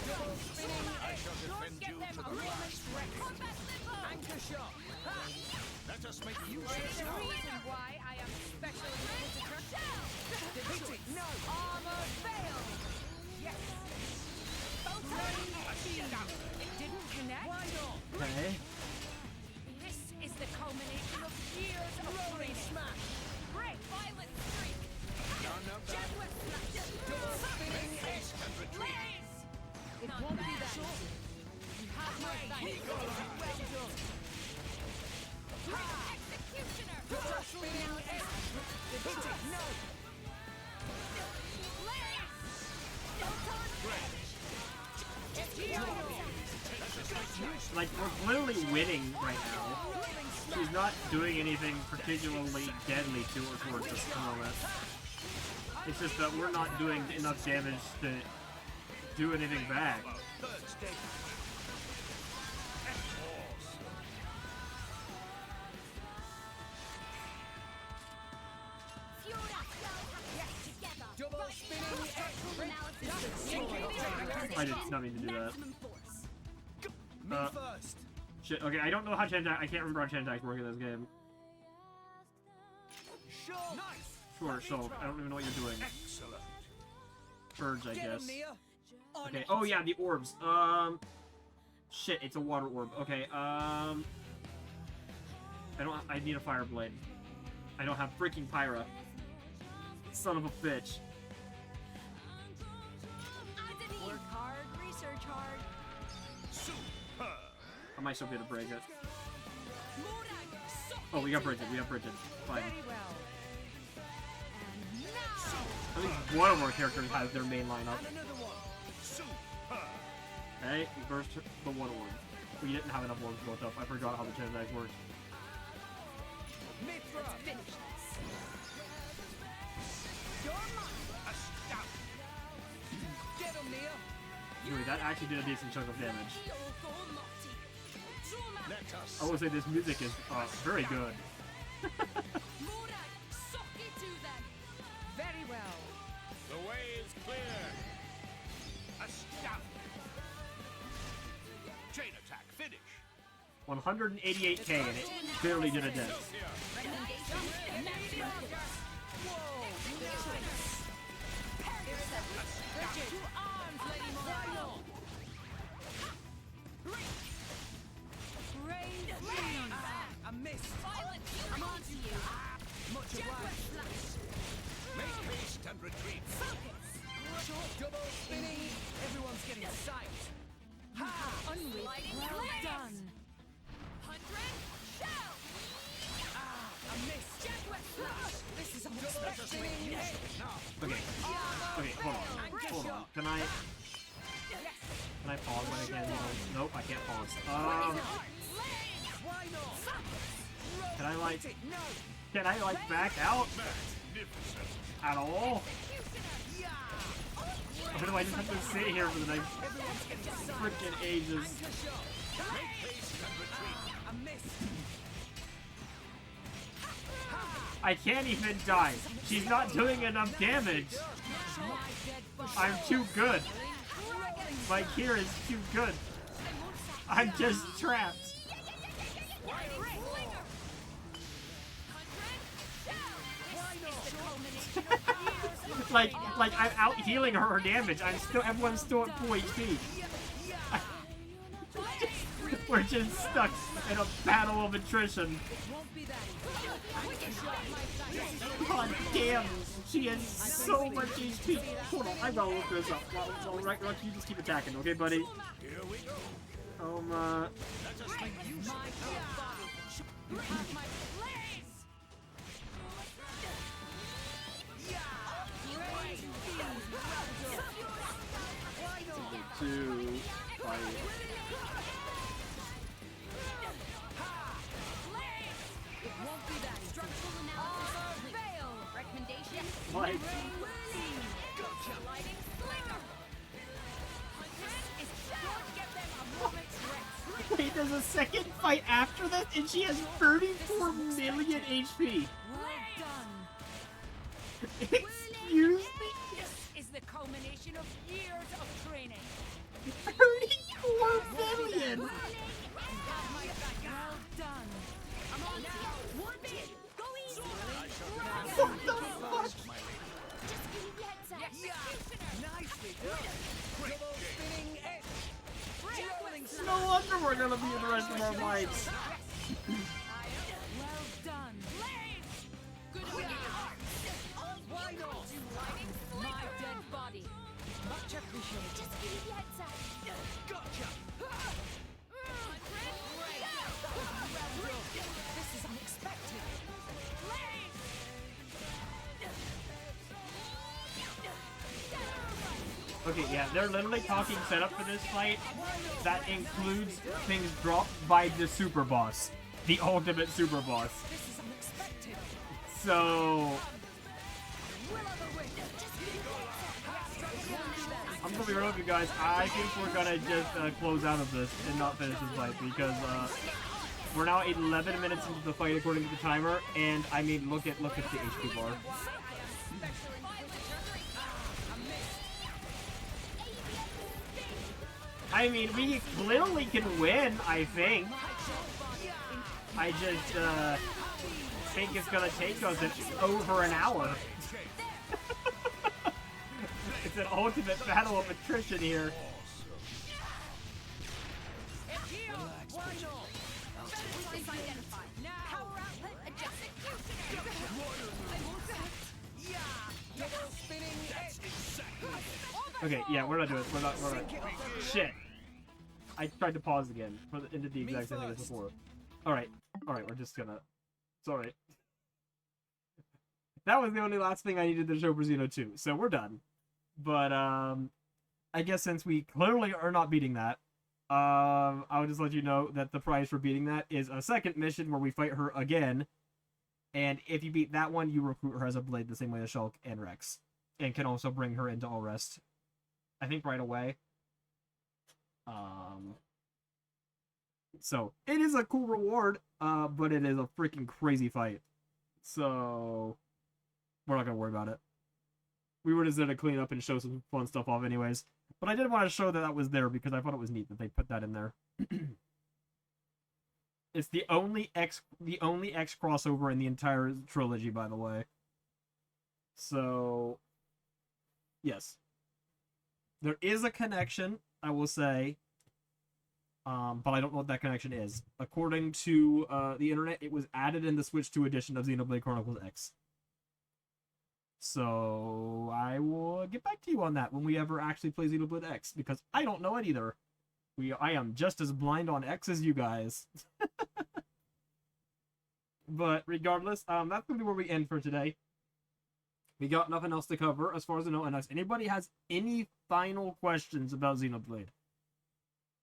Double spinning edge. Defend you to the last, my lady. Anchor shot. Let us make use of There's it a now. reason why I am special visitor. Defeat it. No. Armor fail. Yes. It didn't connect. Why not? Okay. This is the culmination of years of rolling smash. Break. Violent streak. None of that. Jetway smash. Double spinning edge. And retreat. It won't be that easy. You have my thanks. Well done. Executioner. Double spinning edge. Defeat it. No. Like, we're literally winning right now. She's not doing anything particularly deadly to her towards us at the moment. It's just that we're not doing enough damage to do anything back. I did not mean to do that. Me first. Shit, okay, I don't know how chain attack, I can't remember how chain attacks work in this game. Sure. Nice. Sure, so, I don't even know what you're doing. Excellent. Birds, I Get 'em, guess. Nia. On Okay, it. oh yeah, the orbs. Shit, it's a water orb. Okay, I need a fire blade. I don't have freaking Pyra. Son of a bitch. Work hard, research hard. Superb. I might still be able to break it. Oh, we got Bridget, Fine. Very well. At least one of our characters has their main lineup. And another one. Superb. Okay, we burst the one orb. We didn't have enough orbs built up. I forgot how the chain attacks worked. Mithra. Finish this. Get 'em, Nia. Anyway, that actually did a decent chunk of damage. Let us. I will say this music is very good. Very well. The way is clear. Astounding. Chain attack. Finish. 188k and it barely did a dent. I missed. I'm on to you. Much obliged. Make haste and retreat. Double spinning. Everyone's getting psyched. Ha! Well done. I missed. This is Double unexpected. spinning. Okay. Okay, hold on. Can I pause when I can? Nope, I can't pause. Why not? Can I like No. can I like back out Magnificent. at all? Or do I just have to sit here for the next Everyone's getting psyched. freaking ages? Anchor shot. Make haste and retreat. I missed. I can't even die. She's not doing enough damage. I'm too good. My gear is too good. I'm just trapped. like I'm out healing her damage. Everyone's still at full HP. We're just stuck in a battle of attrition. God damn, she has so much HP. Hold on, I gotta look this up. Well, right, you just keep attacking, okay, buddy? Here we go. Let us make use of Two, fight. Like, wait, there's a second fight after this, and she has 34 million HP. Excuse me? This is the culmination of years of training. 34 million! Well done. I'm on now. One bit. Go easy. What the fuck? Just give me the heads up. nicely done. Double spinning edge. No wonder we're gonna be in the rest of our lives. Well done. Why not? My dead body. Much appreciated. Just give me the heads up. Gotcha. This is unexpected. Okay, yeah, they're literally talking setup for this fight. That includes things dropped by the super boss. The ultimate super boss. So... I'm gonna be real with you guys. I think we're gonna just close out of this and not finish this fight because we're now 11 minutes into the fight according to the timer, and I mean, look at the HP bar. I mean, we clearly can win, I think. I just think it's gonna take us over an hour. It's an ultimate battle of attrition here. Okay, yeah, we're not doing it. We're not. Shit. I tried to pause again and did the exact same thing as before. Alright, we're just gonna... Sorry. That was the only last thing I needed to show for Xeno 2, so we're done. But, I guess since we clearly are not beating that, I'll just let you know that the prize for beating that is a second mission where we fight her again. And if you beat that one, you recruit her as a blade the same way as Shulk and Rex. And can also bring her into All Rest, I think, right away. So, it is a cool reward, but it is a freaking crazy fight. So, we're not gonna worry about it. We were just there to clean up and show some fun stuff off anyways. But I did want to show that that was there because I thought it was neat that they put that in there. It's the only X crossover in the entire trilogy, by the way. So, yes. There is a connection, I will say. But I don't know what that connection is. According to the internet, it was added in the Switch 2 edition of Xenoblade Chronicles X. So, I will get back to you on that when we ever actually play Xenoblade X, because I don't know it either. I am just as blind on X as you guys. But regardless, that's going to be where we end for today. We got nothing else to cover as far as I know, unless anybody has any final questions about Xenoblade.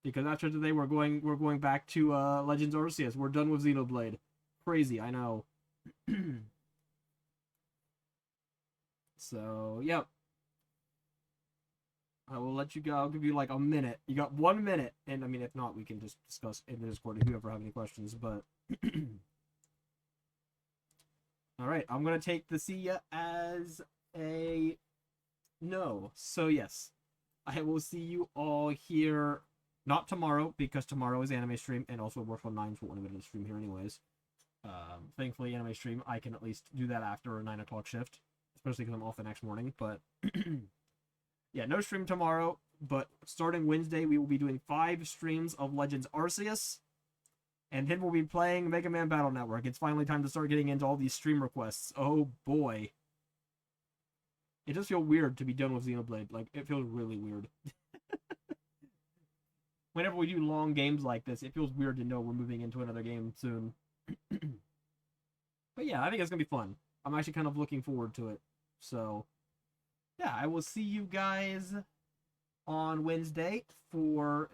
Because after today, we're going back to Legends Arceus. We're done with Xenoblade. Crazy, I know. So, yep. I will let you go. I'll give you like a minute. You got 1 minute. And I mean, if not, we can just discuss in the Discord if you ever have any questions. But, alright, I'm going to take the see ya as a no. So, yes. I will see you all here. Not tomorrow, because tomorrow is anime stream, and also World 9 for 1 minute of stream here anyways. Thankfully, anime stream, I can at least do that after a 9 o'clock shift. Especially because I'm off the next morning, but... yeah, no stream tomorrow, but starting Wednesday, we will be doing 5 streams of Legends Arceus. And then we'll be playing Mega Man Battle Network. It's finally time to start getting into all these stream requests. Oh, boy. It does feel weird to be done with Xenoblade. Like, it feels really weird. Whenever we do long games like this, it feels weird to know we're moving into another game soon. But yeah, I think it's going to be fun. I'm actually kind of looking forward to it. So, yeah, I will see you guys on Wednesday for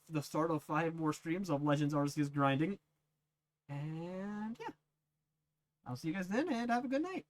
the start of 5 more streams of Legends Arceus grinding. And yeah, I'll see you guys then, and have a good night.